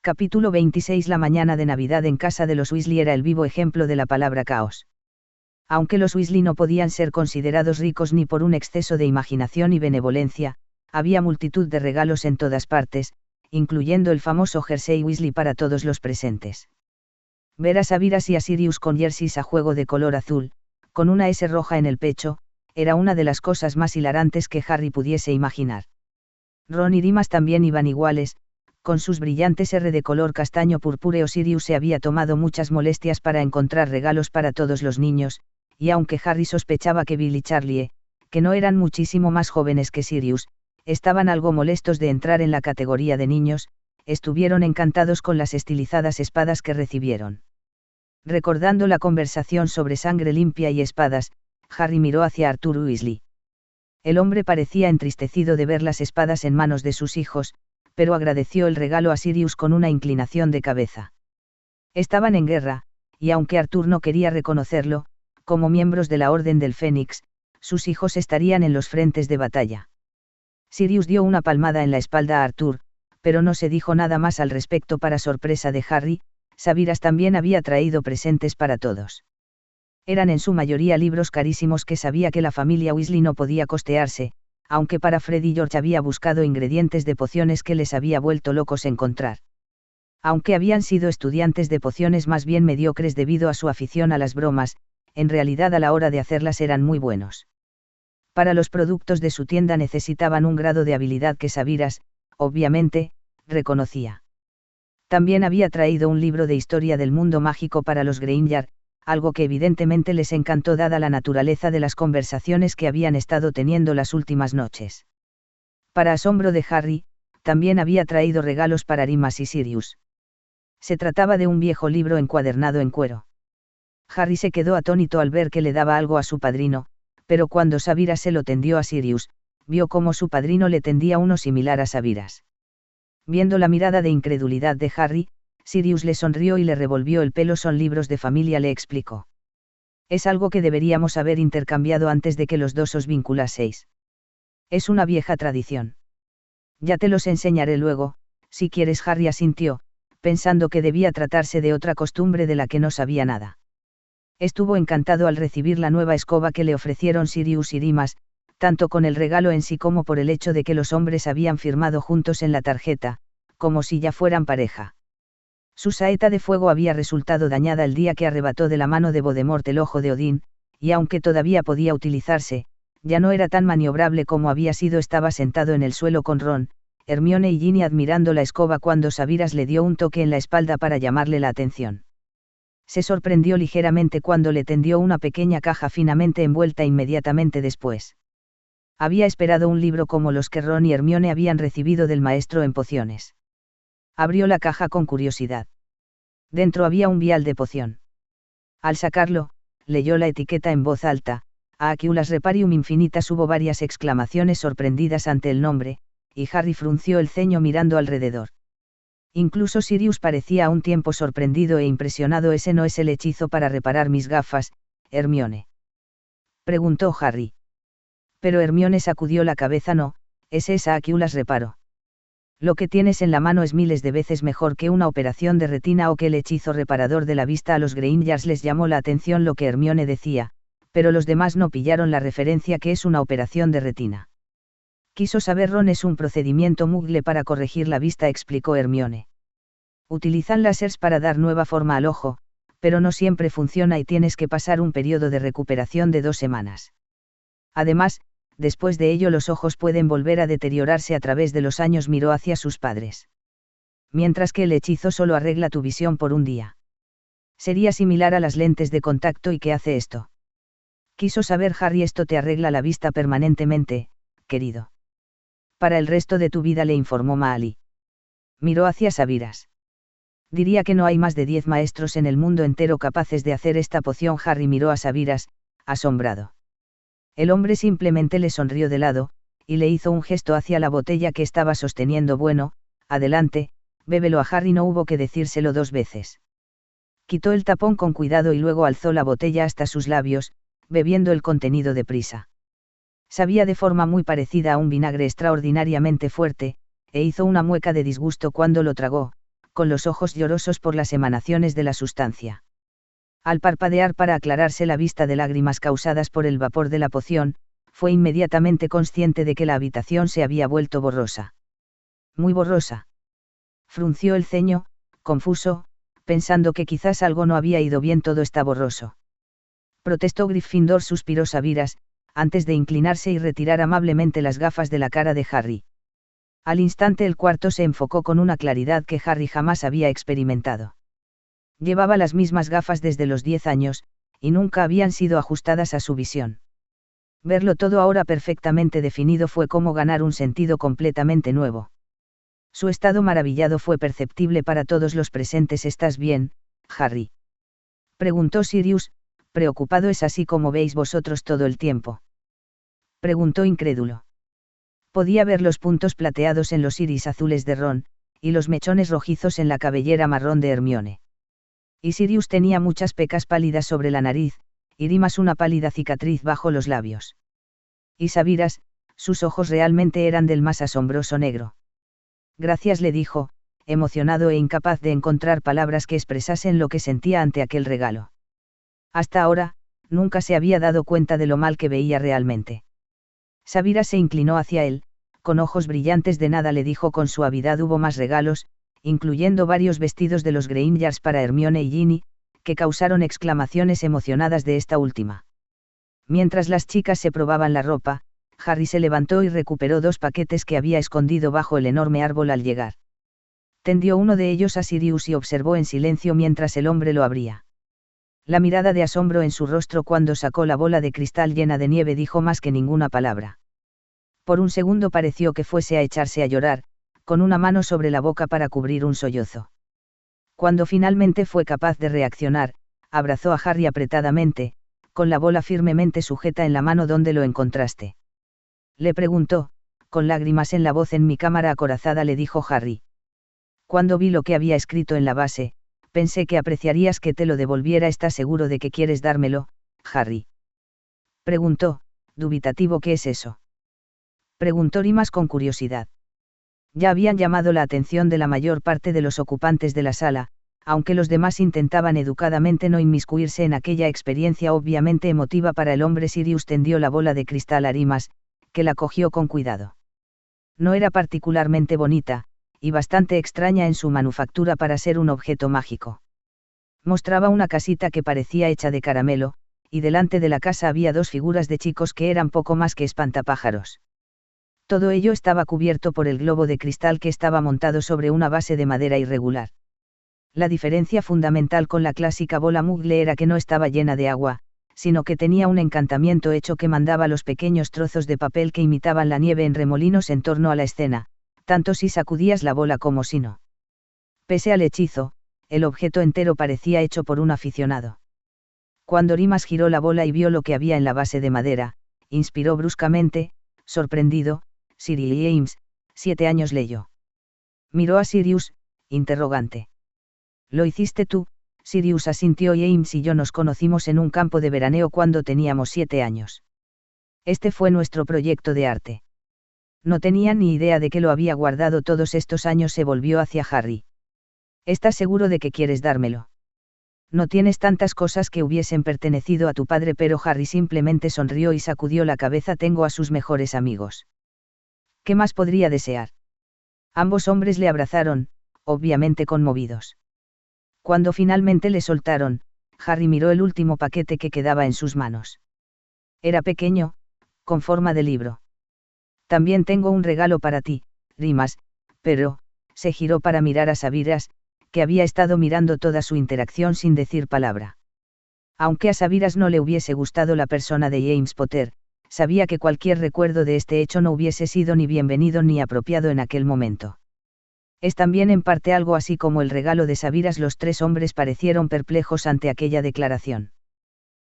Capítulo 26. La mañana de Navidad en casa de los Weasley era el vivo ejemplo de la palabra caos. Aunque los Weasley no podían ser considerados ricos ni por un exceso de imaginación y benevolencia, había multitud de regalos en todas partes, incluyendo el famoso jersey Weasley para todos los presentes. Ver a Sabiras y a Sirius con jerseys a juego de color azul, con una S roja en el pecho, era una de las cosas más hilarantes que Harry pudiese imaginar. Ron y Remus también iban iguales, con sus brillantes R de color castaño purpúreo. Sirius se había tomado muchas molestias para encontrar regalos para todos los niños, y aunque Harry sospechaba que Bill y Charlie, que no eran muchísimo más jóvenes que Sirius, estaban algo molestos de entrar en la categoría de niños, estuvieron encantados con las estilizadas espadas que recibieron. Recordando la conversación sobre sangre limpia y espadas, Harry miró hacia Arthur Weasley. El hombre parecía entristecido de ver las espadas en manos de sus hijos, pero agradeció el regalo a Sirius con una inclinación de cabeza. Estaban en guerra, y aunque Arthur no quería reconocerlo, como miembros de la Orden del Fénix, sus hijos estarían en los frentes de batalla. Sirius dio una palmada en la espalda a Arthur, pero no se dijo nada más al respecto. Para sorpresa de Harry, Sabiras también había traído presentes para todos. Eran en su mayoría libros carísimos que sabía que la familia Weasley no podía costearse, aunque para Fred y George había buscado ingredientes de pociones que les había vuelto locos encontrar. Aunque habían sido estudiantes de pociones más bien mediocres debido a su afición a las bromas, en realidad a la hora de hacerlas eran muy buenos. Para los productos de su tienda necesitaban un grado de habilidad que Sabiras, obviamente, reconocía. También había traído un libro de historia del mundo mágico para los Granger, algo que evidentemente les encantó dada la naturaleza de las conversaciones que habían estado teniendo las últimas noches. Para asombro de Harry, también había traído regalos para Remus y Sirius. Se trataba de un viejo libro encuadernado en cuero. Harry se quedó atónito al ver que le daba algo a su padrino, pero cuando Sabiras se lo tendió a Sirius, vio cómo su padrino le tendía uno similar a Sabiras. Viendo la mirada de incredulidad de Harry, Sirius le sonrió y le revolvió el pelo. Son libros de familia, le explicó. Es algo que deberíamos haber intercambiado antes de que los dos os vinculaseis. Es una vieja tradición. Ya te los enseñaré luego, si quieres. Harry asintió, pensando que debía tratarse de otra costumbre de la que no sabía nada. Estuvo encantado al recibir la nueva escoba que le ofrecieron Sirius y Remus, tanto con el regalo en sí como por el hecho de que los hombres habían firmado juntos en la tarjeta, como si ya fueran pareja. Su saeta de fuego había resultado dañada el día que arrebató de la mano de Voldemort el ojo de Odín, y aunque todavía podía utilizarse, ya no era tan maniobrable como había sido. Estaba sentado en el suelo con Ron, Hermione y Ginny admirando la escoba cuando Sabiras le dio un toque en la espalda para llamarle la atención. Se sorprendió ligeramente cuando le tendió una pequeña caja finamente envuelta inmediatamente después. Había esperado un libro como los que Ron y Hermione habían recibido del maestro en pociones. Abrió la caja con curiosidad. Dentro había un vial de poción. Al sacarlo, leyó la etiqueta en voz alta: Aequiulas Reparium Infinitas. Hubo varias exclamaciones sorprendidas ante el nombre, y Harry frunció el ceño mirando alrededor. Incluso Sirius parecía a un tiempo sorprendido e impresionado. ¿Ese no es el hechizo para reparar mis gafas, Hermione?, preguntó Harry. Pero Hermione sacudió la cabeza. No, es esa Aequiulas Reparo. Lo que tienes en la mano es miles de veces mejor que una operación de retina o que el hechizo reparador de la vista. A los Grangers les llamó la atención lo que Hermione decía, pero los demás no pillaron la referencia. ¿Qué es una operación de retina? Quiso saber Ron. Es un procedimiento Muggle para corregir la vista, explicó Hermione. Utilizan láseres para dar nueva forma al ojo, pero no siempre funciona y tienes que pasar un periodo de recuperación de 2 semanas. Además, después de ello los ojos pueden volver a deteriorarse a través de los años. Miró hacia sus padres. Mientras que el hechizo solo arregla tu visión por un día. Sería similar a las lentes de contacto. ¿Y qué hace esto?, quiso saber Harry. Esto te arregla la vista permanentemente, querido. Para el resto de tu vida, le informó Maali. Miró hacia Sabiras. Diría que no hay más de 10 maestros en el mundo entero capaces de hacer esta poción. Harry miró a Sabiras, asombrado. El hombre simplemente le sonrió de lado, y le hizo un gesto hacia la botella que estaba sosteniendo. Bueno, adelante, bébelo. A Harry no hubo que decírselo 2 veces. Quitó el tapón con cuidado y luego alzó la botella hasta sus labios, bebiendo el contenido deprisa. Sabía de forma muy parecida a un vinagre extraordinariamente fuerte, e hizo una mueca de disgusto cuando lo tragó, con los ojos llorosos por las emanaciones de la sustancia. Al parpadear para aclararse la vista de lágrimas causadas por el vapor de la poción, fue inmediatamente consciente de que la habitación se había vuelto borrosa. Muy borrosa. Frunció el ceño, confuso, pensando que quizás algo no había ido bien. Todo está borroso. Protestó Gryffindor, suspiró Sabiras, antes de inclinarse y retirar amablemente las gafas de la cara de Harry. Al instante el cuarto se enfocó con una claridad que Harry jamás había experimentado. Llevaba las mismas gafas desde los 10 años, y nunca habían sido ajustadas a su visión. Verlo todo ahora perfectamente definido fue como ganar un sentido completamente nuevo. Su estado maravillado fue perceptible para todos los presentes. ¿Estás bien, Harry?, preguntó Sirius, preocupado. ¿Es así como veis vosotros todo el tiempo?, preguntó incrédulo. Podía ver los puntos plateados en los iris azules de Ron, y los mechones rojizos en la cabellera marrón de Hermione. Y Sirius tenía muchas pecas pálidas sobre la nariz, y Rimas una pálida cicatriz bajo los labios. Y Sabiras, sus ojos realmente eran del más asombroso negro. Gracias, le dijo, emocionado e incapaz de encontrar palabras que expresasen lo que sentía ante aquel regalo. Hasta ahora, nunca se había dado cuenta de lo mal que veía realmente. Sabiras se inclinó hacia él, con ojos brillantes. De nada, le dijo con suavidad. Hubo más regalos, incluyendo varios vestidos de los Greyingers para Hermione y Ginny, que causaron exclamaciones emocionadas de esta última. Mientras las chicas se probaban la ropa, Harry se levantó y recuperó 2 paquetes que había escondido bajo el enorme árbol al llegar. Tendió uno de ellos a Sirius y observó en silencio mientras el hombre lo abría. La mirada de asombro en su rostro cuando sacó la bola de cristal llena de nieve dijo más que ninguna palabra. Por un segundo pareció que fuese a echarse a llorar, con una mano sobre la boca para cubrir un sollozo. Cuando finalmente fue capaz de reaccionar, abrazó a Harry apretadamente, con la bola firmemente sujeta en la mano. ¿Dónde lo encontraste?, le preguntó, con lágrimas en la voz. En mi cámara acorazada, le dijo Harry. Cuando vi lo que había escrito en la base, pensé que apreciarías que te lo devolviera. ¿Estás seguro de que quieres dármelo, Harry?, preguntó, dubitativo. ¿Qué es eso?, preguntó Rimas con curiosidad. Ya habían llamado la atención de la mayor parte de los ocupantes de la sala, aunque los demás intentaban educadamente no inmiscuirse en aquella experiencia obviamente emotiva para el hombre. Sirius tendió la bola de cristal a Rimas, que la cogió con cuidado. No era particularmente bonita, y bastante extraña en su manufactura para ser un objeto mágico. Mostraba una casita que parecía hecha de caramelo, y delante de la casa había 2 figuras de chicos que eran poco más que espantapájaros. Todo ello estaba cubierto por el globo de cristal que estaba montado sobre una base de madera irregular. La diferencia fundamental con la clásica bola Muggle era que no estaba llena de agua, sino que tenía un encantamiento hecho que mandaba los pequeños trozos de papel que imitaban la nieve en remolinos en torno a la escena, tanto si sacudías la bola como si no. Pese al hechizo, el objeto entero parecía hecho por un aficionado. Cuando Rimas giró la bola y vio lo que había en la base de madera, inspiró bruscamente, sorprendido. Sirius James, 7 años, leyó. Miró a Sirius, interrogante. Lo hiciste tú, Sirius, asintió. James y yo nos conocimos en un campo de veraneo cuando teníamos 7 años. Este fue nuestro proyecto de arte. No tenía ni idea de que lo había guardado todos estos años. Se volvió hacia Harry. ¿Estás seguro de que quieres dármelo? No tienes tantas cosas que hubiesen pertenecido a tu padre. Pero Harry simplemente sonrió y sacudió la cabeza. Tengo a sus mejores amigos. ¿Qué más podría desear? Ambos hombres le abrazaron, obviamente conmovidos. Cuando finalmente le soltaron, Harry miró el último paquete que quedaba en sus manos. Era pequeño, con forma de libro. También tengo un regalo para ti, Rimas, pero, se giró para mirar a Sabiras, que había estado mirando toda su interacción sin decir palabra. Aunque a Sabiras no le hubiese gustado la persona de James Potter, sabía que cualquier recuerdo de este hecho no hubiese sido ni bienvenido ni apropiado en aquel momento. Es también en parte algo así como el regalo de Sabiras. Los 3 hombres parecieron perplejos ante aquella declaración.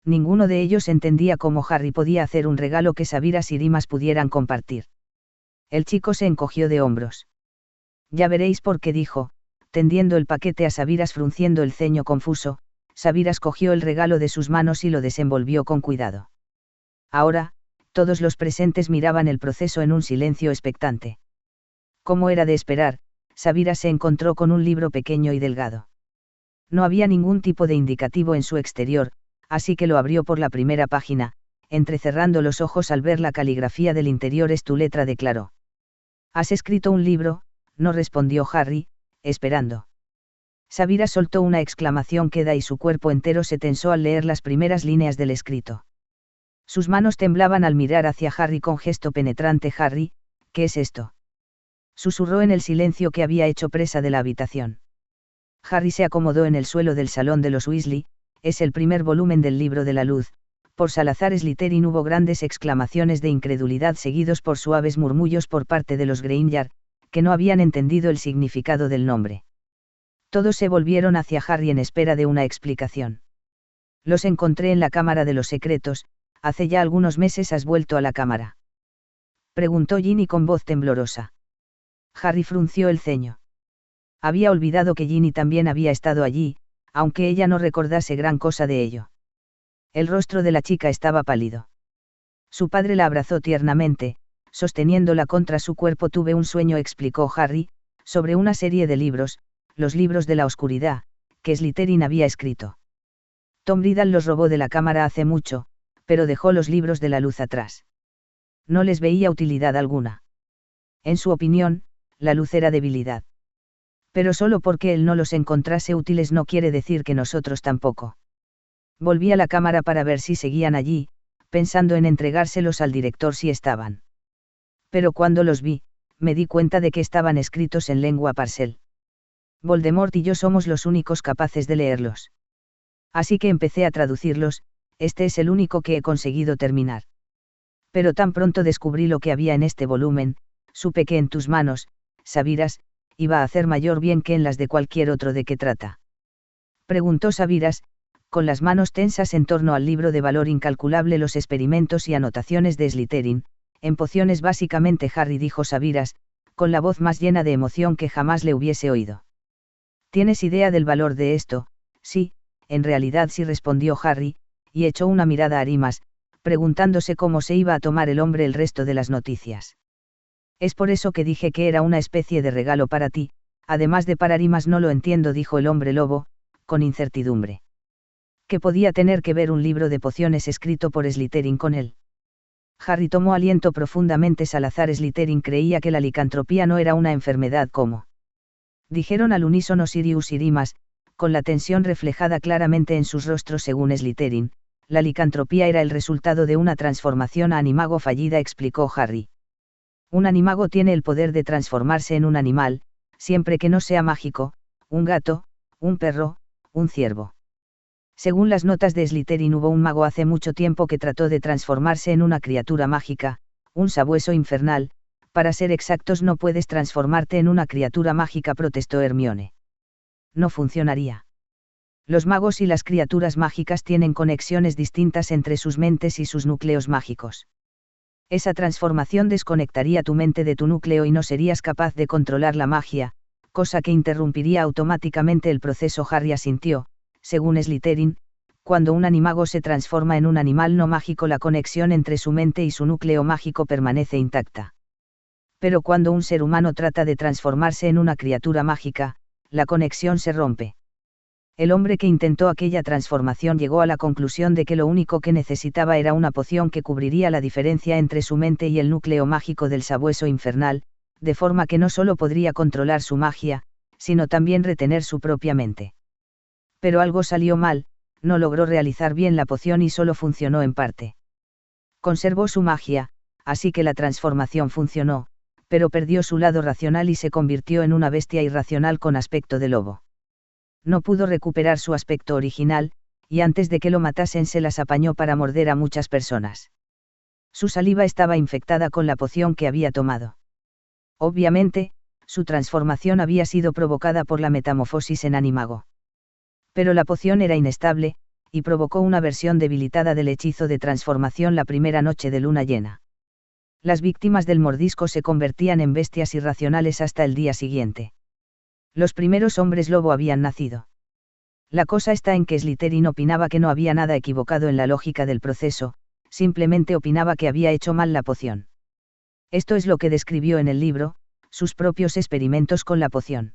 Ninguno de ellos entendía cómo Harry podía hacer un regalo que Sabiras y Rimas pudieran compartir. El chico se encogió de hombros. Ya veréis por qué, dijo, tendiendo el paquete a Sabiras. Frunciendo el ceño confuso, Sabiras cogió el regalo de sus manos y lo desenvolvió con cuidado. Ahora, todos los presentes miraban el proceso en un silencio expectante. Como era de esperar, Sabira se encontró con un libro pequeño y delgado. No había ningún tipo de indicativo en su exterior, así que lo abrió por la primera página, entrecerrando los ojos al ver la caligrafía del interior. «Es tu letra», declaró. «¿Has escrito un libro?», no respondió Harry, esperando. Sabira soltó una exclamación queda y su cuerpo entero se tensó al leer las primeras líneas del escrito. Sus manos temblaban al mirar hacia Harry con gesto penetrante. «Harry, ¿qué es esto?», susurró en el silencio que había hecho presa de la habitación. Harry se acomodó en el suelo del salón de los Weasley. «Es el primer volumen del libro de la luz», por Salazar Slytherin. Hubo grandes exclamaciones de incredulidad seguidos por suaves murmullos por parte de los Granger, que no habían entendido el significado del nombre. Todos se volvieron hacia Harry en espera de una explicación. «Los encontré en la Cámara de los Secretos. ¿Hace ya algunos meses has vuelto a la cámara?», preguntó Ginny con voz temblorosa. Harry frunció el ceño. Había olvidado que Ginny también había estado allí, aunque ella no recordase gran cosa de ello. El rostro de la chica estaba pálido. Su padre la abrazó tiernamente, sosteniéndola contra su cuerpo. «Tuve un sueño», explicó Harry, «sobre una serie de libros, los libros de la oscuridad, que Slytherin había escrito. Tom Riddle los robó de la cámara hace mucho, pero dejó los libros de la luz atrás. No les veía utilidad alguna. En su opinión, la luz era debilidad. Pero solo porque él no los encontrase útiles no quiere decir que nosotros tampoco. Volví a la cámara para ver si seguían allí, pensando en entregárselos al director si estaban. Pero cuando los vi, me di cuenta de que estaban escritos en lengua parcel. Voldemort y yo somos los únicos capaces de leerlos. Así que empecé a traducirlos. Este es el único que he conseguido terminar. Pero tan pronto descubrí lo que había en este volumen, supe que en tus manos, Sabiras, iba a hacer mayor bien que en las de cualquier otro». «¿De qué trata?», preguntó Sabiras, con las manos tensas en torno al libro de valor incalculable. «Los experimentos y anotaciones de Slytherin, en pociones básicamente», Harry dijo Sabiras, con la voz más llena de emoción que jamás le hubiese oído. «¿Tienes idea del valor de esto?». «Sí, en realidad sí», respondió Harry, y echó una mirada a Arimas, preguntándose cómo se iba a tomar el hombre el resto de las noticias. «Es por eso que dije que era una especie de regalo para ti, además de para Arimas». «No lo entiendo», dijo el hombre lobo, con incertidumbre. ¿Qué podía tener que ver un libro de pociones escrito por Slytherin con él? Harry tomó aliento profundamente. Salazar Slytherin creía que la licantropía no era una enfermedad como dijeron al unísono Sirius y Rimas, con la tensión reflejada claramente en sus rostros. Según Slytherin, la licantropía era el resultado de una transformación a animago fallida, explicó Harry. Un animago tiene el poder de transformarse en un animal, siempre que no sea mágico, un gato, un perro, un ciervo. Según las notas de Slytherin, hubo un mago hace mucho tiempo que trató de transformarse en una criatura mágica, un sabueso infernal. «Para ser exactos, no puedes transformarte en una criatura mágica», protestó Hermione. «No funcionaría. Los magos y las criaturas mágicas tienen conexiones distintas entre sus mentes y sus núcleos mágicos. Esa transformación desconectaría tu mente de tu núcleo y no serías capaz de controlar la magia, cosa que interrumpiría automáticamente el proceso». Harry asintió. Según Slytherin, cuando un animago se transforma en un animal no mágico, la conexión entre su mente y su núcleo mágico permanece intacta. Pero cuando un ser humano trata de transformarse en una criatura mágica, la conexión se rompe. El hombre que intentó aquella transformación llegó a la conclusión de que lo único que necesitaba era una poción que cubriría la diferencia entre su mente y el núcleo mágico del sabueso infernal, de forma que no solo podría controlar su magia, sino también retener su propia mente. Pero algo salió mal, no logró realizar bien la poción y solo funcionó en parte. Conservó su magia, así que la transformación funcionó, pero perdió su lado racional y se convirtió en una bestia irracional con aspecto de lobo. No pudo recuperar su aspecto original, y antes de que lo matasen se las apañó para morder a muchas personas. Su saliva estaba infectada con la poción que había tomado. Obviamente, su transformación había sido provocada por la metamorfosis en animago. Pero la poción era inestable, y provocó una versión debilitada del hechizo de transformación la primera noche de luna llena. Las víctimas del mordisco se convertían en bestias irracionales hasta el día siguiente. Los primeros hombres lobo habían nacido. La cosa está en que Slytherin opinaba que no había nada equivocado en la lógica del proceso, simplemente opinaba que había hecho mal la poción. Esto es lo que describió en el libro, sus propios experimentos con la poción.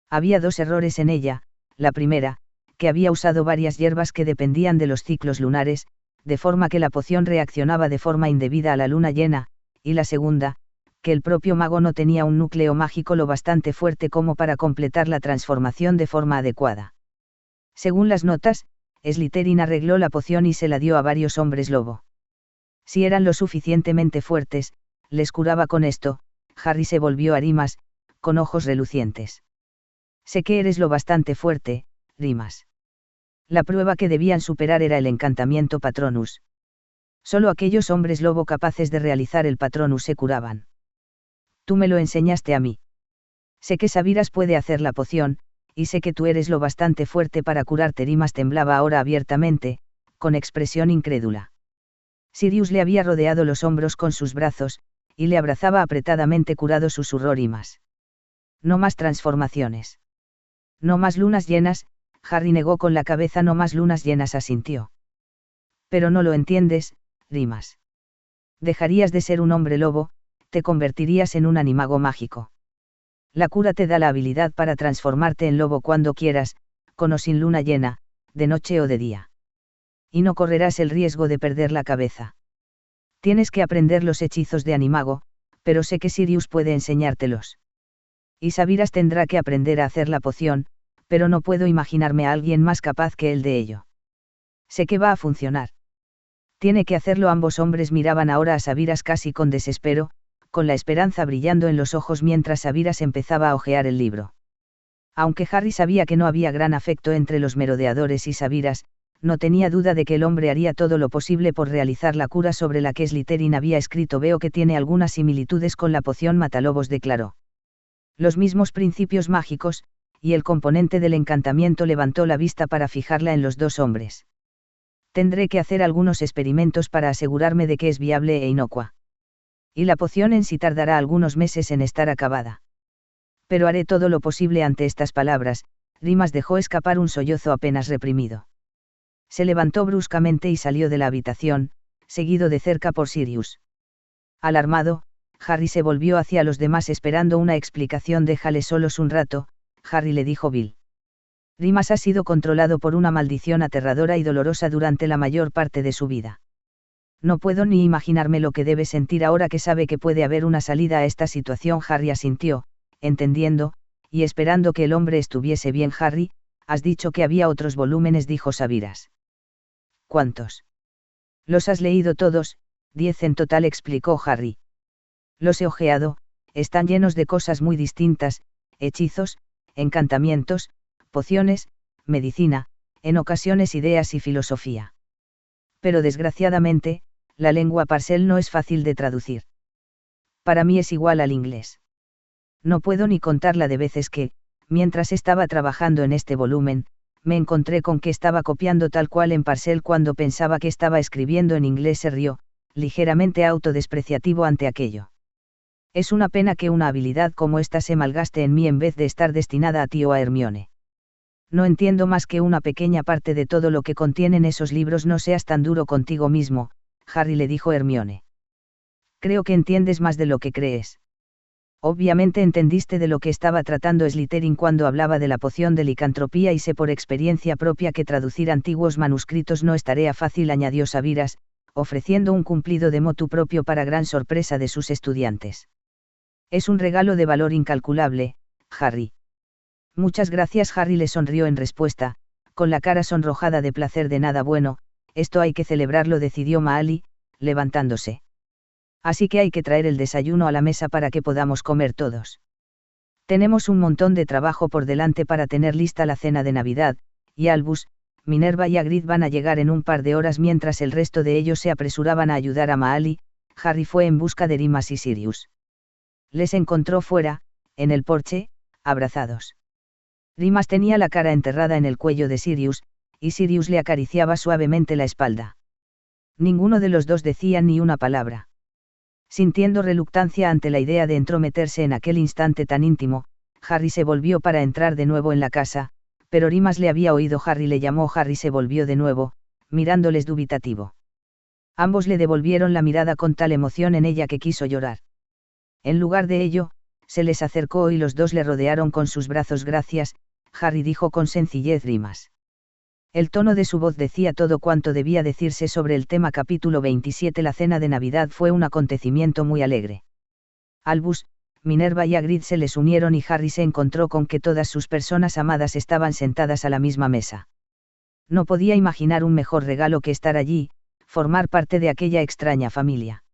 Había 2 errores en ella: la primera, que había usado varias hierbas que dependían de los ciclos lunares, de forma que la poción reaccionaba de forma indebida a la luna llena, y la segunda, que el propio mago no tenía un núcleo mágico lo bastante fuerte como para completar la transformación de forma adecuada. Según las notas, Slytherin arregló la poción y se la dio a varios hombres lobo. Si eran lo suficientemente fuertes, les curaba con esto. Harry se volvió a Rimas, con ojos relucientes. Sé que eres lo bastante fuerte, Rimas. La prueba que debían superar era el encantamiento Patronus. Solo aquellos hombres lobo capaces de realizar el Patronus se curaban. Tú me lo enseñaste a mí. Sé que Sabiras puede hacer la poción, y sé que tú eres lo bastante fuerte para curarte. Rimas temblaba ahora abiertamente, con expresión incrédula. Sirius le había rodeado los hombros con sus brazos, y le abrazaba apretadamente. Curado, susurró Rimas. No más transformaciones. No más lunas llenas. Harry negó con la cabeza. No más lunas llenas, asintió. Pero no lo entiendes, Rimas. Dejarías de ser un hombre lobo, te convertirías en un animago mágico. La cura te da la habilidad para transformarte en lobo cuando quieras, con o sin luna llena, de noche o de día. Y no correrás el riesgo de perder la cabeza. Tienes que aprender los hechizos de animago, pero sé que Sirius puede enseñártelos. Y Sabiras tendrá que aprender a hacer la poción, pero no puedo imaginarme a alguien más capaz que él de ello. Sé que va a funcionar. Tiene que hacerlo. Ambos hombres miraban ahora a Sabiras casi con desespero, con la esperanza brillando en los ojos mientras Sabiras empezaba a hojear el libro. Aunque Harry sabía que no había gran afecto entre los merodeadores y Sabiras, no tenía duda de que el hombre haría todo lo posible por realizar la cura sobre la que Slytherin había escrito. Veo que tiene algunas similitudes con la poción matalobos, declaró. Los mismos principios mágicos, y el componente del encantamiento. Levantó la vista para fijarla en los 2 hombres. Tendré que hacer algunos experimentos para asegurarme de que es viable e inocua. Y la poción en sí tardará algunos meses en estar acabada. Pero haré todo lo posible. Ante estas palabras, Rimas dejó escapar un sollozo apenas reprimido. Se levantó bruscamente y salió de la habitación, seguido de cerca por Sirius. Alarmado, Harry se volvió hacia los demás esperando una explicación. Déjale solos un rato, Harry, le dijo Bill. Rimas ha sido controlado por una maldición aterradora y dolorosa durante la mayor parte de su vida. No puedo ni imaginarme lo que debe sentir ahora que sabe que puede haber una salida a esta situación. Harry asintió, entendiendo, y esperando que el hombre estuviese bien. Harry, has dicho que había otros volúmenes, dijo Sabiras. ¿Cuántos? Los has leído todos, 10 en total, explicó Harry. Los he ojeado, están llenos de cosas muy distintas, hechizos, encantamientos, pociones, medicina, en ocasiones ideas y filosofía. Pero desgraciadamente, la lengua Parcel no es fácil de traducir. Para mí es igual al inglés. No puedo ni contar la de veces que, mientras estaba trabajando en este volumen, me encontré con que estaba copiando tal cual en Parcel cuando pensaba que estaba escribiendo en inglés. Se rió, ligeramente autodespreciativo ante aquello. Es una pena que una habilidad como esta se malgaste en mí en vez de estar destinada a ti o a Hermione. No entiendo más que una pequeña parte de todo lo que contienen esos libros. No seas tan duro contigo mismo, Harry, le dijo Hermione. Creo que entiendes más de lo que crees. Obviamente entendiste de lo que estaba tratando Slytherin cuando hablaba de la poción de licantropía, y sé por experiencia propia que traducir antiguos manuscritos no es tarea fácil, añadió Sabiras, ofreciendo un cumplido de motu propio para gran sorpresa de sus estudiantes. Es un regalo de valor incalculable, Harry. Muchas gracias. Harry le sonrió en respuesta, con la cara sonrojada de placer. De nada. Bueno, esto hay que celebrarlo, decidió Mahali, levantándose. Así que hay que traer el desayuno a la mesa para que podamos comer todos. Tenemos un montón de trabajo por delante para tener lista la cena de Navidad, y Albus, Minerva y Hagrid van a llegar en un par de horas. Mientras el resto de ellos se apresuraban a ayudar a Mahali, Harry fue en busca de Rimas y Sirius. Les encontró fuera, en el porche, abrazados. Rimas tenía la cara enterrada en el cuello de Sirius, y Sirius le acariciaba suavemente la espalda. Ninguno de los dos decía ni una palabra. Sintiendo reluctancia ante la idea de entrometerse en aquel instante tan íntimo, Harry se volvió para entrar de nuevo en la casa, pero Rimas le había oído. Harry le llamó. Harry se volvió de nuevo, mirándoles dubitativo. Ambos le devolvieron la mirada con tal emoción en ella que quiso llorar. En lugar de ello, se les acercó y los dos le rodearon con sus brazos. Gracias, Harry dijo con sencillez rimas. El tono de su voz decía todo cuanto debía decirse sobre el tema. Capítulo 27. La cena de Navidad fue un acontecimiento muy alegre. Albus, Minerva y Hagrid se les unieron y Harry se encontró con que todas sus personas amadas estaban sentadas a la misma mesa. No podía imaginar un mejor regalo que estar allí, formar parte de aquella extraña familia.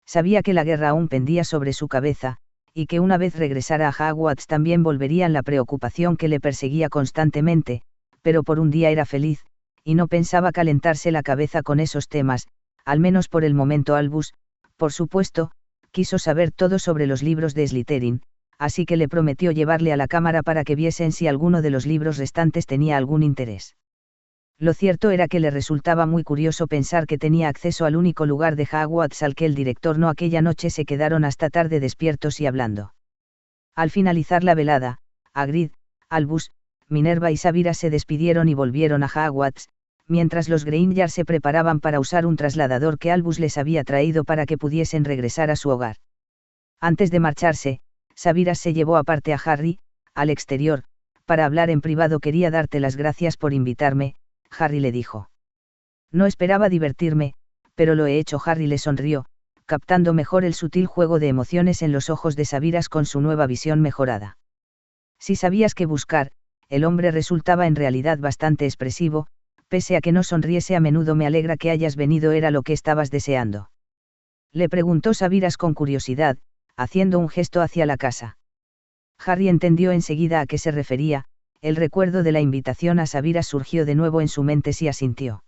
Sabía que la guerra aún pendía sobre su cabeza, y que una vez regresara a Hogwarts también volverían la preocupación que le perseguía constantemente, pero por un día era feliz, y no pensaba calentarse la cabeza con esos temas, al menos por el momento. Albus, por supuesto, quiso saber todo sobre los libros de Slytherin, así que le prometió llevarle a la cámara para que viesen si alguno de los libros restantes tenía algún interés. Lo cierto era que le resultaba muy curioso pensar que tenía acceso al único lugar de Hogwarts al que el director no. Aquella noche se quedaron hasta tarde despiertos y hablando. Al finalizar la velada, Hagrid, Albus, Minerva y Sabira se despidieron y volvieron a Hogwarts, mientras los Granger se preparaban para usar un trasladador que Albus les había traído para que pudiesen regresar a su hogar. Antes de marcharse, Sabira se llevó aparte a Harry, al exterior, para hablar en privado. Quería darte las gracias por invitarme, Harry le dijo. No esperaba divertirme, pero lo he hecho. Harry le sonrió, captando mejor el sutil juego de emociones en los ojos de Sabiras con su nueva visión mejorada. Si sabías qué buscar, el hombre resultaba en realidad bastante expresivo, pese a que no sonriese a menudo. Me alegra que hayas venido. ¿Era lo que estabas deseando?, le preguntó Sabiras con curiosidad, haciendo un gesto hacia la casa. Harry entendió enseguida a qué se refería. El recuerdo de la invitación a Sabiras surgió de nuevo en su mente. Sí, asintió.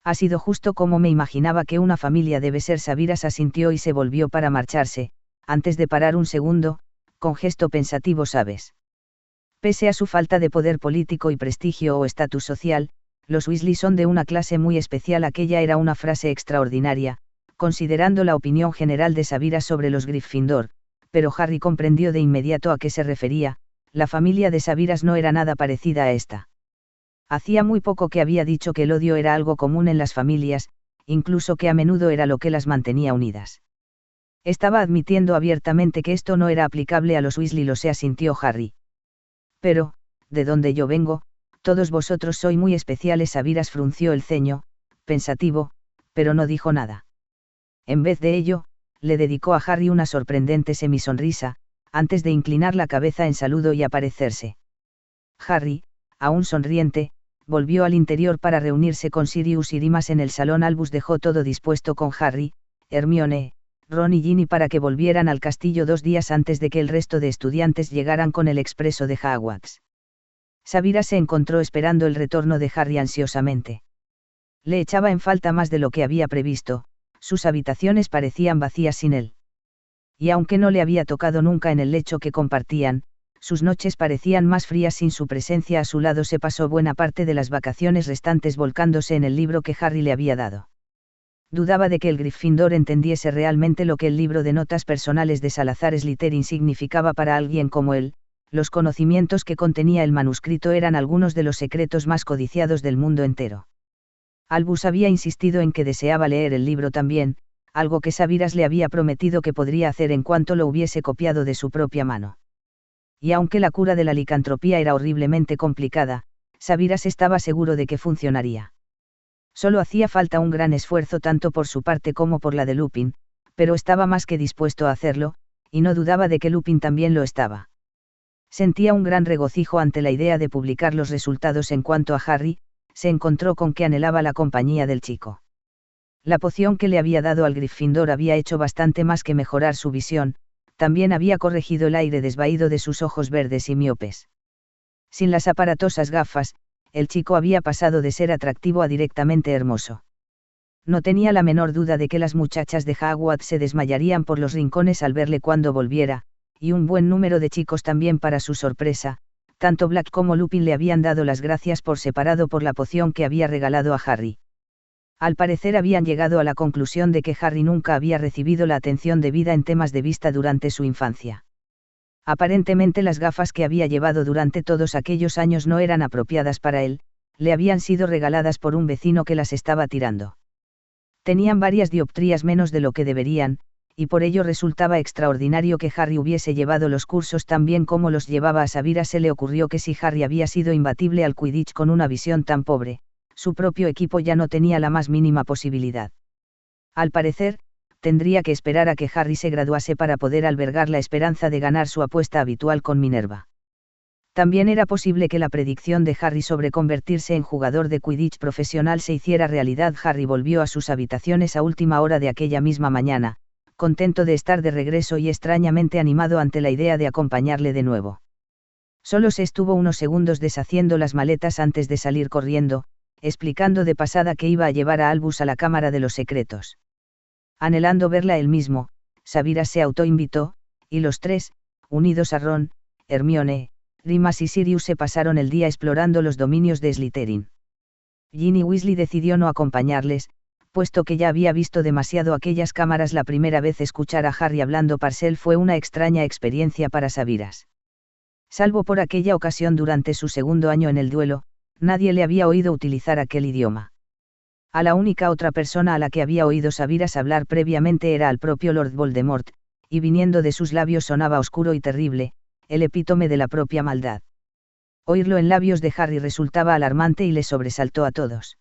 Ha sido justo como me imaginaba que una familia debe ser. Sabiras asintió y se volvió para marcharse, antes de parar un segundo, con gesto pensativo. ¿Sabes? Pese a su falta de poder político y prestigio o estatus social, los Weasley son de una clase muy especial. Aquella era una frase extraordinaria, considerando la opinión general de Sabiras sobre los Gryffindor, pero Harry comprendió de inmediato a qué se refería. La familia de Sabiras no era nada parecida a esta. Hacía muy poco que había dicho que el odio era algo común en las familias, incluso que a menudo era lo que las mantenía unidas. Estaba admitiendo abiertamente que esto no era aplicable a los Weasley. Lo sé, asintió Harry. Pero, de donde yo vengo, todos vosotros sois muy especiales. Sabiras frunció el ceño, pensativo, pero no dijo nada. En vez de ello, le dedicó a Harry una sorprendente semisonrisa, antes de inclinar la cabeza en saludo y aparecerse. Harry, aún sonriente, volvió al interior para reunirse con Sirius y Remus en el salón. Albus dejó todo dispuesto con Harry, Hermione, Ron y Ginny para que volvieran al castillo 2 días antes de que el resto de estudiantes llegaran con el expreso de Hogwarts. Sabira se encontró esperando el retorno de Harry ansiosamente. Le echaba en falta más de lo que había previsto, sus habitaciones parecían vacías sin él. Y aunque no le había tocado nunca en el lecho que compartían, sus noches parecían más frías sin su presencia a su lado. Se pasó buena parte de las vacaciones restantes volcándose en el libro que Harry le había dado. Dudaba de que el Gryffindor entendiese realmente lo que el libro de notas personales de Salazar Slytherin significaba para alguien como él. Los conocimientos que contenía el manuscrito eran algunos de los secretos más codiciados del mundo entero. Albus había insistido en que deseaba leer el libro también, algo que Sabiras le había prometido que podría hacer en cuanto lo hubiese copiado de su propia mano. Y aunque la cura de la licantropía era horriblemente complicada, Sabiras estaba seguro de que funcionaría. Solo hacía falta un gran esfuerzo tanto por su parte como por la de Lupin, pero estaba más que dispuesto a hacerlo, y no dudaba de que Lupin también lo estaba. Sentía un gran regocijo ante la idea de publicar los resultados. En cuanto a Harry, se encontró con que anhelaba la compañía del chico. La poción que le había dado al Gryffindor había hecho bastante más que mejorar su visión, también había corregido el aire desvaído de sus ojos verdes y miopes. Sin las aparatosas gafas, el chico había pasado de ser atractivo a directamente hermoso. No tenía la menor duda de que las muchachas de Hogwarts se desmayarían por los rincones al verle cuando volviera, y un buen número de chicos también. Para su sorpresa, tanto Black como Lupin le habían dado las gracias por separado por la poción que había regalado a Harry. Al parecer habían llegado a la conclusión de que Harry nunca había recibido la atención debida en temas de vista durante su infancia. Aparentemente las gafas que había llevado durante todos aquellos años no eran apropiadas para él, le habían sido regaladas por un vecino que las estaba tirando. Tenían varias dioptrías menos de lo que deberían, y por ello resultaba extraordinario que Harry hubiese llevado los cursos tan bien como los llevaba a Sabira. Se le ocurrió que si Harry había sido imbatible al Quidditch con una visión tan pobre, su propio equipo ya no tenía la más mínima posibilidad. Al parecer, tendría que esperar a que Harry se graduase para poder albergar la esperanza de ganar su apuesta habitual con Minerva. También era posible que la predicción de Harry sobre convertirse en jugador de Quidditch profesional se hiciera realidad. Harry volvió a sus habitaciones a última hora de aquella misma mañana, contento de estar de regreso y extrañamente animado ante la idea de acompañarle de nuevo. Solo se estuvo unos segundos deshaciendo las maletas antes de salir corriendo, explicando de pasada que iba a llevar a Albus a la Cámara de los Secretos. Anhelando verla él mismo, Sabiras se autoinvitó, y los tres, unidos a Ron, Hermione, Remus y Sirius, se pasaron el día explorando los dominios de Slytherin. Ginny Weasley decidió no acompañarles, puesto que ya había visto demasiado aquellas cámaras. La primera vez escuchar a Harry hablando Parcel fue una extraña experiencia para Sabiras. Salvo por aquella ocasión durante su segundo año en el duelo, nadie le había oído utilizar aquel idioma. A la única otra persona a la que había oído Sabiras hablar previamente era al propio Lord Voldemort, y viniendo de sus labios sonaba oscuro y terrible, el epítome de la propia maldad. Oírlo en labios de Harry resultaba alarmante y le sobresaltó a todos.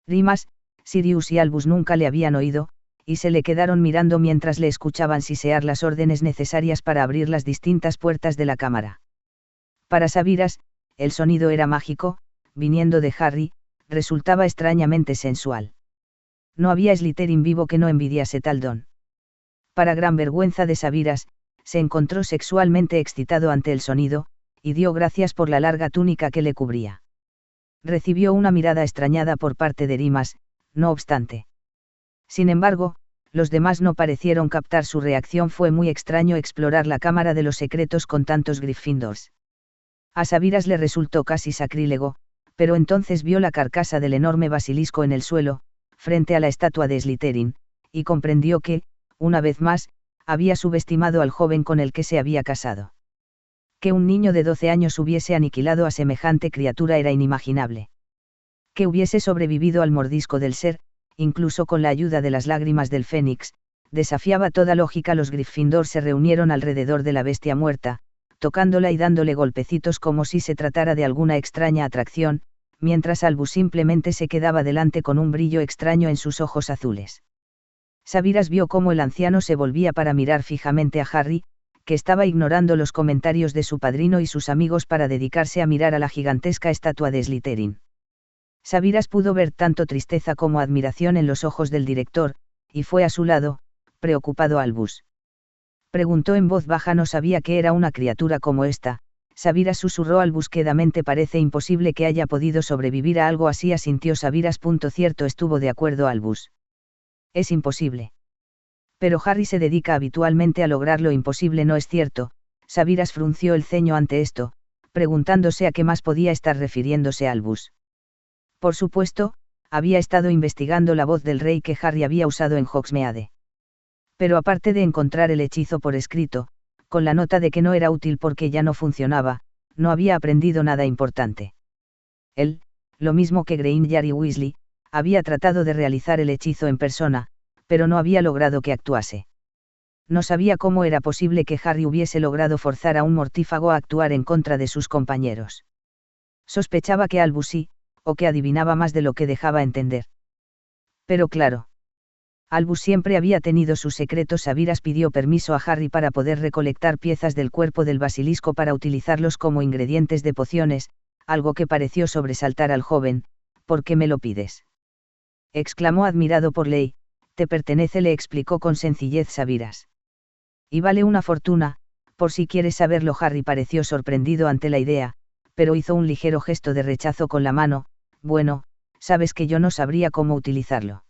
Remus, Sirius y Albus nunca le habían oído, y se le quedaron mirando mientras le escuchaban sisear las órdenes necesarias para abrir las distintas puertas de la cámara. Para Sabiras, el sonido era mágico, viniendo de Harry, resultaba extrañamente sensual. No había Slytherin vivo que no envidiase tal don. Para gran vergüenza de Sabiras, se encontró sexualmente excitado ante el sonido, y dio gracias por la larga túnica que le cubría. Recibió una mirada extrañada por parte de Remus, no obstante. Sin embargo, los demás no parecieron captar su reacción. Fue muy extraño explorar la Cámara de los Secretos con tantos Gryffindors. A Sabiras le resultó casi sacrílego, pero entonces vio la carcasa del enorme basilisco en el suelo, frente a la estatua de Slytherin, y comprendió que, una vez más, había subestimado al joven con el que se había casado. Que un niño de 12 años hubiese aniquilado a semejante criatura era inimaginable. Que hubiese sobrevivido al mordisco del ser, incluso con la ayuda de las lágrimas del Fénix, desafiaba toda lógica. Los Gryffindor se reunieron alrededor de la bestia muerta, tocándola y dándole golpecitos como si se tratara de alguna extraña atracción, mientras Albus simplemente se quedaba delante con un brillo extraño en sus ojos azules. Sabiras vio cómo el anciano se volvía para mirar fijamente a Harry, que estaba ignorando los comentarios de su padrino y sus amigos para dedicarse a mirar a la gigantesca estatua de Slytherin. Sabiras pudo ver tanto tristeza como admiración en los ojos del director, y fue a su lado, preocupado. Albus preguntó en voz baja. No sabía que era una criatura como esta. Sabiras susurró Albus quedamente. Parece imposible que haya podido sobrevivir a algo así, asintió Sabiras. Cierto, estuvo de acuerdo Albus. Es imposible. Pero Harry se dedica habitualmente a lograr lo imposible, ¿no es cierto? Sabiras frunció el ceño ante esto, preguntándose a qué más podía estar refiriéndose Albus. Por supuesto, había estado investigando la voz del rey que Harry había usado en Hogsmeade. Pero aparte de encontrar el hechizo por escrito, con la nota de que no era útil porque ya no funcionaba, no había aprendido nada importante. Él, lo mismo que Granger y Weasley, había tratado de realizar el hechizo en persona, pero no había logrado que actuase. No sabía cómo era posible que Harry hubiese logrado forzar a un mortífago a actuar en contra de sus compañeros. Sospechaba que Albus sí, o que adivinaba más de lo que dejaba entender. Pero claro, Albus siempre había tenido sus secretos. Sabiras pidió permiso a Harry para poder recolectar piezas del cuerpo del basilisco para utilizarlos como ingredientes de pociones, algo que pareció sobresaltar al joven. ¿Por qué me lo pides?, exclamó admirado por Ley. Te pertenece, le explicó con sencillez Sabiras. Y vale una fortuna, por si quieres saberlo. Harry pareció sorprendido ante la idea, pero hizo un ligero gesto de rechazo con la mano. Bueno, sabes que yo no sabría cómo utilizarlo.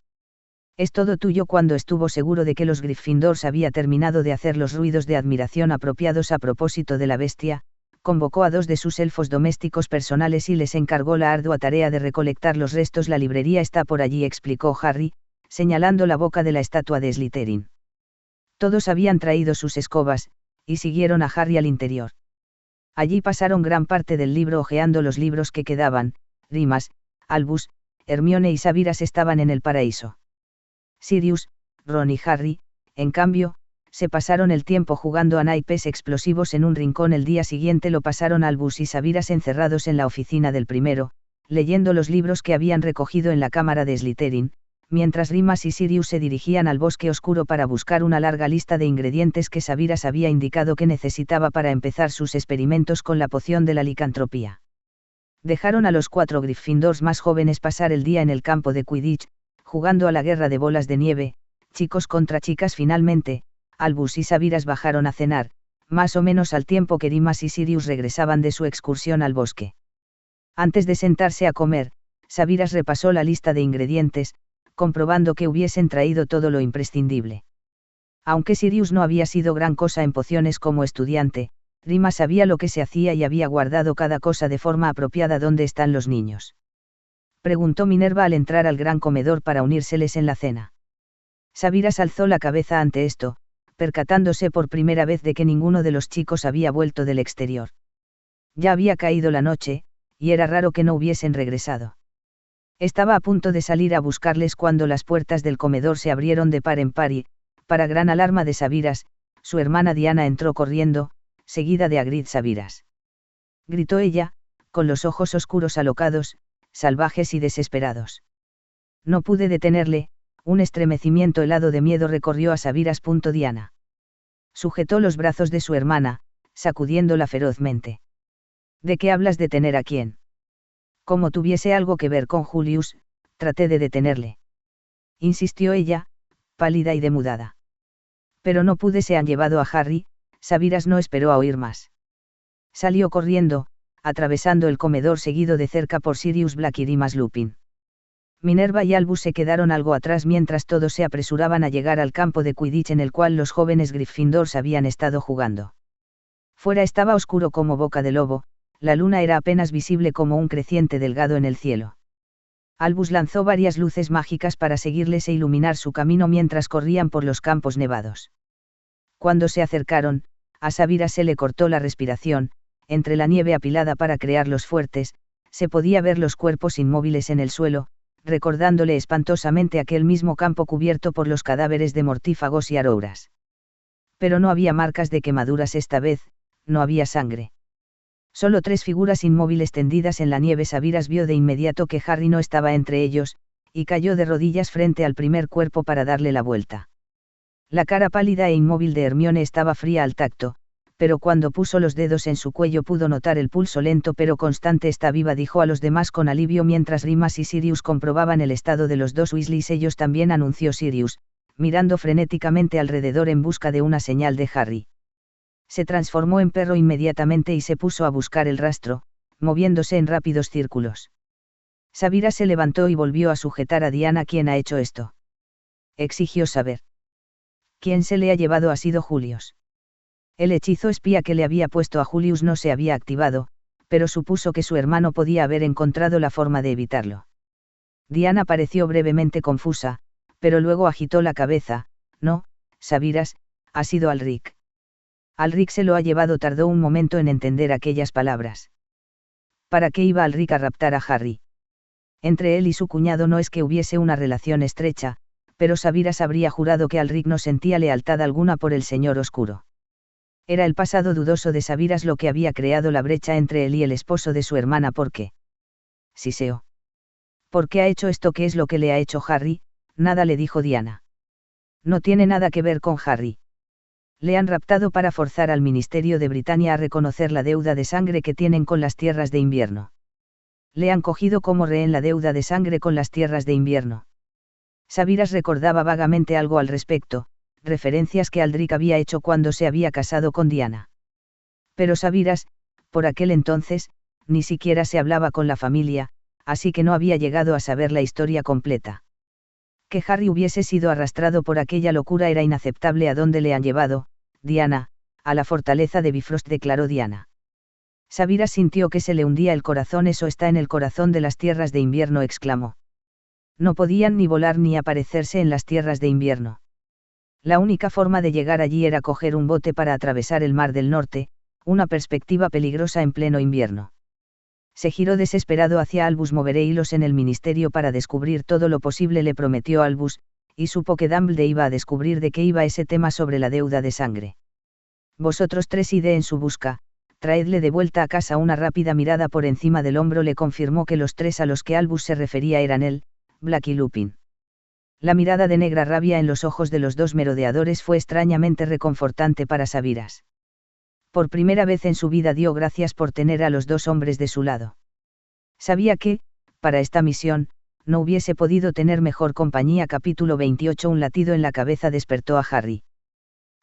Es todo tuyo. Cuando estuvo seguro de que los Gryffindors había terminado de hacer los ruidos de admiración apropiados a propósito de la bestia, convocó a 2 de sus elfos domésticos personales y les encargó la ardua tarea de recolectar los restos. La librería está por allí, explicó Harry, señalando la boca de la estatua de Slytherin. Todos habían traído sus escobas, y siguieron a Harry al interior. Allí pasaron gran parte del libro hojeando los libros que quedaban. Remus, Albus, Hermione y Sabiras estaban en el paraíso. Sirius, Ron y Harry, en cambio, se pasaron el tiempo jugando a naipes explosivos en un rincón. El día siguiente lo pasaron Albus y Sabiras encerrados en la oficina del primero, leyendo los libros que habían recogido en la cámara de Slytherin, mientras Rimas y Sirius se dirigían al bosque oscuro para buscar una larga lista de ingredientes que Sabiras había indicado que necesitaba para empezar sus experimentos con la poción de la licantropía. Dejaron a los 4 Gryffindors más jóvenes pasar el día en el campo de Quidditch, jugando a la guerra de bolas de nieve, chicos contra chicas. Finalmente, Albus y Sabiras bajaron a cenar, más o menos al tiempo que Rimas y Sirius regresaban de su excursión al bosque. Antes de sentarse a comer, Sabiras repasó la lista de ingredientes, comprobando que hubiesen traído todo lo imprescindible. Aunque Sirius no había sido gran cosa en pociones como estudiante, Rimas sabía lo que se hacía y había guardado cada cosa de forma apropiada. ¿Dónde están los niños?, preguntó Minerva al entrar al gran comedor para unírseles en la cena. Sabiras alzó la cabeza ante esto, percatándose por primera vez de que ninguno de los chicos había vuelto del exterior. Ya había caído la noche, y era raro que no hubiesen regresado. Estaba a punto de salir a buscarles cuando las puertas del comedor se abrieron de par en par y, para gran alarma de Sabiras, su hermana Diana entró corriendo, seguida de Hagrid. Sabiras, gritó ella, con los ojos oscuros alocados, salvajes y desesperados. No pude detenerle. Un estremecimiento helado de miedo recorrió a Sabiras. Diana sujetó los brazos de su hermana, sacudiéndola ferozmente. ¿De qué hablas? ¿Detener a quién? Como tuviese algo que ver con Julius, traté de detenerle. Insistió ella, pálida y demudada. Pero no pude. Se han llevado a Harry. Sabiras no esperó a oír más. Salió corriendo, atravesando el comedor seguido de cerca por Sirius Black y Remus Lupin. Minerva y Albus se quedaron algo atrás mientras todos se apresuraban a llegar al campo de Quidditch en el cual los jóvenes Gryffindors habían estado jugando. Fuera estaba oscuro como boca de lobo, la luna era apenas visible como un creciente delgado en el cielo. Albus lanzó varias luces mágicas para seguirles e iluminar su camino mientras corrían por los campos nevados. Cuando se acercaron, a Sabiras se le cortó la respiración. Entre la nieve apilada para crearlos fuertes, se podía ver los cuerpos inmóviles en el suelo, recordándole espantosamente aquel mismo campo cubierto por los cadáveres de mortífagos y arouras. Pero no había marcas de quemaduras esta vez, no había sangre. Solo 3 figuras inmóviles tendidas en la nieve. Sabiras vio de inmediato que Harry no estaba entre ellos, y cayó de rodillas frente al primer cuerpo para darle la vuelta. La cara pálida e inmóvil de Hermione estaba fría al tacto, pero cuando puso los dedos en su cuello pudo notar el pulso lento pero constante. Está viva, dijo a los demás con alivio mientras Remus y Sirius comprobaban el estado de los 2 Weasleys. Ellos también, anunció Sirius, mirando frenéticamente alrededor en busca de una señal de Harry. Se transformó en perro inmediatamente y se puso a buscar el rastro, moviéndose en rápidos círculos. Sabiras se levantó y volvió a sujetar a Diana. ¿Quién ha hecho esto?, exigió saber. ¿Quién se le ha llevado? Ha sido Julius. El hechizo espía que le había puesto a Julius no se había activado, pero supuso que su hermano podía haber encontrado la forma de evitarlo. Diana pareció brevemente confusa, pero luego agitó la cabeza. No, Sabiras, ha sido Alric. Alric se lo ha llevado. Tardó un momento en entender aquellas palabras. ¿Para qué iba Alric a raptar a Harry? Entre él y su cuñado no es que hubiese una relación estrecha, pero Sabiras habría jurado que Alric no sentía lealtad alguna por el Señor Oscuro. Era el pasado dudoso de Sabiras lo que había creado la brecha entre él y el esposo de su hermana. ¿Por qué? Siseó. ¿Por qué ha hecho esto? ¿Qué es lo que le ha hecho Harry? Nada, le dijo Diana. No tiene nada que ver con Harry. Le han raptado para forzar al Ministerio de Britania a reconocer la deuda de sangre que tienen con las tierras de invierno. Le han cogido como rehén la deuda de sangre con las tierras de invierno. Sabiras recordaba vagamente algo al respecto, referencias que Aldrich había hecho cuando se había casado con Diana. Pero Sabiras, por aquel entonces, ni siquiera se hablaba con la familia, así que no había llegado a saber la historia completa. Que Harry hubiese sido arrastrado por aquella locura era inaceptable. ¿A dónde le han llevado, Diana? A la fortaleza de Bifrost, declaró Diana. Sabiras sintió que se le hundía el corazón. Eso está en el corazón de las tierras de invierno, exclamó. No podían ni volar ni aparecerse en las tierras de invierno. La única forma de llegar allí era coger un bote para atravesar el Mar del Norte, una perspectiva peligrosa en pleno invierno. Se giró desesperado hacia Albus. Moveré hilos en el ministerio para descubrir todo lo posible, le prometió Albus, y supo que Dumbledore iba a descubrir de qué iba ese tema sobre la deuda de sangre. Vosotros tres id en su busca, traedle de vuelta a casa. Una rápida mirada por encima del hombro le confirmó que los tres a los que Albus se refería eran él, Black y Lupin. La mirada de negra rabia en los ojos de los dos merodeadores fue extrañamente reconfortante para Sabiras. Por primera vez en su vida dio gracias por tener a los dos hombres de su lado. Sabía que, para esta misión, no hubiese podido tener mejor compañía. Capítulo 28. Un latido en la cabeza despertó a Harry.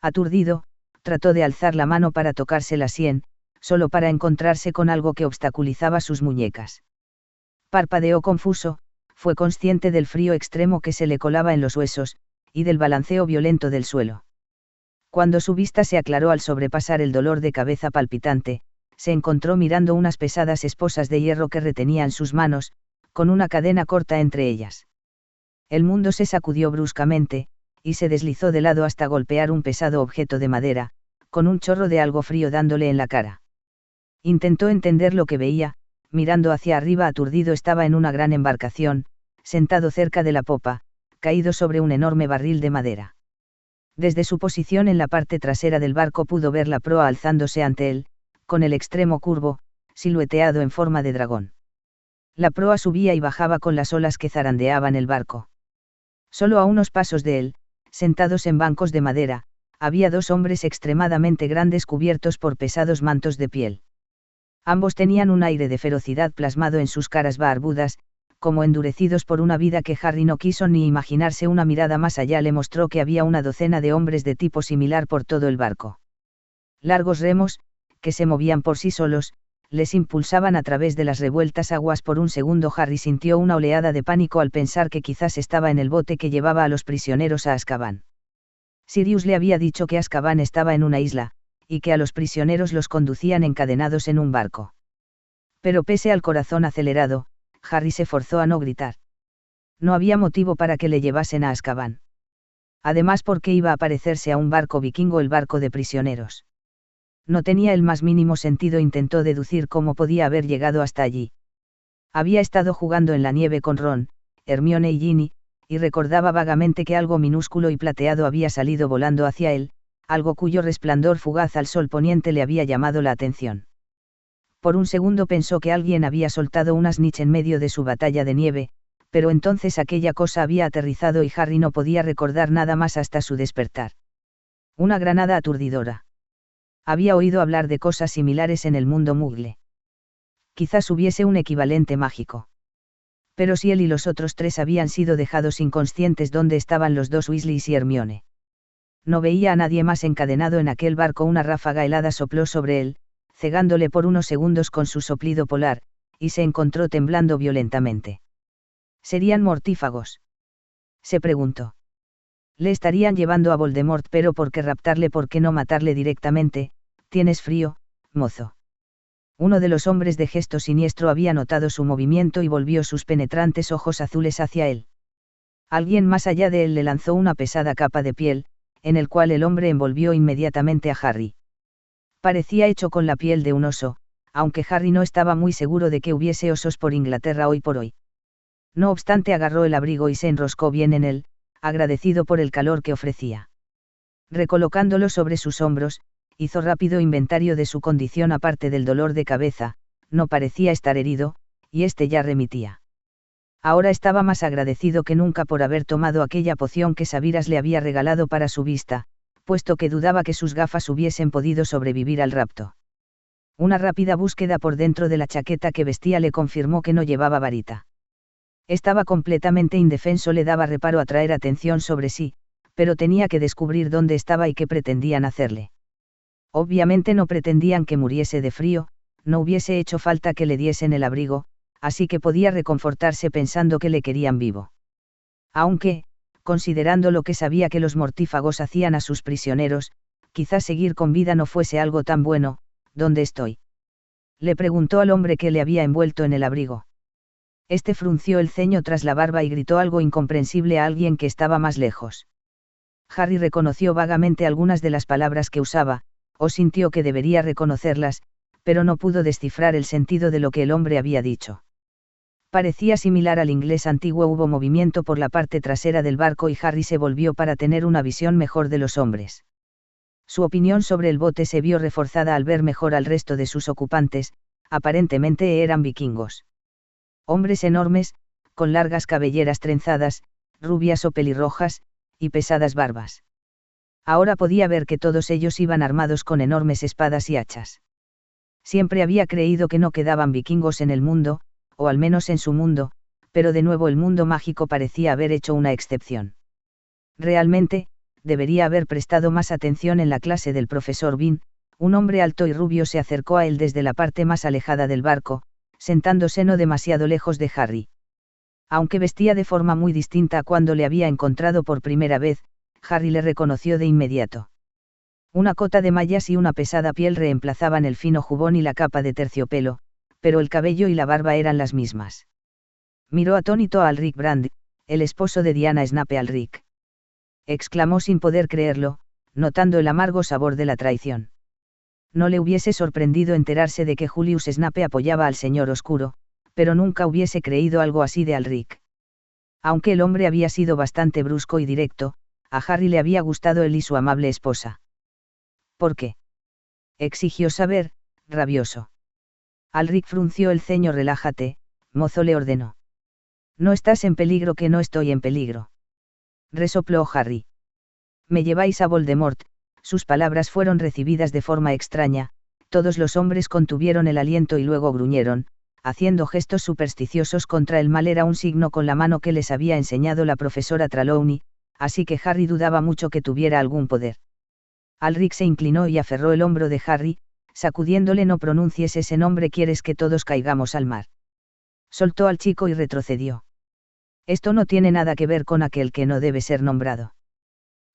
Aturdido, trató de alzar la mano para tocarse la sien, solo para encontrarse con algo que obstaculizaba sus muñecas. Parpadeó confuso, fue consciente del frío extremo que se le colaba en los huesos, y del balanceo violento del suelo. Cuando su vista se aclaró al sobrepasar el dolor de cabeza palpitante, se encontró mirando unas pesadas esposas de hierro que retenían sus manos, con una cadena corta entre ellas. El mundo se sacudió bruscamente, y se deslizó de lado hasta golpear un pesado objeto de madera, con un chorro de algo frío dándole en la cara. Intentó entender lo que veía. Mirando hacia arriba aturdido estaba en una gran embarcación, sentado cerca de la popa, caído sobre un enorme barril de madera. Desde su posición en la parte trasera del barco pudo ver la proa alzándose ante él, con el extremo curvo, silueteado en forma de dragón. La proa subía y bajaba con las olas que zarandeaban el barco. Solo a unos pasos de él, sentados en bancos de madera, había dos hombres extremadamente grandes cubiertos por pesados mantos de piel. Ambos tenían un aire de ferocidad plasmado en sus caras barbudas, como endurecidos por una vida que Harry no quiso ni imaginarse. Una mirada más allá le mostró que había una docena de hombres de tipo similar por todo el barco. Largos remos, que se movían por sí solos, les impulsaban a través de las revueltas aguas. Por un segundo Harry sintió una oleada de pánico al pensar que quizás estaba en el bote que llevaba a los prisioneros a Azkaban. Sirius le había dicho que Azkaban estaba en una isla, y que a los prisioneros los conducían encadenados en un barco. Pero pese al corazón acelerado, Harry se forzó a no gritar. No había motivo para que le llevasen a Azkaban. Además, ¿por qué iba a parecerse a un barco vikingo el barco de prisioneros? No tenía el más mínimo sentido. Intentó deducir cómo podía haber llegado hasta allí. Había estado jugando en la nieve con Ron, Hermione y Ginny, y recordaba vagamente que algo minúsculo y plateado había salido volando hacia él, algo cuyo resplandor fugaz al sol poniente le había llamado la atención. Por un segundo pensó que alguien había soltado una snitch en medio de su batalla de nieve, pero entonces aquella cosa había aterrizado y Harry no podía recordar nada más hasta su despertar. Una granada aturdidora. Había oído hablar de cosas similares en el mundo Muggle. Quizás hubiese un equivalente mágico. Pero si él y los otros tres habían sido dejados inconscientes, ¿dónde estaban los dos Weasleys y Hermione? No veía a nadie más encadenado en aquel barco. Una ráfaga helada sopló sobre él, cegándole por unos segundos con su soplido polar, y se encontró temblando violentamente. ¿Serían mortífagos?, se preguntó. Le estarían llevando a Voldemort, pero ¿por qué raptarle? ¿Por qué no matarle directamente? ¿Tienes frío, mozo? Uno de los hombres de gesto siniestro había notado su movimiento y volvió sus penetrantes ojos azules hacia él. Alguien más allá de él le lanzó una pesada capa de piel, en el cual el hombre envolvió inmediatamente a Harry. Parecía hecho con la piel de un oso, aunque Harry no estaba muy seguro de que hubiese osos por Inglaterra hoy por hoy. No obstante, agarró el abrigo y se enroscó bien en él, agradecido por el calor que ofrecía. Recolocándolo sobre sus hombros, hizo rápido inventario de su condición. Aparte del dolor de cabeza, no parecía estar herido, y este ya remitía. Ahora estaba más agradecido que nunca por haber tomado aquella poción que Sabiras le había regalado para su vista, puesto que dudaba que sus gafas hubiesen podido sobrevivir al rapto. Una rápida búsqueda por dentro de la chaqueta que vestía le confirmó que no llevaba varita. Estaba completamente indefenso. Le daba reparo atraer atención sobre sí, pero tenía que descubrir dónde estaba y qué pretendían hacerle. Obviamente no pretendían que muriese de frío, no hubiese hecho falta que le diesen el abrigo, así que podía reconfortarse pensando que le querían vivo. Aunque, considerando lo que sabía que los mortífagos hacían a sus prisioneros, quizás seguir con vida no fuese algo tan bueno. ¿Dónde estoy?, le preguntó al hombre que le había envuelto en el abrigo. Este frunció el ceño tras la barba y gritó algo incomprensible a alguien que estaba más lejos. Harry reconoció vagamente algunas de las palabras que usaba, o sintió que debería reconocerlas, pero no pudo descifrar el sentido de lo que el hombre había dicho. Parecía similar al inglés antiguo. Hubo movimiento por la parte trasera del barco y Harry se volvió para tener una visión mejor de los hombres. Su opinión sobre el bote se vio reforzada al ver mejor al resto de sus ocupantes, aparentemente eran vikingos. Hombres enormes, con largas cabelleras trenzadas, rubias o pelirrojas, y pesadas barbas. Ahora podía ver que todos ellos iban armados con enormes espadas y hachas. Siempre había creído que no quedaban vikingos en el mundo, o al menos en su mundo, pero de nuevo el mundo mágico parecía haber hecho una excepción. Realmente, debería haber prestado más atención en la clase del profesor Bean. Un hombre alto y rubio se acercó a él desde la parte más alejada del barco, sentándose no demasiado lejos de Harry. Aunque vestía de forma muy distinta a cuando le había encontrado por primera vez, Harry le reconoció de inmediato. Una cota de mallas y una pesada piel reemplazaban el fino jubón y la capa de terciopelo, pero el cabello y la barba eran las mismas. Miró atónito a Alric Brand, el esposo de Diana Snape. Alric, exclamó sin poder creerlo, notando el amargo sabor de la traición. No le hubiese sorprendido enterarse de que Julius Snape apoyaba al Señor Oscuro, pero nunca hubiese creído algo así de Alric. Aunque el hombre había sido bastante brusco y directo, a Harry le había gustado él y su amable esposa. ¿Por qué? Exigió saber, rabioso. Alric frunció el ceño. Relájate, mozo, le ordenó. No estás en peligro. Que no estoy en peligro, resopló Harry. Me lleváis a Voldemort. Sus palabras fueron recibidas de forma extraña. Todos los hombres contuvieron el aliento y luego gruñeron, haciendo gestos supersticiosos contra el mal. Era un signo con la mano que les había enseñado la profesora Trelawney, así que Harry dudaba mucho que tuviera algún poder. Alric se inclinó y aferró el hombro de Harry, sacudiéndole. No pronuncies ese nombre. ¿Quieres que todos caigamos al mar? Soltó al chico y retrocedió. Esto no tiene nada que ver con aquel que no debe ser nombrado.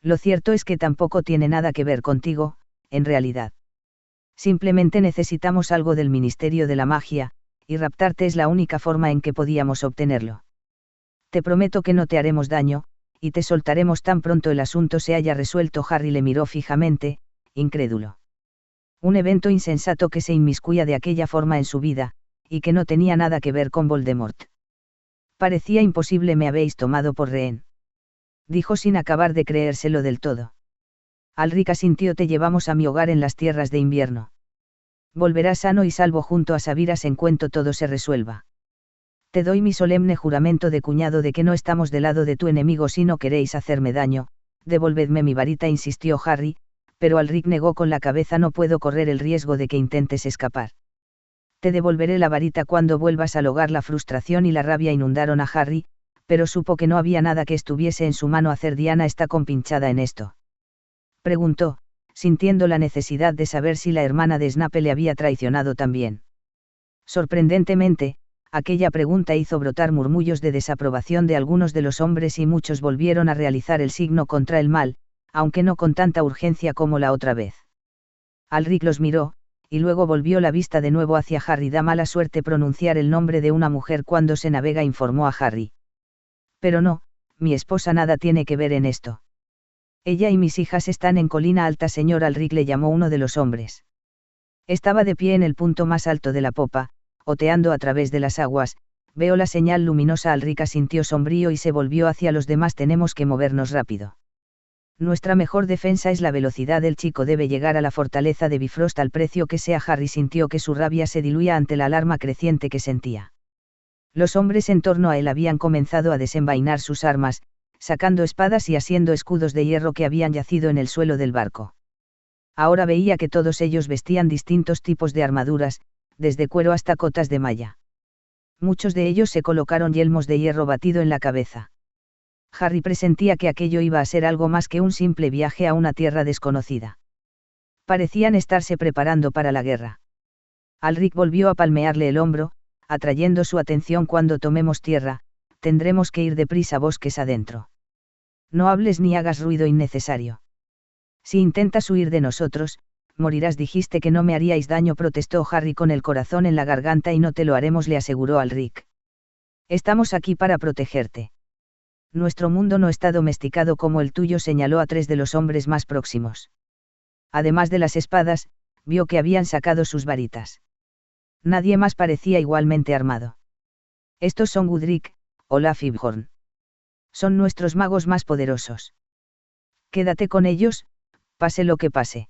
Lo cierto es que tampoco tiene nada que ver contigo, en realidad. Simplemente necesitamos algo del Ministerio de la Magia, y raptarte es la única forma en que podíamos obtenerlo. Te prometo que no te haremos daño, y te soltaremos tan pronto el asunto se haya resuelto. Harry le miró fijamente, incrédulo. Un evento insensato que se inmiscuía de aquella forma en su vida, y que no tenía nada que ver con Voldemort. Parecía imposible. Me habéis tomado por rehén, dijo sin acabar de creérselo del todo. Alric asintió. Te llevamos a mi hogar en las tierras de invierno. Volverás sano y salvo junto a Sabiras en cuanto todo se resuelva. Te doy mi solemne juramento de cuñado de que no estamos del lado de tu enemigo si no queréis hacerme daño. Devolvedme mi varita, insistió Harry, pero Alric negó con la cabeza. No puedo correr el riesgo de que intentes escapar. Te devolveré la varita cuando vuelvas al hogar. La frustración y la rabia inundaron a Harry, pero supo que no había nada que estuviese en su mano hacer. ¿Diana está compinchada en esto?, preguntó, sintiendo la necesidad de saber si la hermana de Snape le había traicionado también. Sorprendentemente, aquella pregunta hizo brotar murmullos de desaprobación de algunos de los hombres y muchos volvieron a realizar el signo contra el mal, aunque no con tanta urgencia como la otra vez. Alric los miró, y luego volvió la vista de nuevo hacia Harry. Da mala suerte pronunciar el nombre de una mujer cuando se navega, informó a Harry. Pero no, mi esposa nada tiene que ver en esto. Ella y mis hijas están en Colina Alta. Señor Alric, le llamó uno de los hombres. Estaba de pie en el punto más alto de la popa, oteando a través de las aguas. Veo la señal luminosa. Alric asintió sombrío y se volvió hacia los demás. Tenemos que movernos rápido. Nuestra mejor defensa es la velocidad. El chico debe llegar a la fortaleza de Bifrost al precio que sea. Harry sintió que su rabia se diluía ante la alarma creciente que sentía. Los hombres en torno a él habían comenzado a desenvainar sus armas, sacando espadas y asiendo escudos de hierro que habían yacido en el suelo del barco. Ahora veía que todos ellos vestían distintos tipos de armaduras, desde cuero hasta cotas de malla. Muchos de ellos se colocaron yelmos de hierro batido en la cabeza. Harry presentía que aquello iba a ser algo más que un simple viaje a una tierra desconocida. Parecían estarse preparando para la guerra. Alric volvió a palmearle el hombro, atrayendo su atención. Cuando tomemos tierra, tendremos que ir deprisa bosques adentro. No hables ni hagas ruido innecesario. Si intentas huir de nosotros, morirás. Dijiste que no me haríais daño, protestó Harry con el corazón en la garganta. Y no te lo haremos, le aseguró Alric. Estamos aquí para protegerte. Nuestro mundo no está domesticado como el tuyo, señaló a tres de los hombres más próximos. Además de las espadas, vio que habían sacado sus varitas. Nadie más parecía igualmente armado. Estos son Gudrik, Olaf y Bjorn. Son nuestros magos más poderosos. Quédate con ellos, pase lo que pase.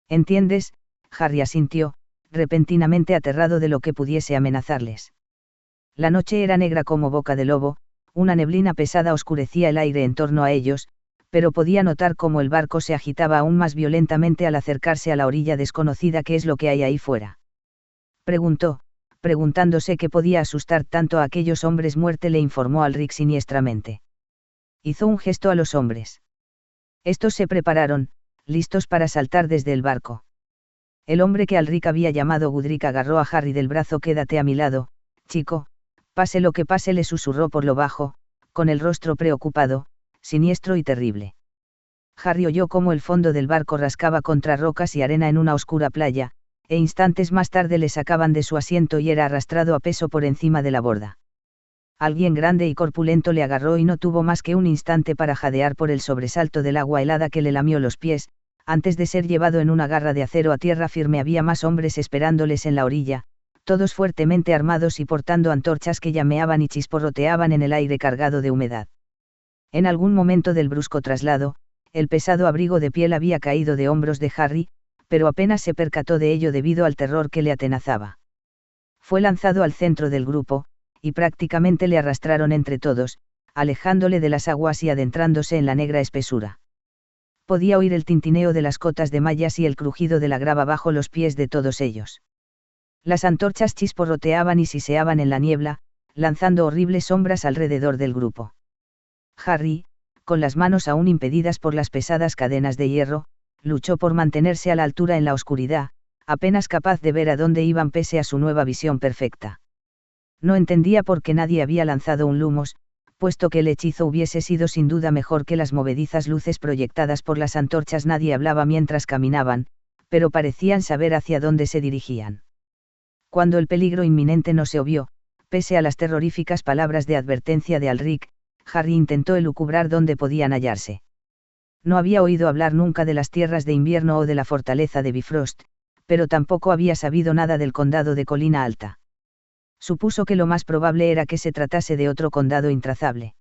¿Entiendes? Harry asintió, repentinamente aterrado de lo que pudiese amenazarles. La noche era negra como boca de lobo, una neblina pesada oscurecía el aire en torno a ellos, pero podía notar cómo el barco se agitaba aún más violentamente al acercarse a la orilla desconocida. ¿Qué es lo que hay ahí fuera?, preguntó, preguntándose qué podía asustar tanto a aquellos hombres. Muerte, le informó Alric siniestramente. Hizo un gesto a los hombres. Estos se prepararon, listos para saltar desde el barco. El hombre que Alric había llamado Gudrik agarró a Harry del brazo. Quédate a mi lado, chico, pase lo que pase, le susurró por lo bajo, con el rostro preocupado, siniestro y terrible. Harry oyó cómo el fondo del barco rascaba contra rocas y arena en una oscura playa, e instantes más tarde le sacaban de su asiento y era arrastrado a peso por encima de la borda. Alguien grande y corpulento le agarró y no tuvo más que un instante para jadear por el sobresalto del agua helada que le lamió los pies. Antes de ser llevado en una garra de acero a tierra firme había más hombres esperándoles en la orilla, todos fuertemente armados y portando antorchas que llameaban y chisporroteaban en el aire cargado de humedad. En algún momento del brusco traslado, el pesado abrigo de piel había caído de hombros de Harry, pero apenas se percató de ello debido al terror que le atenazaba. Fue lanzado al centro del grupo, y prácticamente le arrastraron entre todos, alejándole de las aguas y adentrándose en la negra espesura. Podía oír el tintineo de las cotas de mallas y el crujido de la grava bajo los pies de todos ellos. Las antorchas chisporroteaban y siseaban en la niebla, lanzando horribles sombras alrededor del grupo. Harry, con las manos aún impedidas por las pesadas cadenas de hierro, luchó por mantenerse a la altura en la oscuridad, apenas capaz de ver a dónde iban pese a su nueva visión perfecta. No entendía por qué nadie había lanzado un lumos, puesto que el hechizo hubiese sido sin duda mejor que las movedizas luces proyectadas por las antorchas. Nadie hablaba mientras caminaban, pero parecían saber hacia dónde se dirigían. Cuando el peligro inminente no se obvió, pese a las terroríficas palabras de advertencia de Alric, Harry intentó elucubrar dónde podían hallarse. No había oído hablar nunca de las tierras de invierno o de la fortaleza de Bifrost, pero tampoco había sabido nada del condado de Colina Alta. Supuso que lo más probable era que se tratase de otro condado intrazable.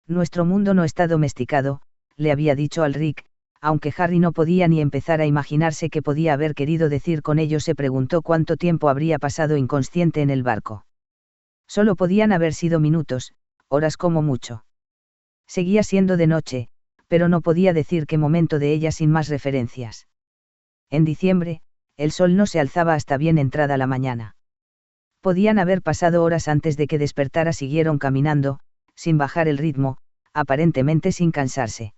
Nuestro mundo no está domesticado, le había dicho Alric, aunque Harry no podía ni empezar a imaginarse qué podía haber querido decir con ello. Se preguntó cuánto tiempo habría pasado inconsciente en el barco. Solo podían haber sido minutos, horas como mucho. Seguía siendo de noche, pero no podía decir qué momento de ella sin más referencias. En diciembre, el sol no se alzaba hasta bien entrada la mañana. Podían haber pasado horas antes de que despertara. Siguieron caminando, sin bajar el ritmo, aparentemente sin cansarse.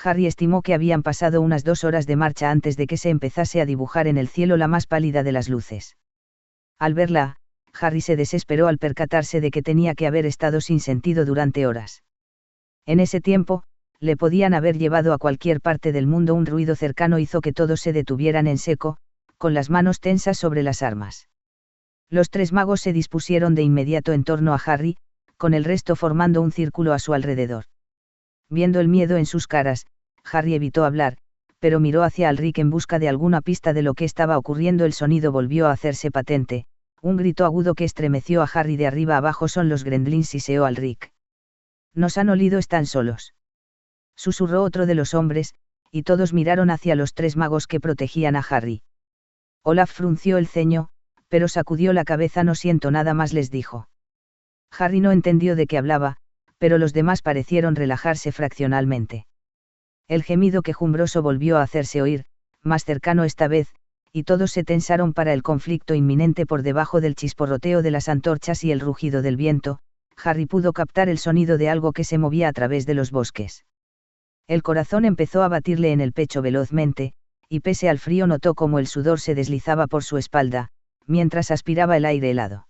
Harry estimó que habían pasado unas 2 horas de marcha antes de que se empezase a dibujar en el cielo la más pálida de las luces. Al verla, Harry se desesperó al percatarse de que tenía que haber estado sin sentido durante horas. En ese tiempo, le podían haber llevado a cualquier parte del mundo. Un ruido cercano hizo que todos se detuvieran en seco, con las manos tensas sobre las armas. Los 3 magos se dispusieron de inmediato en torno a Harry, con el resto formando un círculo a su alrededor. Viendo el miedo en sus caras, Harry evitó hablar, pero miró hacia Alric en busca de alguna pista de lo que estaba ocurriendo. El sonido volvió a hacerse patente, un grito agudo que estremeció a Harry de arriba abajo. Son los gremlins, siseó Alric. Nos han olido, están solos. Susurró otro de los hombres, y todos miraron hacia los 3 magos que protegían a Harry. Olaf frunció el ceño, pero sacudió la cabeza. No siento nada más, les dijo. Harry no entendió de qué hablaba, pero los demás parecieron relajarse fraccionalmente. El gemido quejumbroso volvió a hacerse oír, más cercano esta vez, y todos se tensaron para el conflicto inminente. Por debajo del chisporroteo de las antorchas y el rugido del viento, Harry pudo captar el sonido de algo que se movía a través de los bosques. El corazón empezó a batirle en el pecho velozmente, y pese al frío notó cómo el sudor se deslizaba por su espalda, mientras aspiraba el aire helado.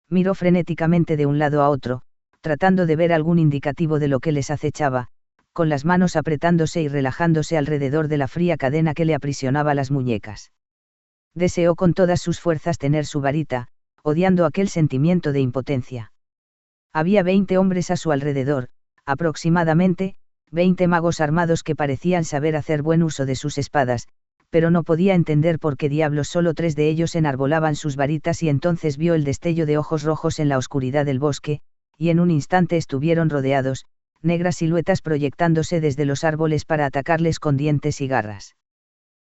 Miró frenéticamente de un lado a otro, tratando de ver algún indicativo de lo que les acechaba, con las manos apretándose y relajándose alrededor de la fría cadena que le aprisionaba las muñecas. Deseó con todas sus fuerzas tener su varita, odiando aquel sentimiento de impotencia. Había 20 hombres a su alrededor, aproximadamente, 20 magos armados que parecían saber hacer buen uso de sus espadas, pero no podía entender por qué diablos solo 3 de ellos enarbolaban sus varitas, y entonces vio el destello de ojos rojos en la oscuridad del bosque, y en un instante estuvieron rodeados, negras siluetas proyectándose desde los árboles para atacarles con dientes y garras.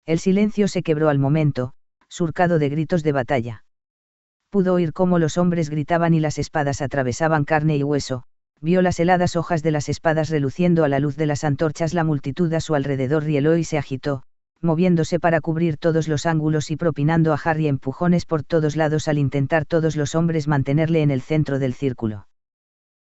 El silencio se quebró al momento, surcado de gritos de batalla. Pudo oír cómo los hombres gritaban y las espadas atravesaban carne y hueso, vio las heladas hojas de las espadas reluciendo a la luz de las antorchas, la multitud a su alrededor rieló y se agitó, moviéndose para cubrir todos los ángulos y propinando a Harry empujones por todos lados al intentar todos los hombres mantenerle en el centro del círculo.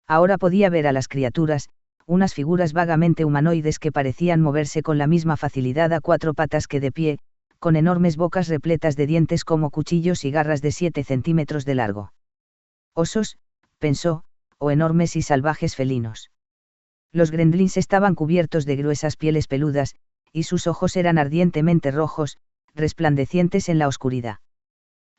Ahora podía ver a las criaturas, unas figuras vagamente humanoides que parecían moverse con la misma facilidad a 4 patas que de pie, con enormes bocas repletas de dientes como cuchillos y garras de 7 centímetros de largo. Osos, pensó, o enormes y salvajes felinos. Los gremlins estaban cubiertos de gruesas pieles peludas, y sus ojos eran ardientemente rojos, resplandecientes en la oscuridad.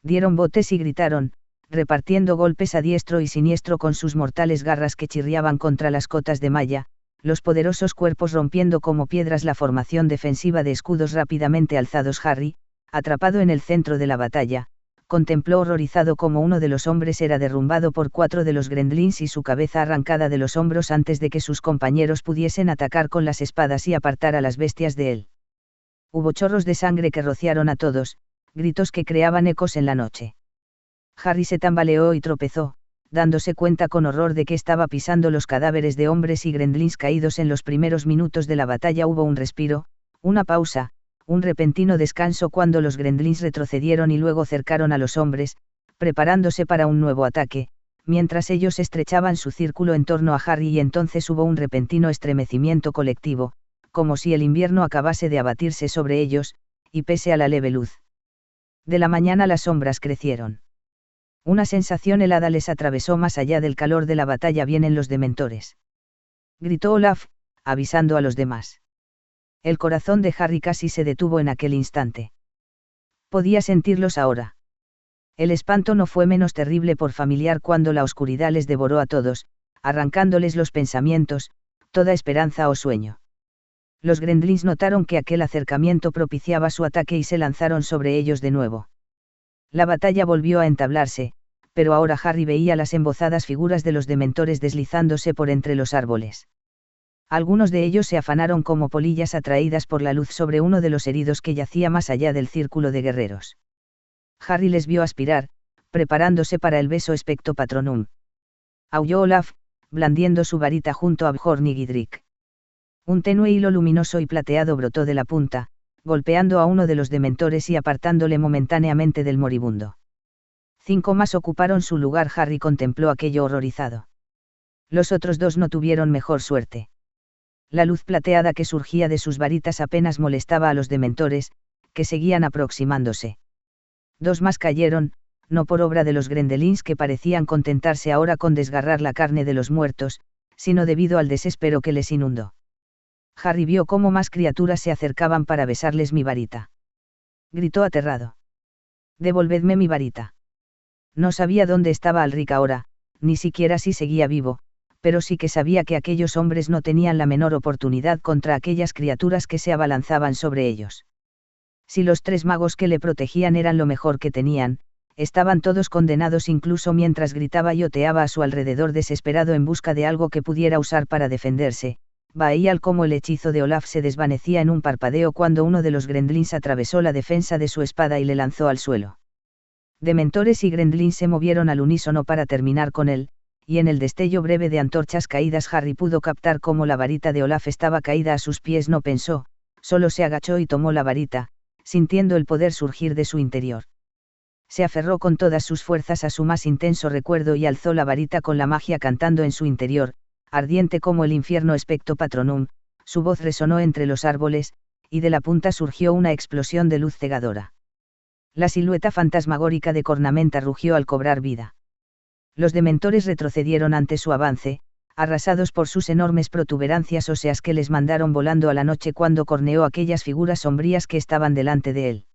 Dieron botes y gritaron, repartiendo golpes a diestro y siniestro con sus mortales garras que chirriaban contra las cotas de malla, los poderosos cuerpos rompiendo como piedras la formación defensiva de escudos rápidamente alzados. Harry, atrapado en el centro de la batalla, contempló horrorizado cómo uno de los hombres era derrumbado por 4 de los gremlins y su cabeza arrancada de los hombros antes de que sus compañeros pudiesen atacar con las espadas y apartar a las bestias de él. Hubo chorros de sangre que rociaron a todos, gritos que creaban ecos en la noche. Harry se tambaleó y tropezó, dándose cuenta con horror de que estaba pisando los cadáveres de hombres y gremlins caídos en los primeros minutos de la batalla. Hubo un respiro, una pausa, un repentino descanso cuando los gremlins retrocedieron y luego cercaron a los hombres, preparándose para un nuevo ataque, mientras ellos estrechaban su círculo en torno a Harry, y entonces hubo un repentino estremecimiento colectivo, como si el invierno acabase de abatirse sobre ellos, y pese a la leve luz de la mañana las sombras crecieron. Una sensación helada les atravesó. Más allá del calor de la batalla vienen los dementores, gritó Olaf, avisando a los demás. El corazón de Harry casi se detuvo en aquel instante. Podía sentirlos ahora. El espanto no fue menos terrible por familiar cuando la oscuridad les devoró a todos, arrancándoles los pensamientos, toda esperanza o sueño. Los gremlins notaron que aquel acercamiento propiciaba su ataque y se lanzaron sobre ellos de nuevo. La batalla volvió a entablarse, pero ahora Harry veía las embozadas figuras de los dementores deslizándose por entre los árboles. Algunos de ellos se afanaron como polillas atraídas por la luz sobre uno de los heridos que yacía más allá del círculo de guerreros. Harry les vio aspirar, preparándose para el beso expecto patronum. Aulló Olaf, blandiendo su varita junto a Bjorn y Gidrick. Un tenue hilo luminoso y plateado brotó de la punta, golpeando a uno de los dementores y apartándole momentáneamente del moribundo. 5 más ocuparon su lugar. Harry contempló aquello horrorizado. Los otros 2 no tuvieron mejor suerte. La luz plateada que surgía de sus varitas apenas molestaba a los dementores, que seguían aproximándose. 2 más cayeron, no por obra de los gremlins que parecían contentarse ahora con desgarrar la carne de los muertos, sino debido al desespero que les inundó. Harry vio cómo más criaturas se acercaban para besarles mi varita. Gritó aterrado. «Devolvedme mi varita». No sabía dónde estaba Alric ahora, ni siquiera si seguía vivo, pero sí que sabía que aquellos hombres no tenían la menor oportunidad contra aquellas criaturas que se abalanzaban sobre ellos. Si los 3 magos que le protegían eran lo mejor que tenían, estaban todos condenados. Incluso mientras gritaba y oteaba a su alrededor desesperado en busca de algo que pudiera usar para defenderse, veía cómo el hechizo de Olaf se desvanecía en un parpadeo cuando uno de los gremlins atravesó la defensa de su espada y le lanzó al suelo. Dementores y gremlins se movieron al unísono para terminar con él, y en el destello breve de antorchas caídas Harry pudo captar cómo la varita de Olaf estaba caída a sus pies. No pensó, solo se agachó y tomó la varita, sintiendo el poder surgir de su interior. Se aferró con todas sus fuerzas a su más intenso recuerdo y alzó la varita con la magia cantando en su interior, ardiente como el infierno expecto patronum. Su voz resonó entre los árboles, y de la punta surgió una explosión de luz cegadora. La silueta fantasmagórica de Cornamenta rugió al cobrar vida. Los dementores retrocedieron ante su avance, arrasados por sus enormes protuberancias óseas que les mandaron volando a la noche cuando corneó aquellas figuras sombrías que estaban delante de él.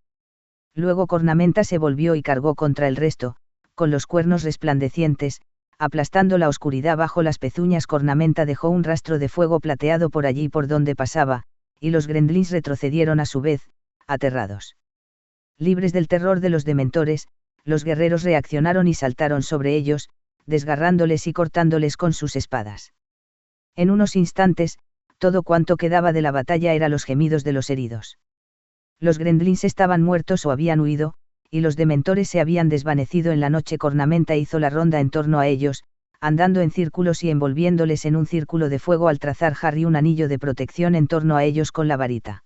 Luego Cornamenta se volvió y cargó contra el resto, con los cuernos resplandecientes, aplastando la oscuridad bajo las pezuñas. Cornamenta dejó un rastro de fuego plateado por allí por donde pasaba, y los gremlins retrocedieron a su vez, aterrados. Libres del terror de los dementores, los guerreros reaccionaron y saltaron sobre ellos, desgarrándoles y cortándoles con sus espadas. En unos instantes, todo cuanto quedaba de la batalla era los gemidos de los heridos. Los gremlins estaban muertos o habían huido, y los dementores se habían desvanecido en la noche. Cornamenta hizo la ronda en torno a ellos, andando en círculos y envolviéndoles en un círculo de fuego al trazar Harry un anillo de protección en torno a ellos con la varita.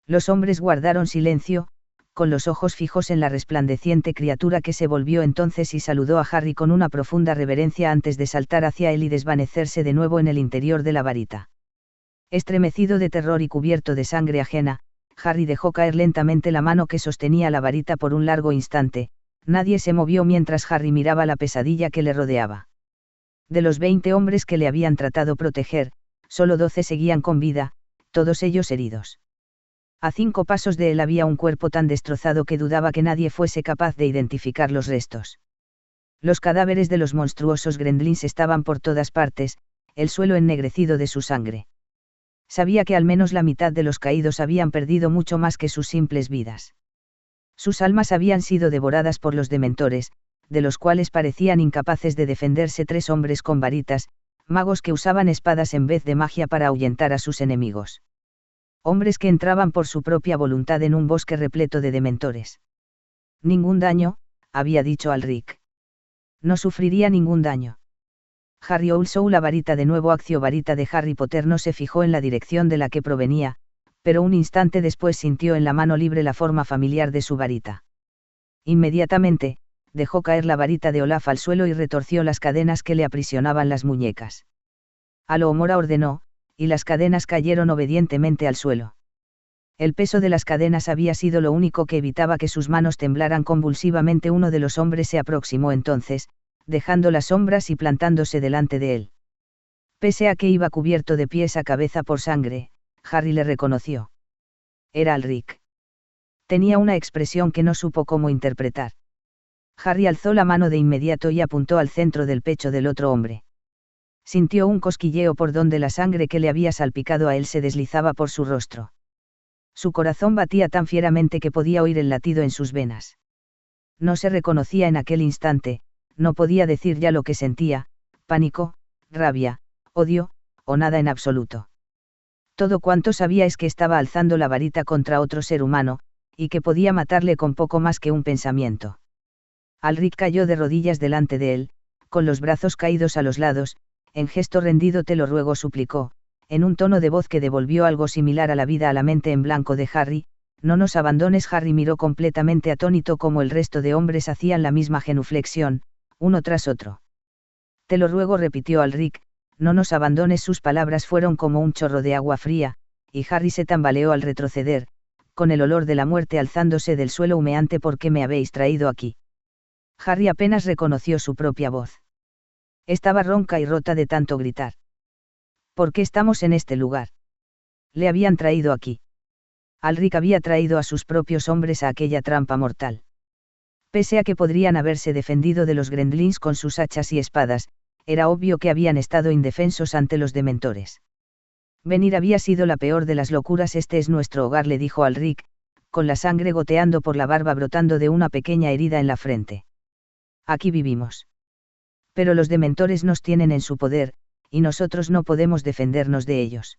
Los hombres guardaron silencio, con los ojos fijos en la resplandeciente criatura que se volvió entonces y saludó a Harry con una profunda reverencia antes de saltar hacia él y desvanecerse de nuevo en el interior de la varita. Estremecido de terror y cubierto de sangre ajena, Harry dejó caer lentamente la mano que sostenía la varita por un largo instante. Nadie se movió mientras Harry miraba la pesadilla que le rodeaba. De los 20 hombres que le habían tratado proteger, solo 12 seguían con vida, todos ellos heridos. A 5 pasos de él había un cuerpo tan destrozado que dudaba que nadie fuese capaz de identificar los restos. Los cadáveres de los monstruosos gremlins estaban por todas partes, el suelo ennegrecido de su sangre. Sabía que al menos la mitad de los caídos habían perdido mucho más que sus simples vidas. Sus almas habían sido devoradas por los dementores, de los cuales parecían incapaces de defenderse 3 hombres con varitas, magos que usaban espadas en vez de magia para ahuyentar a sus enemigos. Hombres que entraban por su propia voluntad en un bosque repleto de dementores. Ningún daño, había dicho Alric. No sufriría ningún daño. Harry usó la varita de nuevo. Accio varita de Harry Potter no se fijó en la dirección de la que provenía, pero un instante después sintió en la mano libre la forma familiar de su varita. Inmediatamente, dejó caer la varita de Olaf al suelo y retorció las cadenas que le aprisionaban las muñecas. Alohomora ordenó, y las cadenas cayeron obedientemente al suelo. El peso de las cadenas había sido lo único que evitaba que sus manos temblaran convulsivamente. Uno de los hombres se aproximó entonces, dejando las sombras y plantándose delante de él. Pese a que iba cubierto de pies a cabeza por sangre, Harry le reconoció. Era Alric. Tenía una expresión que no supo cómo interpretar. Harry alzó la mano de inmediato y apuntó al centro del pecho del otro hombre. Sintió un cosquilleo por donde la sangre que le había salpicado a él se deslizaba por su rostro. Su corazón batía tan fieramente que podía oír el latido en sus venas. No se reconocía en aquel instante, no podía decir ya lo que sentía, pánico, rabia, odio, o nada en absoluto. Todo cuanto sabía es que estaba alzando la varita contra otro ser humano, y que podía matarle con poco más que un pensamiento. Alric cayó de rodillas delante de él, con los brazos caídos a los lados, en gesto rendido. Te lo ruego, suplicó, en un tono de voz que devolvió algo similar a la vida a la mente en blanco de Harry. No nos abandones. Harry miró completamente atónito como el resto de hombres hacían la misma genuflexión, uno tras otro. Te lo ruego, repitió Alric, no nos abandones. Sus palabras fueron como un chorro de agua fría, y Harry se tambaleó al retroceder, con el olor de la muerte alzándose del suelo humeante. ¿Por qué me habéis traído aquí? Harry apenas reconoció su propia voz. Estaba ronca y rota de tanto gritar. ¿Por qué estamos en este lugar? Le habían traído aquí. Alric había traído a sus propios hombres a aquella trampa mortal. Pese a que podrían haberse defendido de los gremlins con sus hachas y espadas, era obvio que habían estado indefensos ante los dementores. Venir había sido la peor de las locuras. Este es nuestro hogar, le dijo Alric, con la sangre goteando por la barba brotando de una pequeña herida en la frente. Aquí vivimos. Pero los dementores nos tienen en su poder, y nosotros no podemos defendernos de ellos.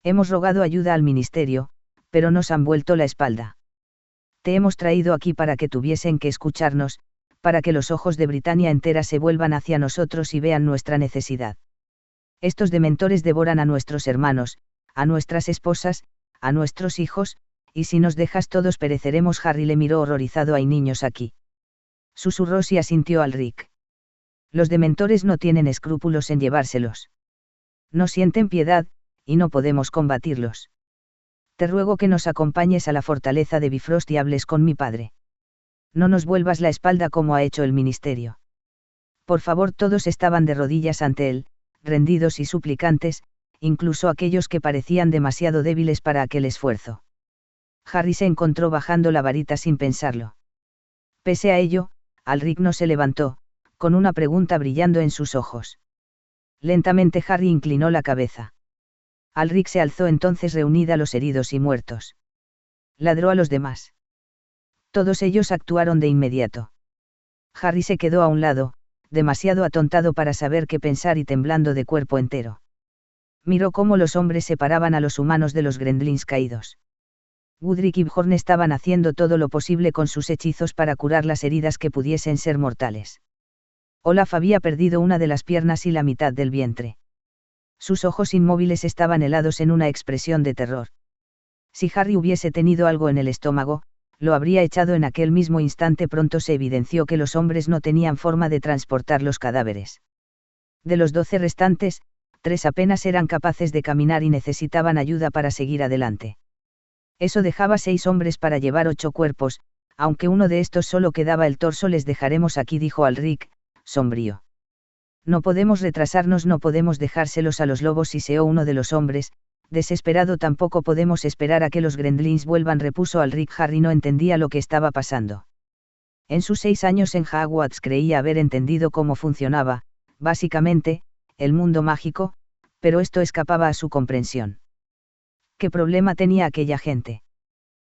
Hemos rogado ayuda al ministerio, pero nos han vuelto la espalda. Te hemos traído aquí para que tuviesen que escucharnos, para que los ojos de Britania entera se vuelvan hacia nosotros y vean nuestra necesidad. Estos dementores devoran a nuestros hermanos, a nuestras esposas, a nuestros hijos, y si nos dejas todos pereceremos. Harry le miró horrorizado. Hay niños aquí. Susurró y asintió Alric. Los dementores no tienen escrúpulos en llevárselos. No sienten piedad, y no podemos combatirlos. Te ruego que nos acompañes a la fortaleza de Bifrost y hables con mi padre. No nos vuelvas la espalda como ha hecho el ministerio. Por favor. Todos estaban de rodillas ante él, rendidos y suplicantes, incluso aquellos que parecían demasiado débiles para aquel esfuerzo. Harry se encontró bajando la varita sin pensarlo. Pese a ello, Alric no se levantó, con una pregunta brillando en sus ojos. Lentamente Harry inclinó la cabeza. Alric se alzó entonces. Reunid a los heridos y muertos. ladró a los demás. Todos ellos actuaron de inmediato. Harry se quedó a un lado, demasiado atontado para saber qué pensar y temblando de cuerpo entero. Miró cómo los hombres separaban a los humanos de los gremlins caídos. Godric y Bjorn estaban haciendo todo lo posible con sus hechizos para curar las heridas que pudiesen ser mortales. Olaf había perdido una de las piernas y la mitad del vientre. Sus ojos inmóviles estaban helados en una expresión de terror. Si Harry hubiese tenido algo en el estómago, lo habría echado en aquel mismo instante. Pronto se evidenció que los hombres no tenían forma de transportar los cadáveres. De los 12 restantes, 3 apenas eran capaces de caminar y necesitaban ayuda para seguir adelante. Eso dejaba 6 hombres para llevar 8 cuerpos, aunque uno de estos solo quedaba el torso. Les dejaremos aquí, dijo Alric, sombrío. No podemos retrasarnos, no podemos dejárselos a los lobos, siseó uno de los hombres. Desesperado, tampoco podemos esperar a que los gremlins vuelvan, repuso Alric. Harry no entendía lo que estaba pasando. En sus 6 años en Hogwarts creía haber entendido cómo funcionaba, básicamente, el mundo mágico, pero esto escapaba a su comprensión. ¿Qué problema tenía aquella gente?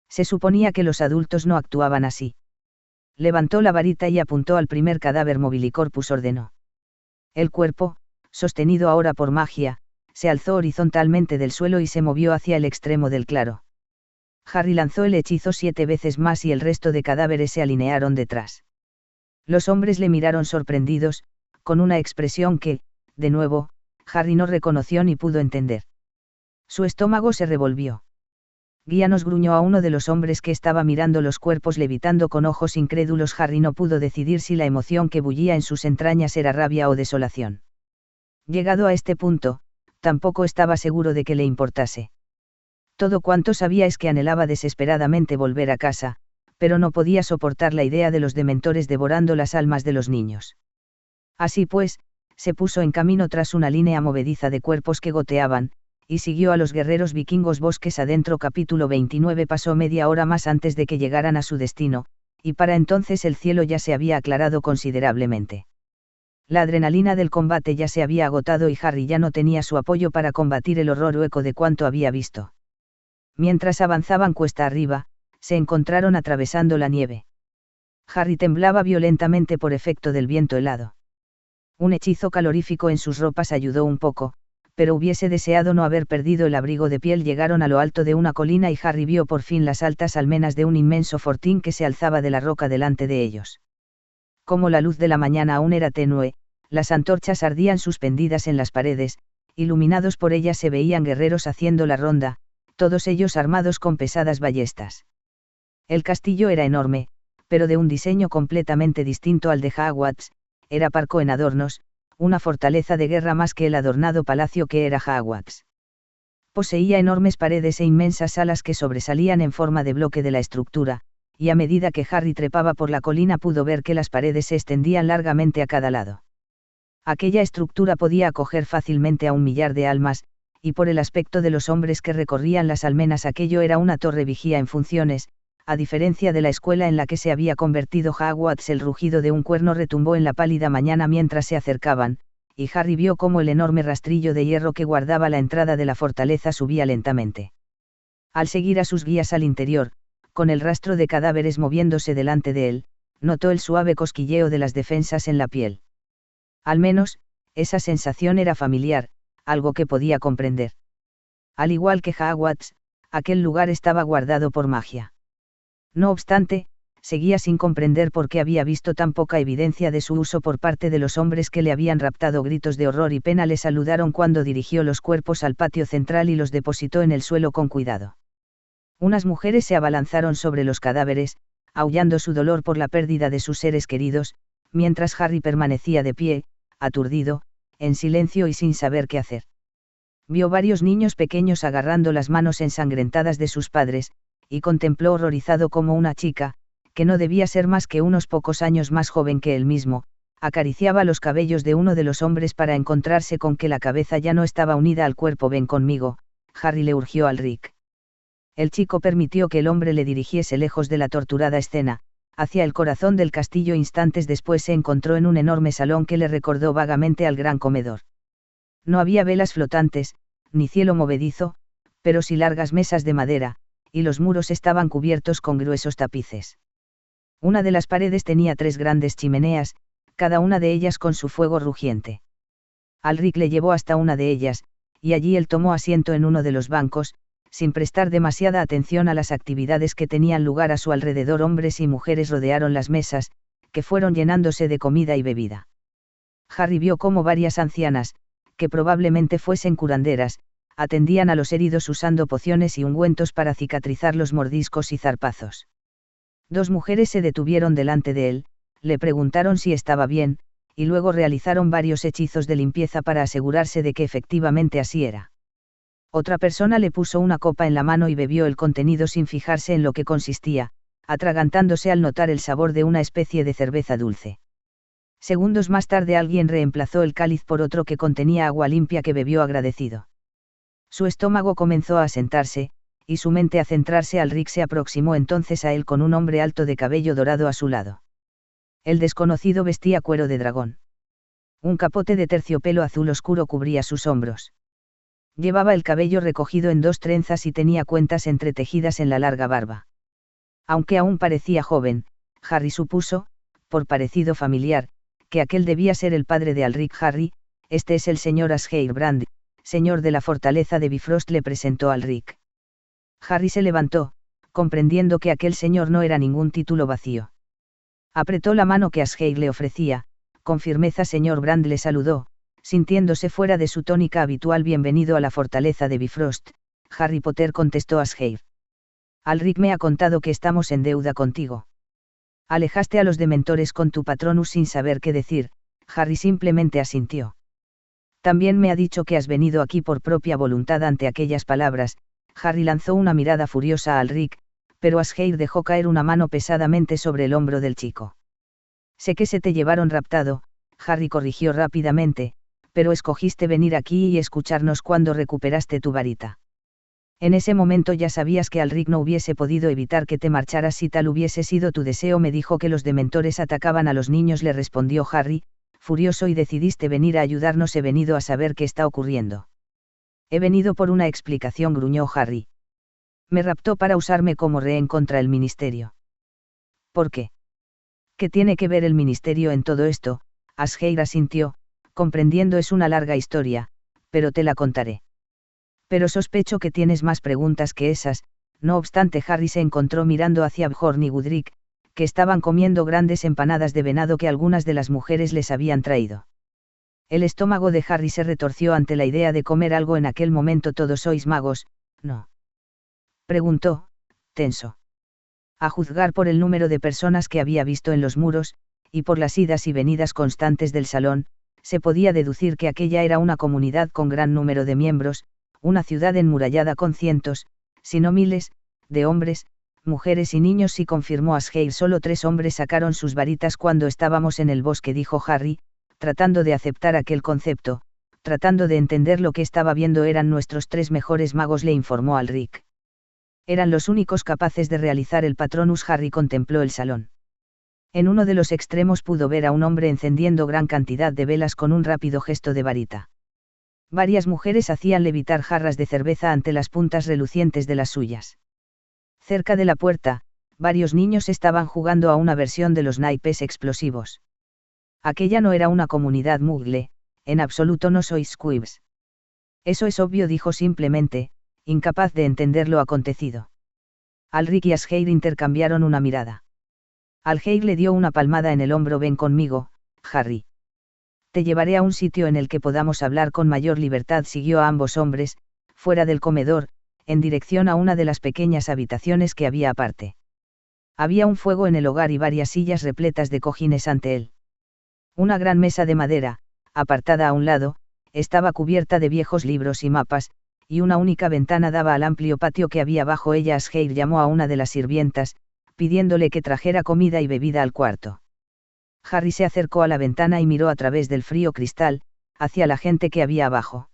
Se suponía que los adultos no actuaban así. Levantó la varita y apuntó al primer cadáver. Mobilicorpus, ordenó. El cuerpo, sostenido ahora por magia, se alzó horizontalmente del suelo y se movió hacia el extremo del claro. Harry lanzó el hechizo 7 veces más y el resto de cadáveres se alinearon detrás. Los hombres le miraron sorprendidos, con una expresión que, de nuevo, Harry no reconoció ni pudo entender. Su estómago se revolvió. Guíanos, gruñó a uno de los hombres que estaba mirando los cuerpos levitando con ojos incrédulos. Harry no pudo decidir si la emoción que bullía en sus entrañas era rabia o desolación. Llegado a este punto, tampoco estaba seguro de que le importase. Todo cuanto sabía es que anhelaba desesperadamente volver a casa, pero no podía soportar la idea de los dementores devorando las almas de los niños. Así pues, se puso en camino tras una línea movediza de cuerpos que goteaban, y siguió a los guerreros vikingos bosques adentro. Capítulo 29. Pasó media hora más antes de que llegaran a su destino, y para entonces el cielo ya se había aclarado considerablemente. La adrenalina del combate ya se había agotado y Harry ya no tenía su apoyo para combatir el horror o eco de cuanto había visto. Mientras avanzaban cuesta arriba, se encontraron atravesando la nieve. Harry temblaba violentamente por efecto del viento helado. Un hechizo calorífico en sus ropas ayudó un poco, pero hubiese deseado no haber perdido el abrigo de piel. Llegaron a lo alto de una colina y Harry vio por fin las altas almenas de un inmenso fortín que se alzaba de la roca delante de ellos. Como la luz de la mañana aún era tenue, las antorchas ardían suspendidas en las paredes, iluminados por ellas se veían guerreros haciendo la ronda, todos ellos armados con pesadas ballestas. El castillo era enorme, pero de un diseño completamente distinto al de Hogwarts. Era parco en adornos, una fortaleza de guerra más que el adornado palacio que era Hogwarts. Poseía enormes paredes e inmensas salas que sobresalían en forma de bloque de la estructura, y a medida que Harry trepaba por la colina pudo ver que las paredes se extendían largamente a cada lado. Aquella estructura podía acoger fácilmente a 1 millar de almas, y por el aspecto de los hombres que recorrían las almenas aquello era una torre vigía en funciones. A diferencia de la escuela en la que se había convertido Hogwarts, el rugido de un cuerno retumbó en la pálida mañana mientras se acercaban, y Harry vio cómo el enorme rastrillo de hierro que guardaba la entrada de la fortaleza subía lentamente. Al seguir a sus guías al interior, con el rastro de cadáveres moviéndose delante de él, notó el suave cosquilleo de las defensas en la piel. Al menos, esa sensación era familiar, algo que podía comprender. Al igual que Hogwarts, aquel lugar estaba guardado por magia. No obstante, seguía sin comprender por qué había visto tan poca evidencia de su uso por parte de los hombres que le habían raptado. Gritos de horror y pena le saludaron cuando dirigió los cuerpos al patio central y los depositó en el suelo con cuidado. Unas mujeres se abalanzaron sobre los cadáveres, aullando su dolor por la pérdida de sus seres queridos, mientras Harry permanecía de pie, aturdido, en silencio y sin saber qué hacer. Vio varios niños pequeños agarrando las manos ensangrentadas de sus padres, y contempló horrorizado cómo una chica, que no debía ser más que unos pocos años más joven que él mismo, acariciaba los cabellos de uno de los hombres para encontrarse con que la cabeza ya no estaba unida al cuerpo. Ven conmigo, Harry, le urgió Alric. El chico permitió que el hombre le dirigiese lejos de la torturada escena, hacia el corazón del castillo. Instantes después se encontró en un enorme salón que le recordó vagamente al gran comedor. No había velas flotantes, ni cielo movedizo, pero sí largas mesas de madera, y los muros estaban cubiertos con gruesos tapices. Una de las paredes tenía 3 grandes chimeneas, cada una de ellas con su fuego rugiente. Alric le llevó hasta una de ellas, y allí él tomó asiento en uno de los bancos, sin prestar demasiada atención a las actividades que tenían lugar a su alrededor. Hombres y mujeres rodearon las mesas, que fueron llenándose de comida y bebida. Harry vio cómo varias ancianas, que probablemente fuesen curanderas, atendían a los heridos usando pociones y ungüentos para cicatrizar los mordiscos y zarpazos. 2 mujeres se detuvieron delante de él, le preguntaron si estaba bien, y luego realizaron varios hechizos de limpieza para asegurarse de que efectivamente así era. Otra persona le puso una copa en la mano y bebió el contenido sin fijarse en lo que consistía, atragantándose al notar el sabor de una especie de cerveza dulce. Segundos más tarde alguien reemplazó el cáliz por otro que contenía agua limpia, que bebió agradecido. Su estómago comenzó a asentarse, y su mente a centrarse. Alric se aproximó entonces a él con un hombre alto de cabello dorado a su lado. El desconocido vestía cuero de dragón. Un capote de terciopelo azul oscuro cubría sus hombros. Llevaba el cabello recogido en 2 trenzas y tenía cuentas entretejidas en la larga barba. Aunque aún parecía joven, Harry supuso, por parecido familiar, que aquel debía ser el padre de Alric. Harry, este es el señor Asheibrand, señor de la fortaleza de Bifrost, le presentó Alric. Harry se levantó, comprendiendo que aquel señor no era ningún título vacío. Apretó la mano que Asgeir le ofrecía, con firmeza. Señor Brand, le saludó, sintiéndose fuera de su tónica habitual. Bienvenido a la fortaleza de Bifrost, Harry Potter, contestó Asgeir. Alric me ha contado que estamos en deuda contigo. Alejaste a los dementores con tu Patronus sin saber qué decir. Harry simplemente asintió. También me ha dicho que has venido aquí por propia voluntad. Ante aquellas palabras, Harry lanzó una mirada furiosa a Alric, pero Asgeir dejó caer una mano pesadamente sobre el hombro del chico. Sé que se te llevaron raptado, Harry corrigió rápidamente, pero escogiste venir aquí y escucharnos cuando recuperaste tu varita. En ese momento ya sabías que Alric no hubiese podido evitar que te marcharas si tal hubiese sido tu deseo. Me dijo que los dementores atacaban a los niños, le respondió Harry, furioso, y decidiste venir a ayudarnos. He venido a saber qué está ocurriendo. He venido por una explicación, gruñó Harry. Me raptó para usarme como rehén contra el ministerio. ¿Por qué? ¿Qué tiene que ver el ministerio en todo esto? Asgeir asintió, comprendiendo. Es una larga historia, pero te la contaré. Pero sospecho que tienes más preguntas que esas. No obstante, Harry se encontró mirando hacia Bjorn y Gudrik, que estaban comiendo grandes empanadas de venado que algunas de las mujeres les habían traído. El estómago de Harry se retorció ante la idea de comer algo en aquel momento. ¿Todos sois magos, no?, preguntó, tenso. A juzgar por el número de personas que había visto en los muros, y por las idas y venidas constantes del salón, se podía deducir que aquella era una comunidad con gran número de miembros, una ciudad enmurallada con cientos, si no miles, de hombres, mujeres y niños. Sí, confirmó Asgeir. Solo 3 hombres sacaron sus varitas cuando estábamos en el bosque, dijo Harry, tratando de aceptar aquel concepto, tratando de entender lo que estaba viendo. Eran nuestros 3 mejores magos, le informó Alric. Eran los únicos capaces de realizar el Patronus. Harry contempló el salón. En uno de los extremos pudo ver a un hombre encendiendo gran cantidad de velas con un rápido gesto de varita. Varias mujeres hacían levitar jarras de cerveza ante las puntas relucientes de las suyas. Cerca de la puerta, varios niños estaban jugando a una versión de los naipes explosivos. Aquella no era una comunidad muggle, en absoluto. No sois squibs. Eso es obvio, dijo simplemente, incapaz de entender lo acontecido. Alric y Asgeir intercambiaron una mirada. Algeir le dio una palmada en el hombro. Ven conmigo, Harry. Te llevaré a un sitio en el que podamos hablar con mayor libertad. Siguió a ambos hombres, fuera del comedor, en dirección a una de las pequeñas habitaciones que había aparte. Había un fuego en el hogar y varias sillas repletas de cojines ante él. Una gran mesa de madera, apartada a un lado, estaba cubierta de viejos libros y mapas, y una única ventana daba al amplio patio que había bajo ella. Asgeir llamó a una de las sirvientas, pidiéndole que trajera comida y bebida al cuarto. Harry se acercó a la ventana y miró a través del frío cristal, hacia la gente que había abajo.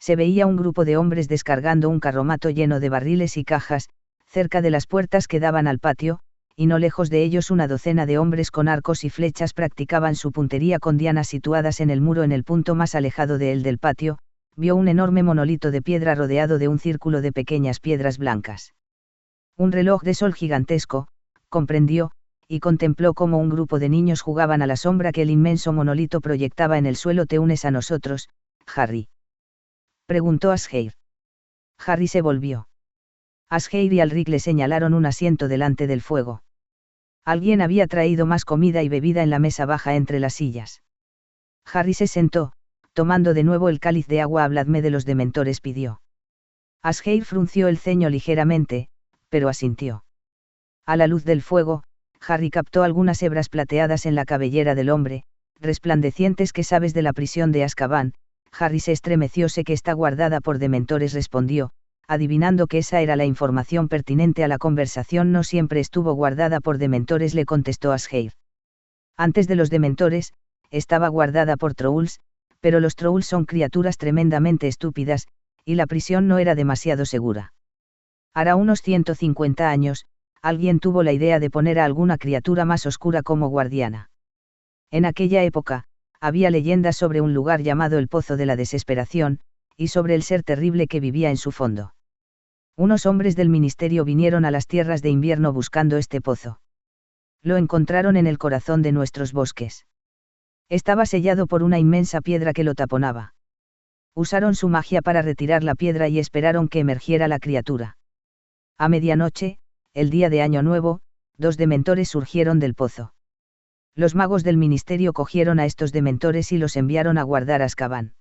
Se veía un grupo de hombres descargando un carromato lleno de barriles y cajas, cerca de las puertas que daban al patio, y no lejos de ellos una docena de hombres con arcos y flechas practicaban su puntería con dianas situadas en el muro. En el punto más alejado de él del patio, vio un enorme monolito de piedra rodeado de un círculo de pequeñas piedras blancas. Un reloj de sol gigantesco, comprendió, y contempló cómo un grupo de niños jugaban a la sombra que el inmenso monolito proyectaba en el suelo. ¿Te unes a nosotros, Harry?, preguntó Asgeir. Harry se volvió. Asgeir y Alric le señalaron un asiento delante del fuego. Alguien había traído más comida y bebida en la mesa baja entre las sillas. Harry se sentó, tomando de nuevo el cáliz de agua. Habladme de los dementores, pidió. Asgeir frunció el ceño ligeramente, pero asintió. A la luz del fuego, Harry captó algunas hebras plateadas en la cabellera del hombre, resplandecientes. ¿Qué sabes de la prisión de Azkaban? Harry se estremeció. Sé que está guardada por dementores, respondió, adivinando que esa era la información pertinente a la conversación. No siempre estuvo guardada por dementores, le contestó Asgeir. Antes de los dementores, estaba guardada por trolls, pero los trolls son criaturas tremendamente estúpidas, y la prisión no era demasiado segura. Hará unos 150 años, alguien tuvo la idea de poner a alguna criatura más oscura como guardiana. En aquella época, había leyendas sobre un lugar llamado el Pozo de la Desesperación, y sobre el ser terrible que vivía en su fondo. Unos hombres del ministerio vinieron a las tierras de invierno buscando este pozo. Lo encontraron en el corazón de nuestros bosques. Estaba sellado por una inmensa piedra que lo taponaba. Usaron su magia para retirar la piedra y esperaron que emergiera la criatura. A medianoche, el día de Año Nuevo, 2 dementores surgieron del pozo. Los magos del ministerio cogieron a estos dementores y los enviaron a guardar a Azkaban.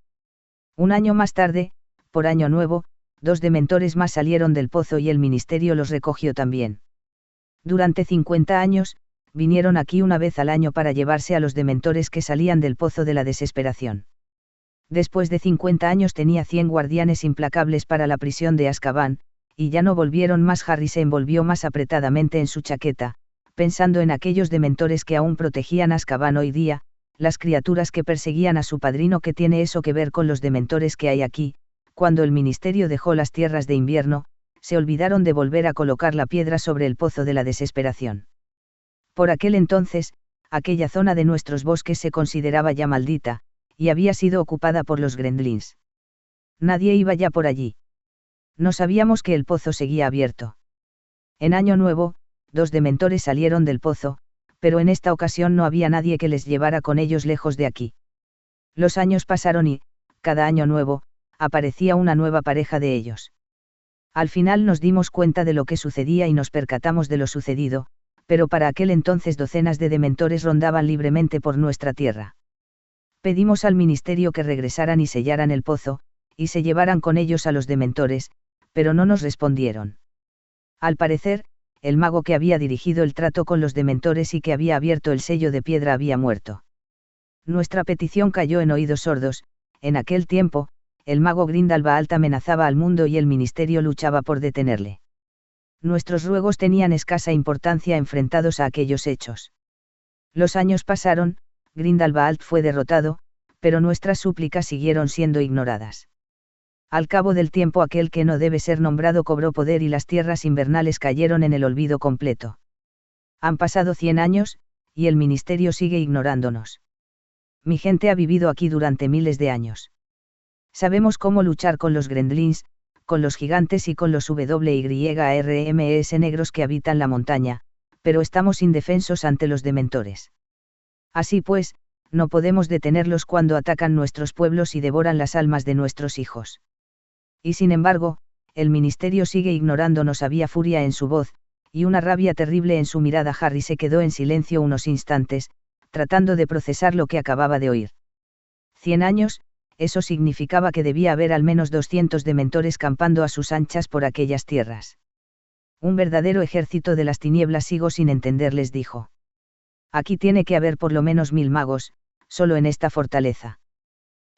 Un año más tarde, por Año Nuevo, 2 dementores más salieron del pozo y el ministerio los recogió también. Durante 50 años, vinieron aquí una vez al año para llevarse a los dementores que salían del Pozo de la Desesperación. Después de 50 años tenía 100 guardianes implacables para la prisión de Azkaban, y ya no volvieron más. Harry se envolvió más apretadamente en su chaqueta, pensando en aquellos dementores que aún protegían a Azkaban hoy día, las criaturas que perseguían a su padrino. ¿Qué tiene eso que ver con los dementores que hay aquí? Cuando el ministerio dejó las tierras de invierno, se olvidaron de volver a colocar la piedra sobre el Pozo de la Desesperación. Por aquel entonces, aquella zona de nuestros bosques se consideraba ya maldita, y había sido ocupada por los gremlins. Nadie iba ya por allí. No sabíamos que el pozo seguía abierto. En Año Nuevo, 2 dementores salieron del pozo, pero en esta ocasión no había nadie que les llevara con ellos lejos de aquí. Los años pasaron y, cada Año Nuevo, aparecía una nueva pareja de ellos. Al final nos dimos cuenta de lo que sucedía y nos percatamos de lo sucedido, pero para aquel entonces docenas de dementores rondaban libremente por nuestra tierra. Pedimos al ministerio que regresaran y sellaran el pozo, y se llevaran con ellos a los dementores, pero no nos respondieron. Al parecer, el mago que había dirigido el trato con los dementores y que había abierto el sello de piedra había muerto. Nuestra petición cayó en oídos sordos. En aquel tiempo, el mago Grindelwald amenazaba al mundo y el ministerio luchaba por detenerle. Nuestros ruegos tenían escasa importancia enfrentados a aquellos hechos. Los años pasaron, Grindelwald fue derrotado, pero nuestras súplicas siguieron siendo ignoradas. Al cabo del tiempo aquel que no debe ser nombrado cobró poder y las tierras invernales cayeron en el olvido completo. Han pasado 100 años, y el ministerio sigue ignorándonos. Mi gente ha vivido aquí durante miles de años. Sabemos cómo luchar con los gremlins, con los gigantes y con los WYRMS negros que habitan la montaña, pero estamos indefensos ante los dementores. Así pues, no podemos detenerlos cuando atacan nuestros pueblos y devoran las almas de nuestros hijos. Y sin embargo, el ministerio sigue ignorándonos. Había furia en su voz, y una rabia terrible en su mirada. Harry se quedó en silencio unos instantes, tratando de procesar lo que acababa de oír. 100 años, eso significaba que debía haber al menos 200 dementores campando a sus anchas por aquellas tierras. Un verdadero ejército de las tinieblas. Sigo sin entenderles, dijo. Aquí tiene que haber por lo menos 1000 magos, solo en esta fortaleza.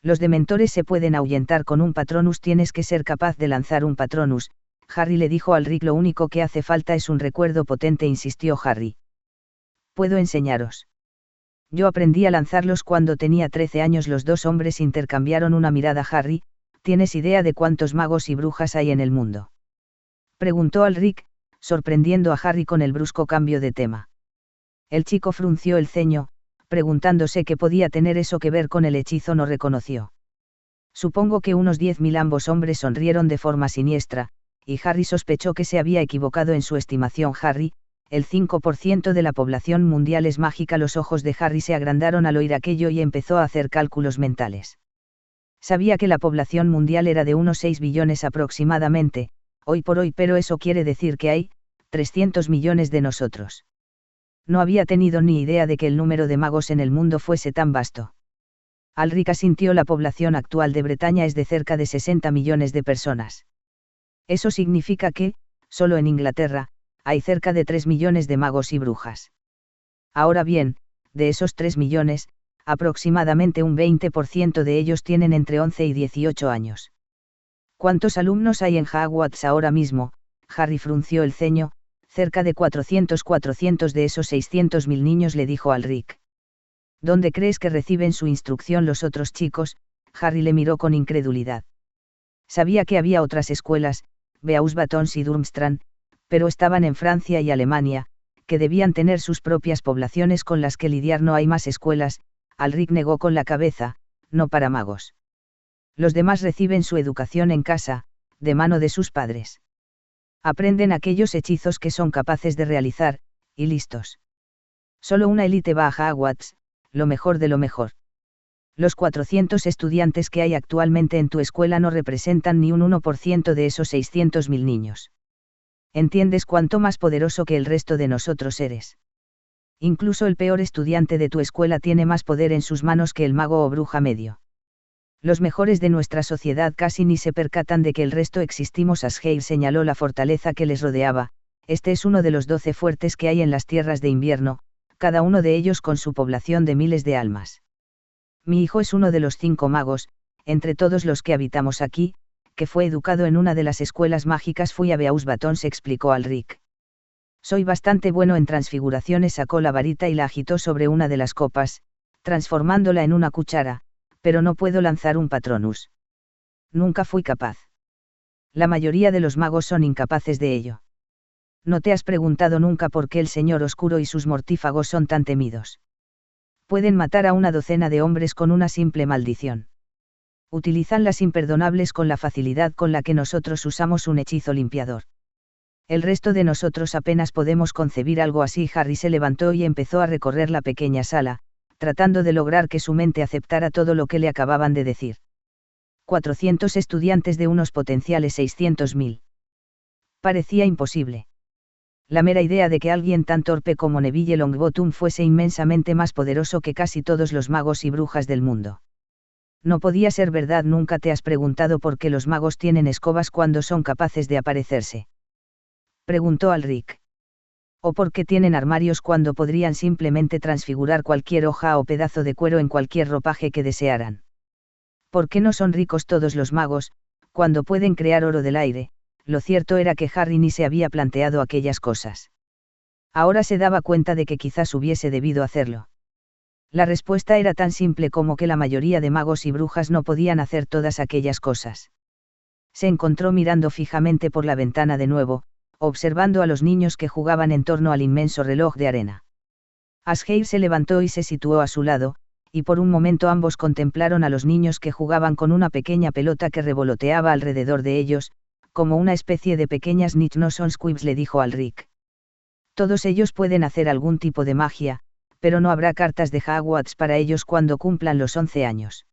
Los dementores se pueden ahuyentar con un patronus. Tienes que ser capaz de lanzar un patronus, Harry le dijo al Rick. Lo único que hace falta es un recuerdo potente, insistió Harry. Puedo enseñaros. Yo aprendí a lanzarlos cuando tenía 13 años. Los 2 hombres intercambiaron una mirada. Harry, ¿tienes idea de cuántos magos y brujas hay en el mundo?, preguntó al Rick, sorprendiendo a Harry con el brusco cambio de tema. El chico frunció el ceño, preguntándose qué podía tener eso que ver con el hechizo. No reconoció. Supongo que unos 10.000. Ambos hombres sonrieron de forma siniestra, y Harry sospechó que se había equivocado en su estimación. Harry, el 5% de la población mundial es mágica. Los ojos de Harry se agrandaron al oír aquello y empezó a hacer cálculos mentales. Sabía que la población mundial era de unos 6 billones aproximadamente, hoy por hoy, pero eso quiere decir que hay 300 millones de nosotros. No había tenido ni idea de que el número de magos en el mundo fuese tan vasto. Alric asintió. La población actual de Bretaña es de cerca de 60 millones de personas. Eso significa que, solo en Inglaterra, hay cerca de 3 millones de magos y brujas. Ahora bien, de esos 3 millones, aproximadamente un 20% de ellos tienen entre 11 y 18 años. ¿Cuántos alumnos hay en Hogwarts ahora mismo? Harry frunció el ceño. Cerca de 400 de esos 600.000 niños, le dijo Alric. ¿Dónde crees que reciben su instrucción los otros chicos? Harry le miró con incredulidad. Sabía que había otras escuelas, Beauxbatons y Durmstrang, pero estaban en Francia y Alemania, que debían tener sus propias poblaciones con las que lidiar. No hay más escuelas. Alric negó con la cabeza, no para magos. Los demás reciben su educación en casa, de mano de sus padres. Aprenden aquellos hechizos que son capaces de realizar, y listos. Solo una élite va a Hogwarts, lo mejor de lo mejor. Los 400 estudiantes que hay actualmente en tu escuela no representan ni un 1% de esos 600.000 niños. ¿Entiendes cuánto más poderoso que el resto de nosotros eres? Incluso el peor estudiante de tu escuela tiene más poder en sus manos que el mago o bruja medio. Los mejores de nuestra sociedad casi ni se percatan de que el resto existimos. Asgeir señaló la fortaleza que les rodeaba. Este es uno de los 12 fuertes que hay en las tierras de invierno, cada uno de ellos con su población de miles de almas. Mi hijo es uno de los 5 magos, entre todos los que habitamos aquí, que fue educado en una de las escuelas mágicas. Fui a Beauxbatons, explicó Alric. Soy bastante bueno en transfiguraciones. Sacó la varita y la agitó sobre una de las copas, transformándola en una cuchara, pero no puedo lanzar un patronus. Nunca fui capaz. La mayoría de los magos son incapaces de ello. ¿No te has preguntado nunca por qué el Señor Oscuro y sus mortífagos son tan temidos? Pueden matar a una docena de hombres con una simple maldición. Utilizan las imperdonables con la facilidad con la que nosotros usamos un hechizo limpiador. El resto de nosotros apenas podemos concebir algo así. Harry se levantó y empezó a recorrer la pequeña sala, tratando de lograr que su mente aceptara todo lo que le acababan de decir. 400 estudiantes de unos potenciales 600.000. Parecía imposible. La mera idea de que alguien tan torpe como Neville Longbottom fuese inmensamente más poderoso que casi todos los magos y brujas del mundo. No podía ser verdad. ¿Nunca te has preguntado por qué los magos tienen escobas cuando son capaces de aparecerse?, preguntó Alric. ¿O por qué tienen armarios cuando podrían simplemente transfigurar cualquier hoja o pedazo de cuero en cualquier ropaje que desearan? ¿Por qué no son ricos todos los magos, cuando pueden crear oro del aire? Lo cierto era que Harry ni se había planteado aquellas cosas. Ahora se daba cuenta de que quizás hubiese debido hacerlo. La respuesta era tan simple como que la mayoría de magos y brujas no podían hacer todas aquellas cosas. Se encontró mirando fijamente por la ventana de nuevo, observando a los niños que jugaban en torno al inmenso reloj de arena. Asgeir se levantó y se situó a su lado, y por un momento ambos contemplaron a los niños que jugaban con una pequeña pelota que revoloteaba alrededor de ellos, como una especie de pequeñas Nick-Noson Squibs, le dijo Alric. Todos ellos pueden hacer algún tipo de magia, pero no habrá cartas de Hogwarts para ellos cuando cumplan los 11 años.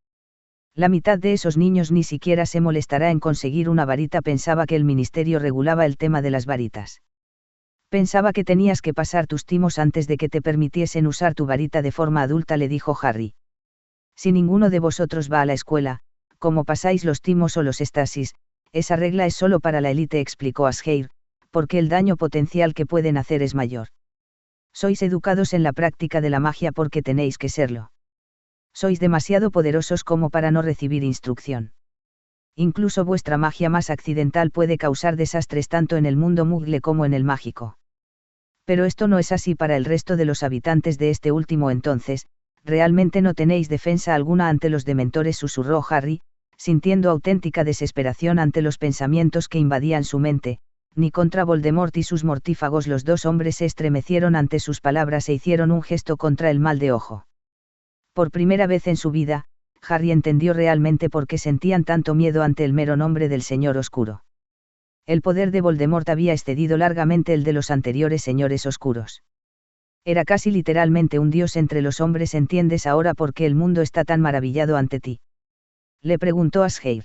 La mitad de esos niños ni siquiera se molestará en conseguir una varita. Pensaba que el ministerio regulaba el tema de las varitas. Pensaba que tenías que pasar tus timos antes de que te permitiesen usar tu varita de forma adulta, le dijo Harry. Si ninguno de vosotros va a la escuela, ¿cómo pasáis los timos o los estasis? Esa regla es solo para la élite, explicó Asgeir, porque el daño potencial que pueden hacer es mayor. Sois educados en la práctica de la magia porque tenéis que serlo. Sois demasiado poderosos como para no recibir instrucción. Incluso vuestra magia más accidental puede causar desastres tanto en el mundo mugle como en el mágico. Pero esto no es así para el resto de los habitantes de este último. Entonces, realmente no tenéis defensa alguna ante los dementores, susurró Harry, sintiendo auténtica desesperación ante los pensamientos que invadían su mente, ni contra Voldemort y sus mortífagos. Los dos hombres se estremecieron ante sus palabras e hicieron un gesto contra el mal de ojo. Por primera vez en su vida, Harry entendió realmente por qué sentían tanto miedo ante el mero nombre del Señor Oscuro. El poder de Voldemort había excedido largamente el de los anteriores señores oscuros. Era casi literalmente un dios entre los hombres. ¿Entiendes ahora por qué el mundo está tan maravillado ante ti?, le preguntó Asgeir.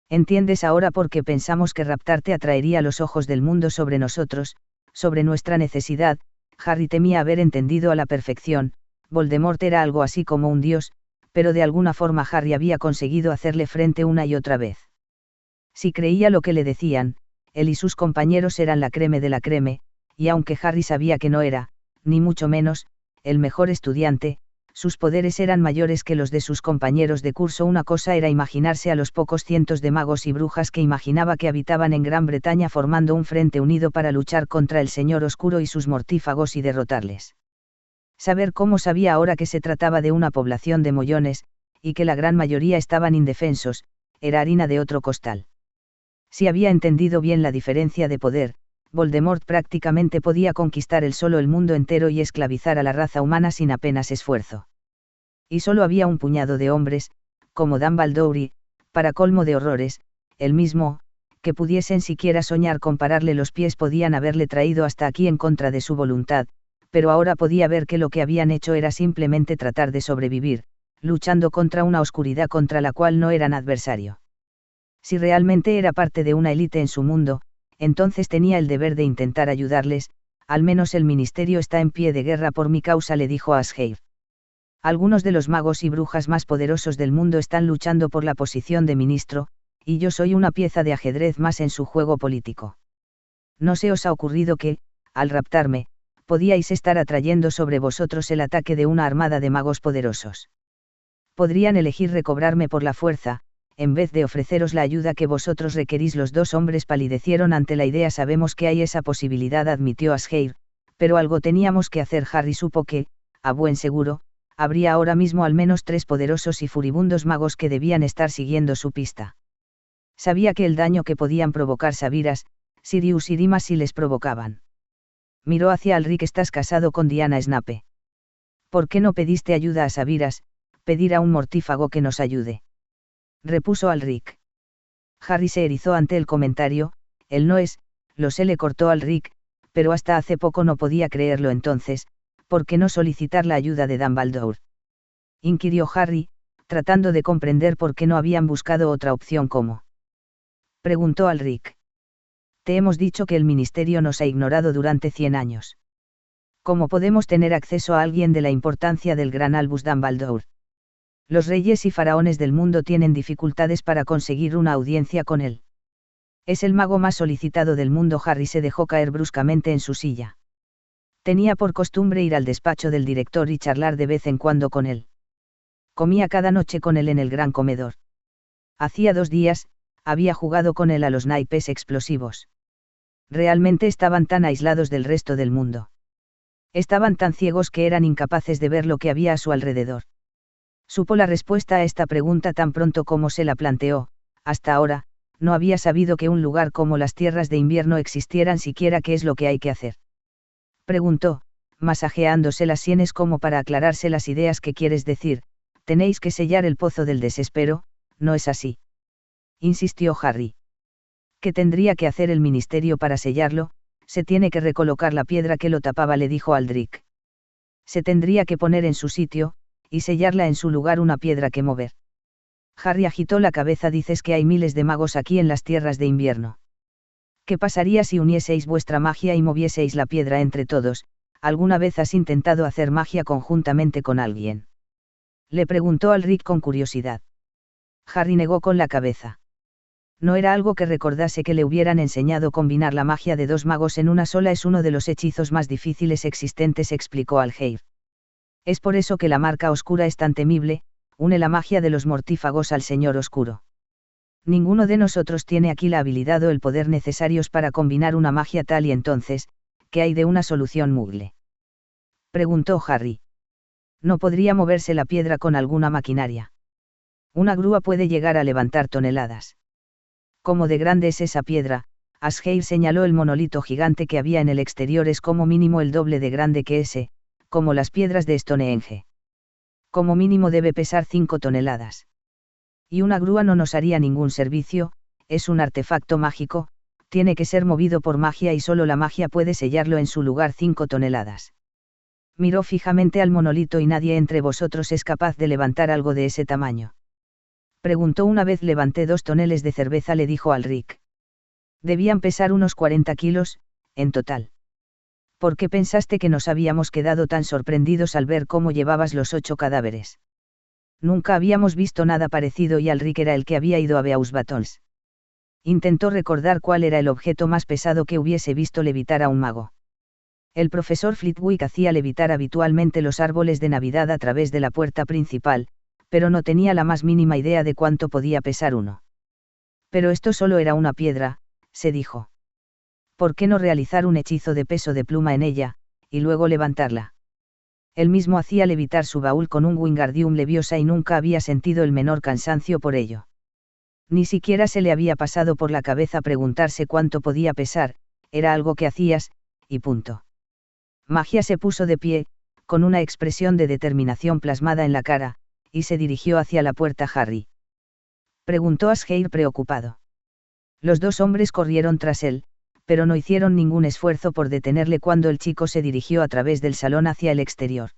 ¿Entiendes ahora por qué pensamos que raptarte atraería los ojos del mundo sobre nosotros, sobre nuestra necesidad? Harry temía haber entendido a la perfección. Voldemort era algo así como un dios, pero de alguna forma Harry había conseguido hacerle frente una y otra vez. Si creía lo que le decían, él y sus compañeros eran la creme de la creme, y aunque Harry sabía que no era, ni mucho menos, el mejor estudiante, sus poderes eran mayores que los de sus compañeros de curso. Una cosa era imaginarse a los pocos cientos de magos y brujas que imaginaba que habitaban en Gran Bretaña formando un frente unido para luchar contra el Señor Oscuro y sus mortífagos y derrotarles. Saber cómo sabía ahora que se trataba de una población de mollones, y que la gran mayoría estaban indefensos, era harina de otro costal. Si había entendido bien la diferencia de poder, Voldemort prácticamente podía conquistar él solo el mundo entero y esclavizar a la raza humana sin apenas esfuerzo. Y solo había un puñado de hombres, como Dumbledore y, para colmo de horrores, él mismo, que pudiesen siquiera soñar con pararle los pies. Podían haberle traído hasta aquí en contra de su voluntad, pero ahora podía ver que lo que habían hecho era simplemente tratar de sobrevivir, luchando contra una oscuridad contra la cual no eran adversario. Si realmente era parte de una élite en su mundo, entonces tenía el deber de intentar ayudarles. Al menos el ministerio está en pie de guerra por mi causa, le dijo a Asgeir. Algunos de los magos y brujas más poderosos del mundo están luchando por la posición de ministro, y yo soy una pieza de ajedrez más en su juego político. ¿No se os ha ocurrido que, al raptarme, podíais estar atrayendo sobre vosotros el ataque de una armada de magos poderosos? Podrían elegir recobrarme por la fuerza, en vez de ofreceros la ayuda que vosotros requerís. Los dos hombres palidecieron ante la idea. Sabemos que hay esa posibilidad, admitió Asgeir, pero algo teníamos que hacer. Harry supo que, a buen seguro, habría ahora mismo al menos 3 poderosos y furibundos magos que debían estar siguiendo su pista. Sabía que el daño que podían provocar Sabiras, Sirius y Dimas si les provocaban. Miró hacia Alric. Estás casado con Diana Snape. ¿Por qué no pediste ayuda a Sabiras? Pedir a un mortífago que nos ayude, repuso Alric. Harry se erizó ante el comentario. Él no es, lo sé, le cortó Alric, pero hasta hace poco no podía creerlo. Entonces, ¿por qué no solicitar la ayuda de Dumbledore?, inquirió Harry, tratando de comprender por qué no habían buscado otra opción. ¿Cómo?, preguntó Alric. Te hemos dicho que el ministerio nos ha ignorado durante 100 años. ¿Cómo podemos tener acceso a alguien de la importancia del gran Albus Dumbledore? Los reyes y faraones del mundo tienen dificultades para conseguir una audiencia con él. Es el mago más solicitado del mundo. Harry se dejó caer bruscamente en su silla. Tenía por costumbre ir al despacho del director y charlar de vez en cuando con él. Comía cada noche con él en el gran comedor. Hacía 2 días, había jugado con él a los naipes explosivos. Realmente estaban tan aislados del resto del mundo. Estaban tan ciegos que eran incapaces de ver lo que había a su alrededor. Supo la respuesta a esta pregunta tan pronto como se la planteó. Hasta ahora, no había sabido que un lugar como las tierras de invierno existieran siquiera. ¿Qué es lo que hay que hacer?, preguntó, masajeándose las sienes como para aclararse las ideas. ¿Qué quieres decir? Tenéis que sellar el pozo del desespero, ¿no es así?, insistió Harry. ¿Qué tendría que hacer el ministerio para sellarlo? Se tiene que recolocar la piedra que lo tapaba, le dijo Aldrich. Se tendría que poner en su sitio, y sellarla en su lugar. Una piedra que mover. Harry agitó la cabeza. Dices que hay miles de magos aquí en las tierras de invierno. ¿Qué pasaría si unieseis vuestra magia y movieseis la piedra entre todos? ¿Alguna vez has intentado hacer magia conjuntamente con alguien?, le preguntó Alric con curiosidad. Harry negó con la cabeza. No era algo que recordase que le hubieran enseñado. Combinar la magia de 2 magos en una sola es uno de los hechizos más difíciles existentes, explicó Algeir. Es por eso que la marca oscura es tan temible, une la magia de los mortífagos al Señor Oscuro. Ninguno de nosotros tiene aquí la habilidad o el poder necesarios para combinar una magia tal. Y entonces, ¿qué hay de una solución Muggle?, preguntó Harry. ¿No podría moverse la piedra con alguna maquinaria? Una grúa puede llegar a levantar toneladas. ¿Cómo de grande es esa piedra? Asgeir señaló el monolito gigante que había en el exterior. Es como mínimo el doble de grande que ese, como las piedras de Stonehenge. Como mínimo debe pesar 5 toneladas. Y una grúa no nos haría ningún servicio, es un artefacto mágico, Tiene que ser movido por magia y solo la magia puede sellarlo en su lugar 5 toneladas. Miró fijamente al monolito y nadie entre vosotros es capaz de levantar algo de ese tamaño. Preguntó una vez levanté 2 toneles de cerveza, le dijo Alric. Debían pesar unos 40 kilos, en total. ¿Por qué pensaste que nos habíamos quedado tan sorprendidos al ver cómo llevabas los 8 cadáveres? Nunca habíamos visto nada parecido y Alric era el que había ido a Beauxbatons. Intentó recordar cuál era el objeto más pesado que hubiese visto levitar a un mago. El profesor Flitwick hacía levitar habitualmente los árboles de Navidad a través de la puerta principal, pero no tenía la más mínima idea de cuánto podía pesar uno. Pero esto solo era una piedra, se dijo. ¿Por qué no realizar un hechizo de peso de pluma en ella, y luego levantarla? Él mismo hacía levitar su baúl con un Wingardium Leviosa y nunca había sentido el menor cansancio por ello. Ni siquiera se le había pasado por la cabeza preguntarse cuánto podía pesar, era algo que hacías, y punto. Magia se puso de pie, con una expresión de determinación plasmada en la cara, y se dirigió hacia la puerta. Harry. Preguntó Asgeir preocupado. Los 2 hombres corrieron tras él, pero no hicieron ningún esfuerzo por detenerle cuando el chico se dirigió a través del salón hacia el exterior.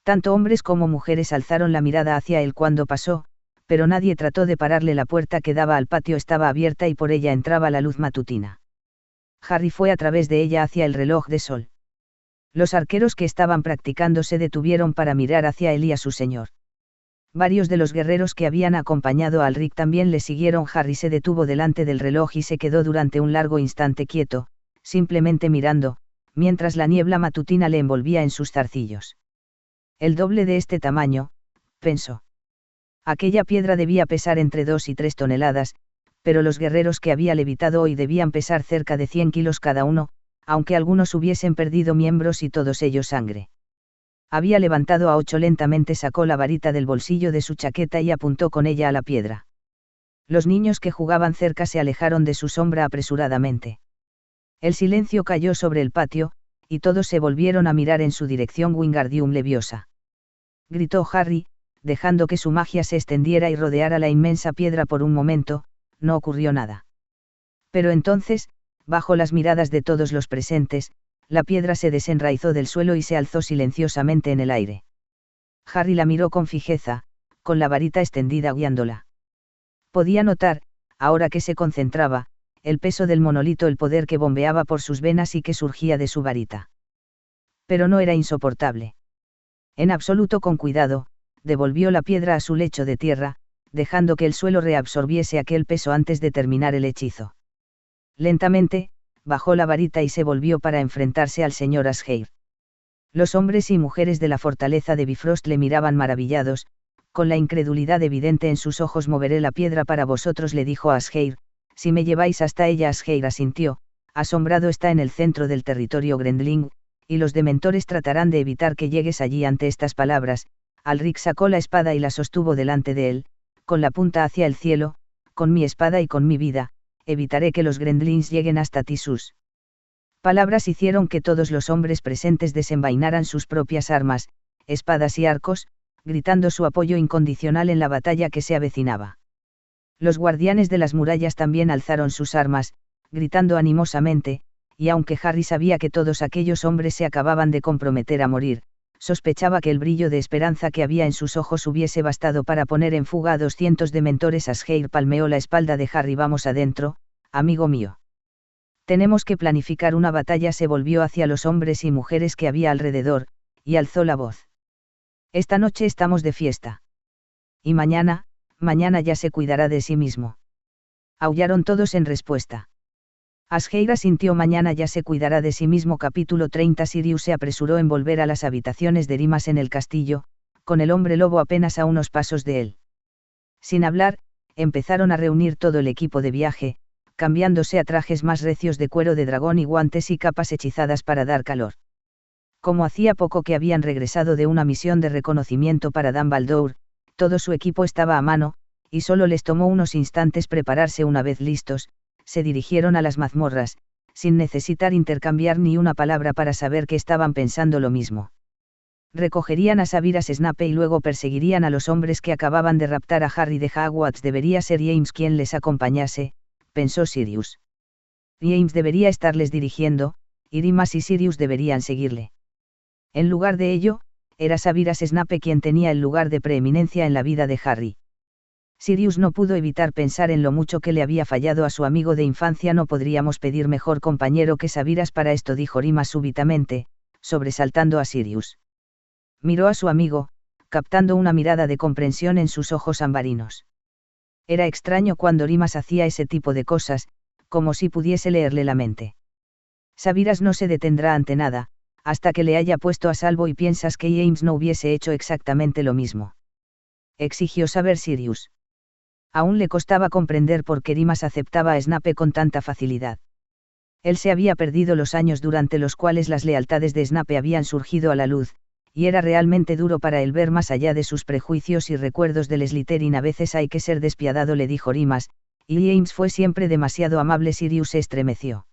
Tanto hombres como mujeres alzaron la mirada hacia él cuando pasó, pero nadie trató de pararle. La puerta que daba al patio estaba abierta y por ella entraba la luz matutina. Harry fue a través de ella hacia el reloj de sol. Los arqueros que estaban practicando se detuvieron para mirar hacia él y a su señor. Varios de los guerreros que habían acompañado a Alric también le siguieron. Harry se detuvo delante del reloj y se quedó durante un largo instante quieto, simplemente mirando, mientras la niebla matutina le envolvía en sus zarcillos. El doble de este tamaño, pensó. Aquella piedra debía pesar entre 2 y 3 toneladas, pero los guerreros que había levitado hoy debían pesar cerca de 100 kilos cada uno, aunque algunos hubiesen perdido miembros y todos ellos sangre. Había levantado a 8 lentamente, sacó la varita del bolsillo de su chaqueta y apuntó con ella a la piedra. Los niños que jugaban cerca se alejaron de su sombra apresuradamente. El silencio cayó sobre el patio, y todos se volvieron a mirar en su dirección. Wingardium Leviosa. Gritó Harry, dejando que su magia se extendiera y rodeara la inmensa piedra por un momento. No ocurrió nada. Pero entonces, bajo las miradas de todos los presentes, la piedra se desenraizó del suelo y se alzó silenciosamente en el aire. Harry la miró con fijeza, con la varita extendida guiándola. Podía notar, ahora que se concentraba, el peso del monolito, el poder que bombeaba por sus venas y que surgía de su varita. Pero no era insoportable. En absoluto. Con cuidado, devolvió la piedra a su lecho de tierra, dejando que el suelo reabsorbiese aquel peso antes de terminar el hechizo. Lentamente, bajó la varita y se volvió para enfrentarse al señor Asgeir. Los hombres y mujeres de la fortaleza de Bifrost le miraban maravillados, con la incredulidad evidente en sus ojos. Moveré la piedra para vosotros, le dijo a Asgeir, si me lleváis hasta ella. Asgeir asintió, asombrado. Está en el centro del territorio Grendling, y los dementores tratarán de evitar que llegues allí. Ante estas palabras, Alric sacó la espada y la sostuvo delante de él, con la punta hacia el cielo. Con mi espada y con mi vida, evitaré que los Grendlings lleguen hasta ti. Sus palabras hicieron que todos los hombres presentes desenvainaran sus propias armas, espadas y arcos, gritando su apoyo incondicional en la batalla que se avecinaba. Los guardianes de las murallas también alzaron sus armas, gritando animosamente, y aunque Harry sabía que todos aquellos hombres se acababan de comprometer a morir, sospechaba que el brillo de esperanza que había en sus ojos hubiese bastado para poner en fuga a 200 dementores. Asgeir palmeó la espalda de Harry. Vamos adentro, amigo mío. Tenemos que planificar una batalla. Se volvió hacia los hombres y mujeres que había alrededor, y alzó la voz. Esta noche estamos de fiesta. Y mañana ya se cuidará de sí mismo. Aullaron todos en respuesta. Asgeir asintió. Mañana ya se cuidará de sí mismo. Capítulo 30. Sirius se apresuró en volver a las habitaciones de Rimas en el castillo, con el hombre lobo apenas a unos pasos de él. Sin hablar, empezaron a reunir todo el equipo de viaje, cambiándose a trajes más recios de cuero de dragón y guantes y capas hechizadas para dar calor. Como hacía poco que habían regresado de una misión de reconocimiento para Dumbledore, todo su equipo estaba a mano, y solo les tomó unos instantes prepararse. Una vez listos, se dirigieron a las mazmorras, sin necesitar intercambiar ni una palabra para saber que estaban pensando lo mismo. Recogerían a Severus Snape y luego perseguirían a los hombres que acababan de raptar a Harry de Hogwarts. Debería ser James quien les acompañase, pensó Sirius. James debería estarles dirigiendo, y Rimas y Sirius deberían seguirle. En lugar de ello, era Sabiras Snape quien tenía el lugar de preeminencia en la vida de Harry. Sirius no pudo evitar pensar en lo mucho que le había fallado a su amigo de infancia. No podríamos pedir mejor compañero que Sabiras para esto, dijo Rimas súbitamente, sobresaltando a Sirius. Miró a su amigo, captando una mirada de comprensión en sus ojos ambarinos. Era extraño cuando Rimas hacía ese tipo de cosas, como si pudiese leerle la mente. Sabiras no se detendrá ante nada, hasta que le haya puesto a salvo, y piensas que James no hubiese hecho exactamente lo mismo. Exigió saber Sirius. Aún le costaba comprender por qué Rimas aceptaba a Snape con tanta facilidad. Él se había perdido los años durante los cuales las lealtades de Snape habían surgido a la luz, y era realmente duro para él ver más allá de sus prejuicios y recuerdos del Slytherin. A veces hay que ser despiadado, le dijo Rimas, y James fue siempre demasiado amable. Sirius se estremeció.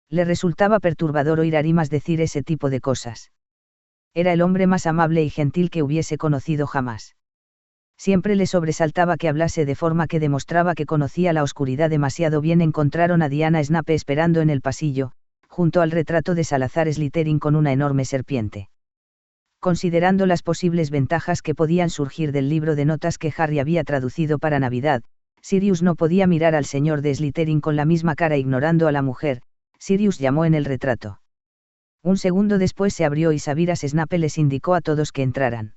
Le resultaba perturbador oír a Rimas decir ese tipo de cosas. Era el hombre más amable y gentil que hubiese conocido jamás. Siempre le sobresaltaba que hablase de forma que demostraba que conocía la oscuridad demasiado bien. Encontraron a Diana Snape esperando en el pasillo, junto al retrato de Salazar Slytherin con una enorme serpiente. Considerando las posibles ventajas que podían surgir del libro de notas que Harry había traducido para Navidad, Sirius no podía mirar al señor de Slytherin con la misma cara. Ignorando a la mujer, Sirius llamó en el retrato. Un segundo después se abrió y Sabiras Snape les indicó a todos que entraran.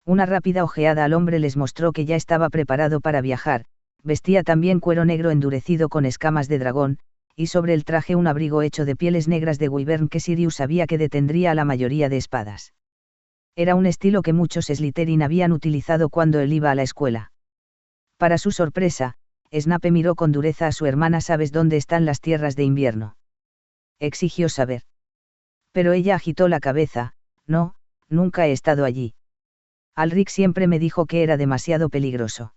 Una rápida ojeada al hombre les mostró que ya estaba preparado para viajar. Vestía también cuero negro endurecido con escamas de dragón, y sobre el traje un abrigo hecho de pieles negras de wyvern que Sirius sabía que detendría a la mayoría de espadas. Era un estilo que muchos Slytherin habían utilizado cuando él iba a la escuela. Para su sorpresa, Snape miró con dureza a su hermana. ¿Sabes dónde están las tierras de invierno?, exigió saber. Pero ella agitó la cabeza. No, nunca he estado allí. Alric siempre me dijo que era demasiado peligroso.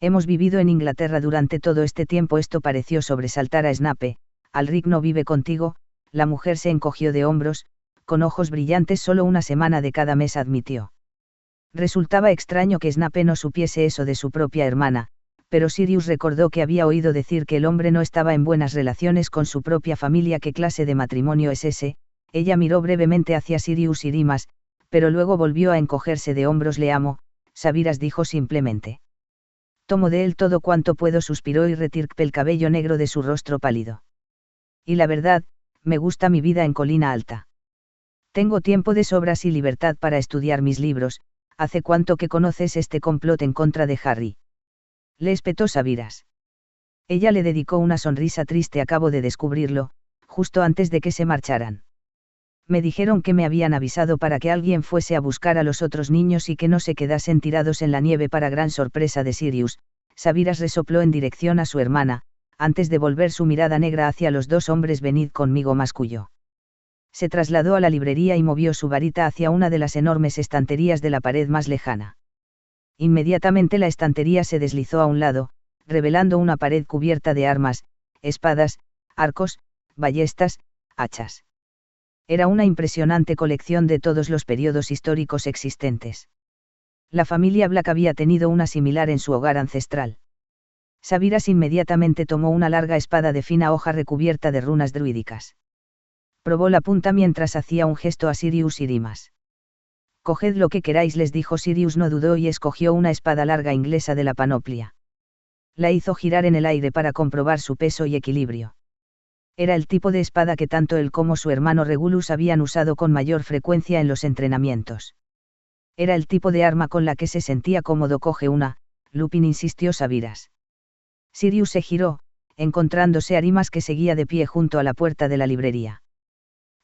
Hemos vivido en Inglaterra durante todo este tiempo. Esto pareció sobresaltar a Snape. Alric no vive contigo. La mujer se encogió de hombros, con ojos brillantes. Solo una semana de cada mes, admitió. Resultaba extraño que Snape no supiese eso de su propia hermana, pero Sirius recordó que había oído decir que el hombre no estaba en buenas relaciones con su propia familia. ¿Qué clase de matrimonio es ese? Ella miró brevemente hacia Sirius y Rimas, pero luego volvió a encogerse de hombros. Le amo, Sabiras dijo simplemente. Tomo de él todo cuanto puedo, suspiró y retiró el cabello negro de su rostro pálido. Y la verdad, me gusta mi vida en Colina Alta. Tengo tiempo de sobras y libertad para estudiar mis libros. ¿Hace cuánto que conoces este complot en contra de Harry?, le espetó Sabiras. Ella le dedicó una sonrisa triste. Acabo de descubrirlo, justo antes de que se marcharan. Me dijeron que me habían avisado para que alguien fuese a buscar a los otros niños y que no se quedasen tirados en la nieve. Para gran sorpresa de Sirius, Sabiras resopló en dirección a su hermana, antes de volver su mirada negra hacia los dos hombres. Venid conmigo, masculló. Se trasladó a la librería y movió su varita hacia una de las enormes estanterías de la pared más lejana. Inmediatamente la estantería se deslizó a un lado, revelando una pared cubierta de armas, espadas, arcos, ballestas, hachas. Era una impresionante colección de todos los periodos históricos existentes. La familia Black había tenido una similar en su hogar ancestral. Sabiras inmediatamente tomó una larga espada de fina hoja recubierta de runas druídicas. Probó la punta mientras hacía un gesto a Sirius y Rimas. Coged lo que queráis, les dijo. Sirius no dudó y escogió una espada larga inglesa de la panoplia. La hizo girar en el aire para comprobar su peso y equilibrio. Era el tipo de espada que tanto él como su hermano Regulus habían usado con mayor frecuencia en los entrenamientos. Era el tipo de arma con la que se sentía cómodo. Coge una, Lupin, insistió Sabiras. Sirius se giró, encontrándose a Rimas, que seguía de pie junto a la puerta de la librería.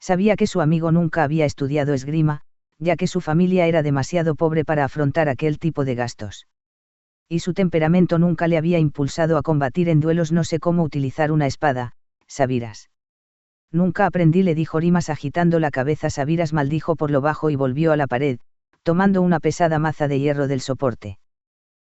Sabía que su amigo nunca había estudiado esgrima, ya que su familia era demasiado pobre para afrontar aquel tipo de gastos. Y su temperamento nunca le había impulsado a combatir en duelos. No sé cómo utilizar una espada, Sabiras. Nunca aprendí, le dijo Rimas agitando la cabeza. Sabiras maldijo por lo bajo y volvió a la pared, tomando una pesada maza de hierro del soporte.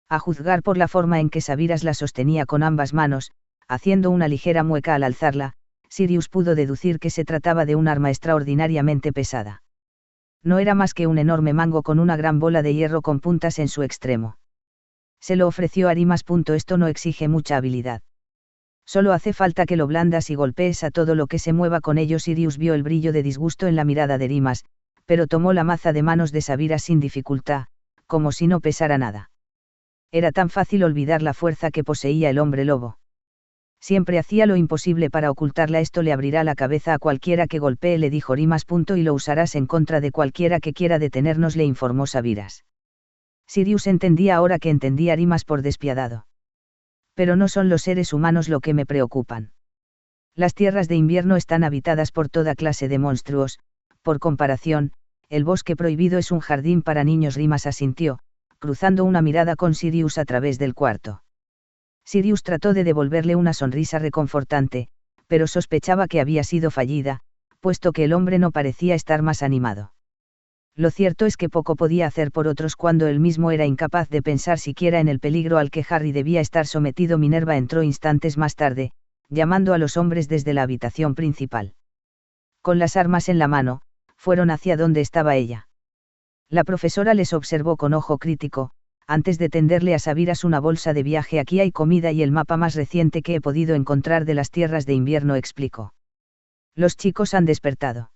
A juzgar por la forma en que Sabiras la sostenía con ambas manos, haciendo una ligera mueca al alzarla, Sirius pudo deducir que se trataba de un arma extraordinariamente pesada. No era más que un enorme mango con una gran bola de hierro con puntas en su extremo. Se lo ofreció a Rimas. Esto no exige mucha habilidad. Solo hace falta que lo blandas y golpees a todo lo que se mueva con ello. Sirius vio el brillo de disgusto en la mirada de Rimas, pero tomó la maza de manos de Sabira sin dificultad, como si no pesara nada. Era tan fácil olvidar la fuerza que poseía el hombre lobo. Siempre hacía lo imposible para ocultarla. Esto le abrirá la cabeza a cualquiera que golpee, le dijo Rimas. Y lo usarás en contra de cualquiera que quiera detenernos, le informó Sabiras. Sirius entendía ahora que entendía Rimas por despiadado. Pero no son los seres humanos lo que me preocupan. Las tierras de invierno están habitadas por toda clase de monstruos. Por comparación, el bosque prohibido es un jardín para niños. Rimas asintió, cruzando una mirada con Sirius a través del cuarto. Sirius trató de devolverle una sonrisa reconfortante, pero sospechaba que había sido fallida, puesto que el hombre no parecía estar más animado. Lo cierto es que poco podía hacer por otros cuando él mismo era incapaz de pensar siquiera en el peligro al que Harry debía estar sometido. Minerva entró instantes más tarde, llamando a los hombres desde la habitación principal. Con las armas en la mano, fueron hacia donde estaba ella. La profesora les observó con ojo crítico, antes de tenderle a Sabiras una bolsa de viaje. Aquí hay comida y el mapa más reciente que he podido encontrar de las tierras de invierno, explicó. Los chicos han despertado.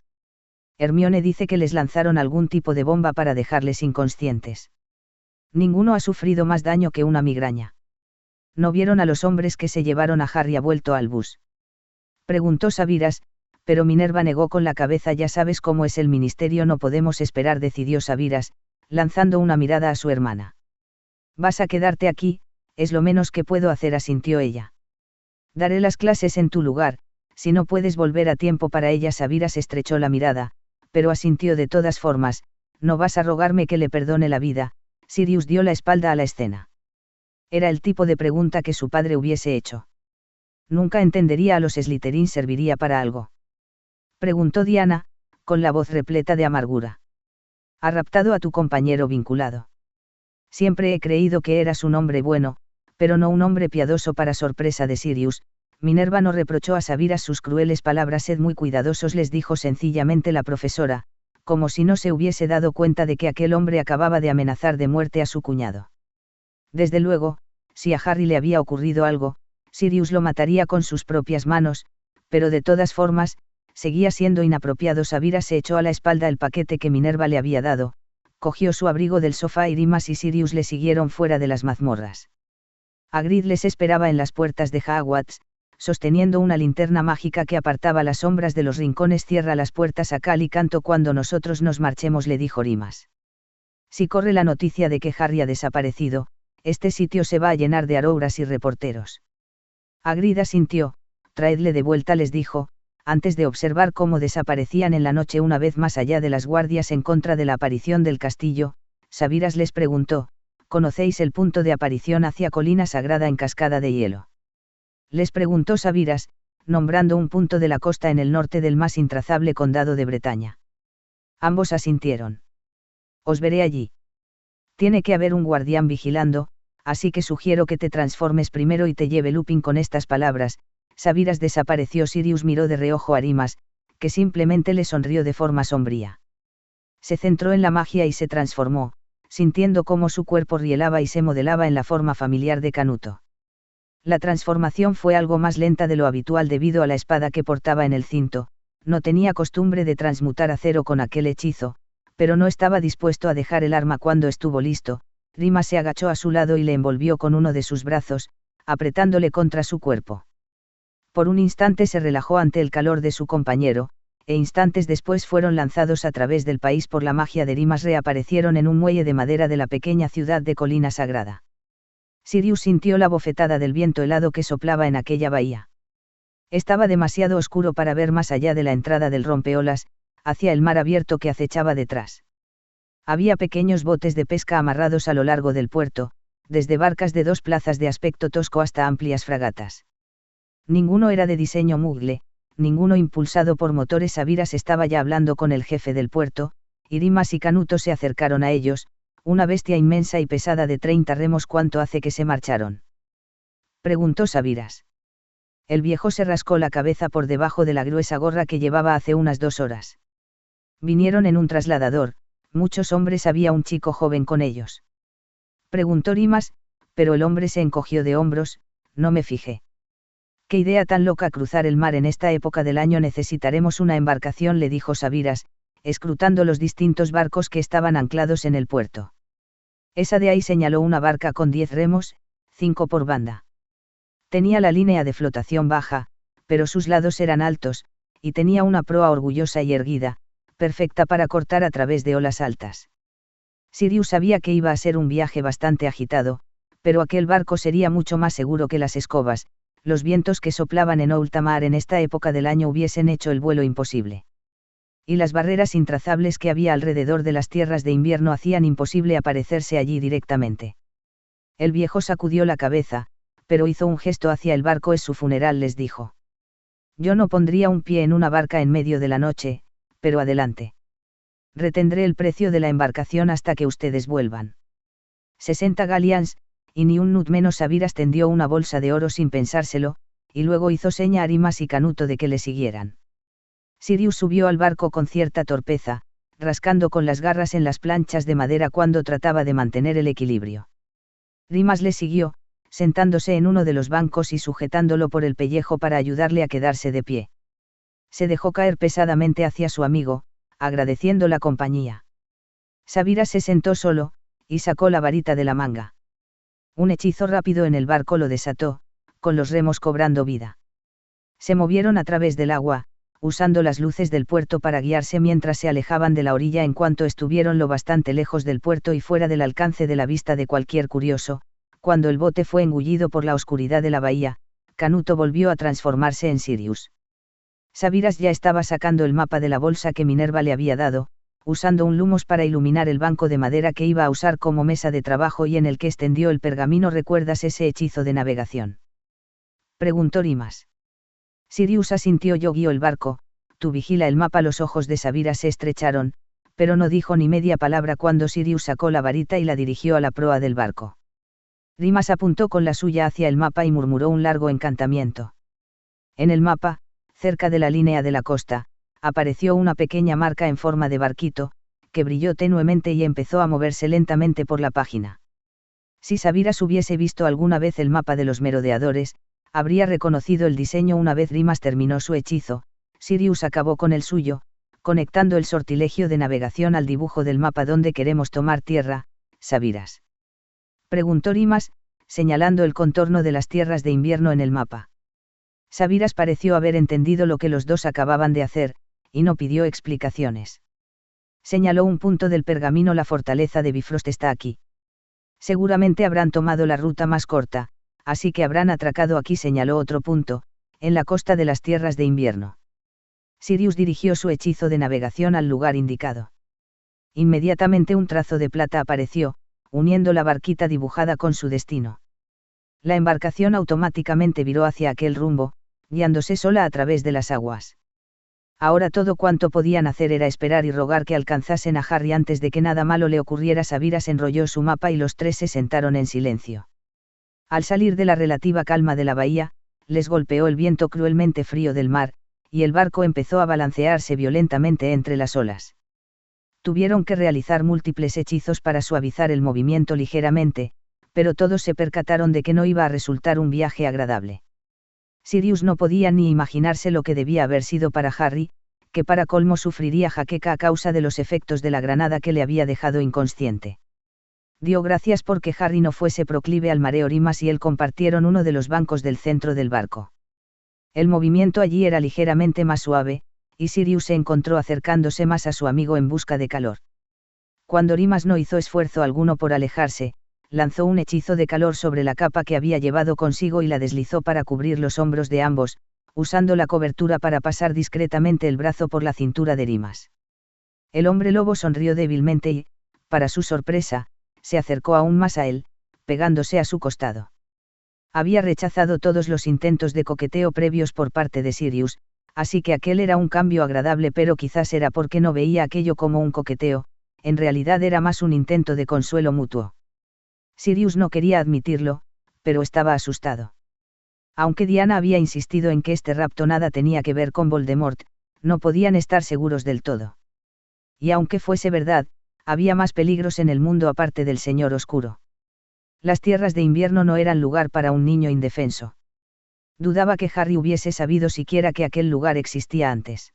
Hermione dice que les lanzaron algún tipo de bomba para dejarles inconscientes. Ninguno ha sufrido más daño que una migraña. ¿No vieron a los hombres que se llevaron a Harry a vuelto al bus?, preguntó Sabiras, pero Minerva negó con la cabeza. Ya sabes cómo es el ministerio, no podemos esperar, decidió Sabiras, lanzando una mirada a su hermana. Vas a quedarte aquí, es lo menos que puedo hacer, asintió ella. Daré las clases en tu lugar, si no puedes volver a tiempo para ella. Sabiras estrechó la mirada, pero asintió de todas formas. No vas a rogarme que le perdone la vida. Sirius dio la espalda a la escena. Era el tipo de pregunta que su padre hubiese hecho. Nunca entendería a los Slytherin. ¿Serviría para algo?, preguntó Diana, con la voz repleta de amargura. Ha raptado a tu compañero vinculado. Siempre he creído que eras un hombre bueno, pero no un hombre piadoso. Para sorpresa de Sirius, Minerva no reprochó a Sabiras sus crueles palabras. Sed muy cuidadosos, les dijo sencillamente la profesora, como si no se hubiese dado cuenta de que aquel hombre acababa de amenazar de muerte a su cuñado. Desde luego, si a Harry le había ocurrido algo, Sirius lo mataría con sus propias manos, pero de todas formas, seguía siendo inapropiado. Sabiras se echó a la espalda el paquete que Minerva le había dado, cogió su abrigo del sofá y Rimas y Sirius le siguieron fuera de las mazmorras. Hagrid les esperaba en las puertas de Hogwarts, sosteniendo una linterna mágica que apartaba las sombras de los rincones. Cierra las puertas a cal y canto cuando nosotros nos marchemos, le dijo Rimas. Si corre la noticia de que Harry ha desaparecido, este sitio se va a llenar de arouras y reporteros. Hagrid asintió. Traedle de vuelta, les dijo, antes de observar cómo desaparecían en la noche una vez más allá de las guardias en contra de la aparición del castillo. Sabiras les preguntó, ¿conocéis el punto de aparición hacia Colina Sagrada en Cascada de Hielo? Les preguntó Sabiras, nombrando un punto de la costa en el norte del más intrazable condado de Bretaña. Ambos asintieron. Os veré allí. Tiene que haber un guardián vigilando, así que sugiero que te transformes primero y te lleve Lupin. Con estas palabras, Sabiras desapareció. Sirius miró de reojo a Rimas, que simplemente le sonrió de forma sombría. Se centró en la magia y se transformó, sintiendo cómo su cuerpo rielaba y se modelaba en la forma familiar de Canuto. La transformación fue algo más lenta de lo habitual debido a la espada que portaba en el cinto. No tenía costumbre de transmutar acero con aquel hechizo, pero no estaba dispuesto a dejar el arma. Cuando estuvo listo, Rimas se agachó a su lado y le envolvió con uno de sus brazos, apretándole contra su cuerpo. Por un instante se relajó ante el calor de su compañero, e instantes después fueron lanzados a través del país por la magia de Rimas. Reaparecieron en un muelle de madera de la pequeña ciudad de Colina Sagrada. Sirius sintió la bofetada del viento helado que soplaba en aquella bahía. Estaba demasiado oscuro para ver más allá de la entrada del rompeolas, hacia el mar abierto que acechaba detrás. Había pequeños botes de pesca amarrados a lo largo del puerto, desde barcas de 2 plazas de aspecto tosco hasta amplias fragatas. Ninguno era de diseño mugle, ninguno impulsado por motores. Sabiras estaba ya hablando con el jefe del puerto, y Rimas y Canuto se acercaron a ellos, una bestia inmensa y pesada de 30 remos. ¿Cuánto hace que se marcharon?, preguntó Sabiras. El viejo se rascó la cabeza por debajo de la gruesa gorra que llevaba. Hace unas 2 horas. Vinieron en un trasladador, muchos hombres. ¿Había un chico joven con ellos?, preguntó Rimas, pero el hombre se encogió de hombros. No me fijé. «Qué idea tan loca cruzar el mar en esta época del año. Necesitaremos una embarcación», le dijo Sabiras, escrutando los distintos barcos que estaban anclados en el puerto. «Esa de ahí», señaló una barca con 10 remos, 5 por banda. Tenía la línea de flotación baja, pero sus lados eran altos, y tenía una proa orgullosa y erguida, perfecta para cortar a través de olas altas. Sirius sabía que iba a ser un viaje bastante agitado, pero aquel barco sería mucho más seguro que las escobas. Los vientos que soplaban en alta mar en esta época del año hubiesen hecho el vuelo imposible. Y las barreras intrazables que había alrededor de las tierras de invierno hacían imposible aparecerse allí directamente. El viejo sacudió la cabeza, pero hizo un gesto hacia el barco. «Es su funeral», les dijo. «Yo no pondría un pie en una barca en medio de la noche, pero adelante. Retendré el precio de la embarcación hasta que ustedes vuelvan. 60 galleons, y ni un nut menos». Sabiras tendió una bolsa de oro sin pensárselo, y luego hizo seña a Rimas y Canuto de que le siguieran. Sirius subió al barco con cierta torpeza, rascando con las garras en las planchas de madera cuando trataba de mantener el equilibrio. Rimas le siguió, sentándose en uno de los bancos y sujetándolo por el pellejo para ayudarle a quedarse de pie. Se dejó caer pesadamente hacia su amigo, agradeciendo la compañía. Sabiras se sentó solo, y sacó la varita de la manga. Un hechizo rápido en el barco lo desató, con los remos cobrando vida. Se movieron a través del agua, usando las luces del puerto para guiarse mientras se alejaban de la orilla. En cuanto estuvieron lo bastante lejos del puerto y fuera del alcance de la vista de cualquier curioso, cuando el bote fue engullido por la oscuridad de la bahía, Canuto volvió a transformarse en Sirius. Sabiras ya estaba sacando el mapa de la bolsa que Minerva le había dado, usando un lumos para iluminar el banco de madera que iba a usar como mesa de trabajo y en el que extendió el pergamino. «¿Recuerdas ese hechizo de navegación?», preguntó Rimas. Sirius asintió. «Yo guío el barco, tú vigila el mapa». Los ojos de Sabiras se estrecharon, pero no dijo ni media palabra cuando Sirius sacó la varita y la dirigió a la proa del barco. Rimas apuntó con la suya hacia el mapa y murmuró un largo encantamiento. En el mapa, cerca de la línea de la costa, apareció una pequeña marca en forma de barquito, que brilló tenuemente y empezó a moverse lentamente por la página. Si Sabiras hubiese visto alguna vez el mapa de los merodeadores, habría reconocido el diseño. Una vez Rimas terminó su hechizo, Sirius acabó con el suyo, conectando el sortilegio de navegación al dibujo del mapa. «¿Dónde queremos tomar tierra, Sabiras?», preguntó Rimas, señalando el contorno de las tierras de invierno en el mapa. Sabiras pareció haber entendido lo que los dos acababan de hacer, y no pidió explicaciones. Señaló un punto del pergamino. «La fortaleza de Bifrost está aquí. Seguramente habrán tomado la ruta más corta, así que habrán atracado aquí». Señaló otro punto, en la costa de las tierras de invierno. Sirius dirigió su hechizo de navegación al lugar indicado. Inmediatamente un trazo de plata apareció, uniendo la barquita dibujada con su destino. La embarcación automáticamente viró hacia aquel rumbo, guiándose sola a través de las aguas. Ahora todo cuanto podían hacer era esperar y rogar que alcanzasen a Harry antes de que nada malo le ocurriera. Sabiras enrolló su mapa y los tres se sentaron en silencio. Al salir de la relativa calma de la bahía, les golpeó el viento cruelmente frío del mar, y el barco empezó a balancearse violentamente entre las olas. Tuvieron que realizar múltiples hechizos para suavizar el movimiento ligeramente, pero todos se percataron de que no iba a resultar un viaje agradable. Sirius no podía ni imaginarse lo que debía haber sido para Harry, que para colmo sufriría jaqueca a causa de los efectos de la granada que le había dejado inconsciente. Dio gracias porque Harry no fuese proclive al mareo. Rimas y él compartieron uno de los bancos del centro del barco. El movimiento allí era ligeramente más suave, y Sirius se encontró acercándose más a su amigo en busca de calor. Cuando Rimas no hizo esfuerzo alguno por alejarse, lanzó un hechizo de calor sobre la capa que había llevado consigo y la deslizó para cubrir los hombros de ambos, usando la cobertura para pasar discretamente el brazo por la cintura de Rimas. El hombre lobo sonrió débilmente y, para su sorpresa, se acercó aún más a él, pegándose a su costado. Había rechazado todos los intentos de coqueteo previos por parte de Sirius, así que aquel era un cambio agradable, pero quizás era porque no veía aquello como un coqueteo, en realidad era más un intento de consuelo mutuo. Sirius no quería admitirlo, pero estaba asustado. Aunque Diana había insistido en que este rapto nada tenía que ver con Voldemort, no podían estar seguros del todo. Y aunque fuese verdad, había más peligros en el mundo aparte del Señor Oscuro. Las tierras de invierno no eran lugar para un niño indefenso. Dudaba que Harry hubiese sabido siquiera que aquel lugar existía antes.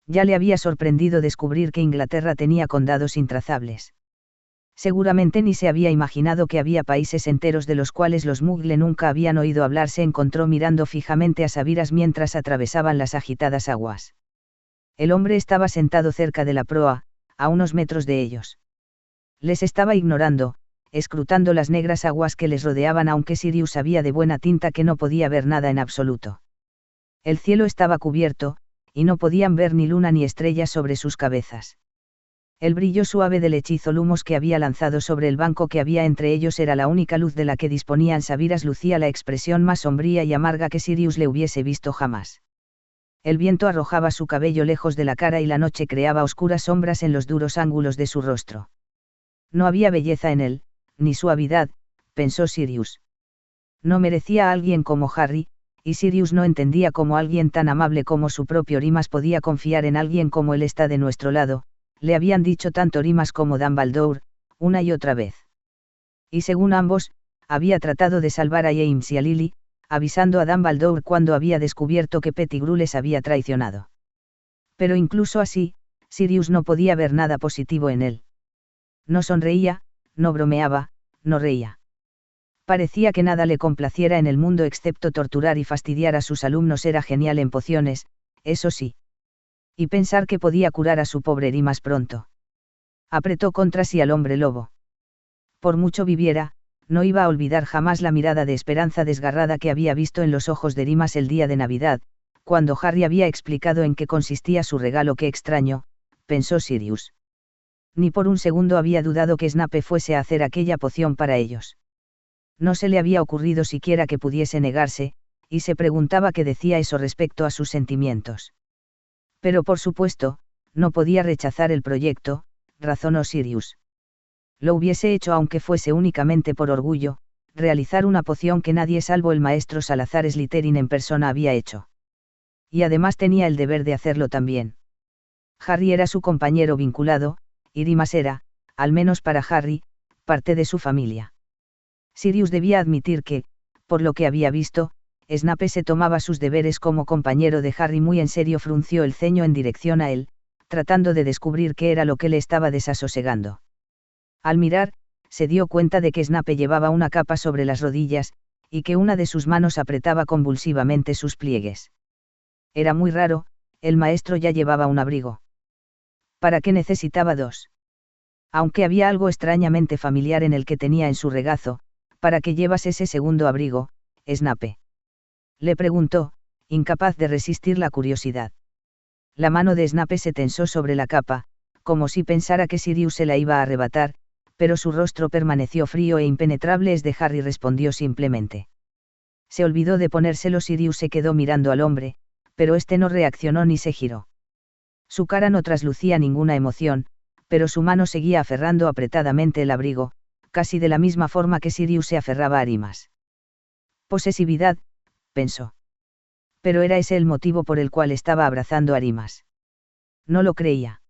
Ya le había sorprendido descubrir que Inglaterra tenía condados intrazables. Seguramente ni se había imaginado que había países enteros de los cuales los Muggle nunca habían oído hablar. Se encontró mirando fijamente a Sabiras mientras atravesaban las agitadas aguas. El hombre estaba sentado cerca de la proa, a unos metros de ellos. Les estaba ignorando, escrutando las negras aguas que les rodeaban, aunque Sirius sabía de buena tinta que no podía ver nada en absoluto. El cielo estaba cubierto, y no podían ver ni luna ni estrellas sobre sus cabezas. El brillo suave del hechizo lumos que había lanzado sobre el banco que había entre ellos era la única luz de la que disponían. Sabiras lucía la expresión más sombría y amarga que Sirius le hubiese visto jamás. El viento arrojaba su cabello lejos de la cara y la noche creaba oscuras sombras en los duros ángulos de su rostro. No había belleza en él, ni suavidad, pensó Sirius. No merecía a alguien como Harry, y Sirius no entendía cómo alguien tan amable como su propio Rimas podía confiar en alguien como él. Está de nuestro lado, le habían dicho tanto Rimas como Dumbledore, una y otra vez. Y según ambos, había tratado de salvar a James y a Lily, avisando a Dumbledore cuando había descubierto que Pettigrew les había traicionado. Pero incluso así, Sirius no podía ver nada positivo en él. No sonreía, no bromeaba, no reía. Parecía que nada le complaciera en el mundo excepto torturar y fastidiar a sus alumnos. Era genial en pociones, eso sí. Y pensar que podía curar a su pobre Rimas pronto. Apretó contra sí al hombre lobo. Por mucho viviera, no iba a olvidar jamás la mirada de esperanza desgarrada que había visto en los ojos de Rimas el día de Navidad, cuando Harry había explicado en qué consistía su regalo. Qué extraño, pensó Sirius. Ni por un segundo había dudado que Snape fuese a hacer aquella poción para ellos. No se le había ocurrido siquiera que pudiese negarse, y se preguntaba qué decía eso respecto a sus sentimientos. Pero por supuesto, no podía rechazar el proyecto, razonó Sirius. Lo hubiese hecho aunque fuese únicamente por orgullo, realizar una poción que nadie salvo el maestro Salazar Slytherin en persona había hecho. Y además tenía el deber de hacerlo también. Harry era su compañero vinculado, y Rimas era, al menos para Harry, parte de su familia. Sirius debía admitir que, por lo que había visto, Snape se tomaba sus deberes como compañero de Harry muy en serio. Frunció el ceño en dirección a él, tratando de descubrir qué era lo que le estaba desasosegando. Al mirar, se dio cuenta de que Snape llevaba una capa sobre las rodillas, y que una de sus manos apretaba convulsivamente sus pliegues. Era muy raro, el maestro ya llevaba un abrigo. ¿Para qué necesitaba dos? Aunque había algo extrañamente familiar en el que tenía en su regazo, ¿para qué llevas ese segundo abrigo, Snape?, le preguntó, incapaz de resistir la curiosidad. La mano de Snape se tensó sobre la capa, como si pensara que Sirius se la iba a arrebatar, pero su rostro permaneció frío e impenetrable. Es de Harry, respondió simplemente. Se olvidó de ponérselo. Sirius se quedó mirando al hombre, pero este no reaccionó ni se giró. Su cara no traslucía ninguna emoción, pero su mano seguía aferrando apretadamente el abrigo, casi de la misma forma que Sirius se aferraba a Rimas. Posesividad, pensó. Pero era ese el motivo por el cual estaba abrazando a Rimas. No lo creía.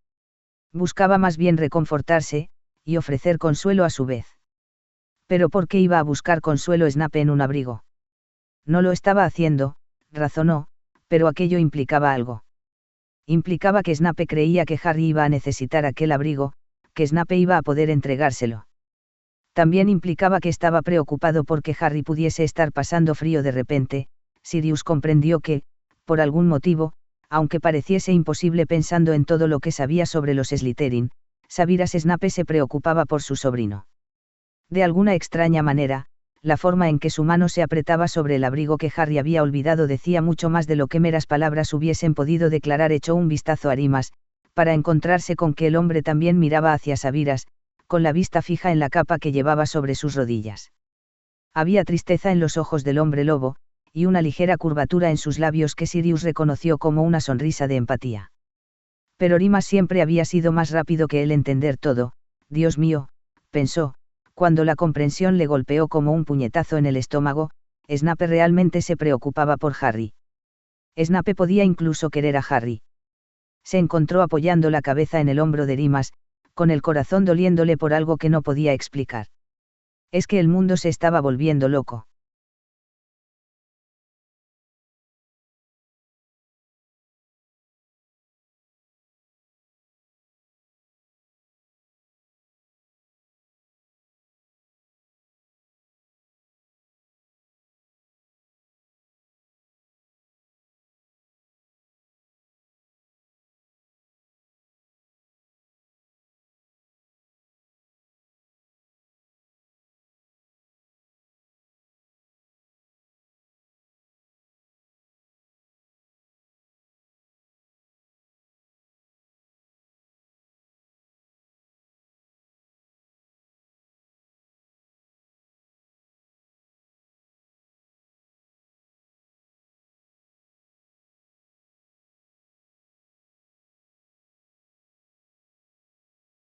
Buscaba más bien reconfortarse, y ofrecer consuelo a su vez. Pero ¿por qué iba a buscar consuelo Snape en un abrigo? No lo estaba haciendo, razonó, pero aquello implicaba algo. Implicaba que Snape creía que Harry iba a necesitar aquel abrigo, que Snape iba a poder entregárselo. También implicaba que estaba preocupado porque Harry pudiese estar pasando frío de repente. Sirius comprendió que, por algún motivo, aunque pareciese imposible pensando en todo lo que sabía sobre los Slytherin, Sabiras Snape se preocupaba por su sobrino. De alguna extraña manera, la forma en que su mano se apretaba sobre el abrigo que Harry había olvidado decía mucho más de lo que meras palabras hubiesen podido declarar. Echó un vistazo a Rimas, para encontrarse con que el hombre también miraba hacia Sabiras, con la vista fija en la capa que llevaba sobre sus rodillas. Había tristeza en los ojos del hombre lobo, y una ligera curvatura en sus labios que Sirius reconoció como una sonrisa de empatía. Pero Rimas siempre había sido más rápido que él entender todo. Dios mío, pensó, cuando la comprensión le golpeó como un puñetazo en el estómago. Snape realmente se preocupaba por Harry. Snape podía incluso querer a Harry. Se encontró apoyando la cabeza en el hombro de Rimas, con el corazón doliéndole por algo que no podía explicar. Es que el mundo se estaba volviendo loco.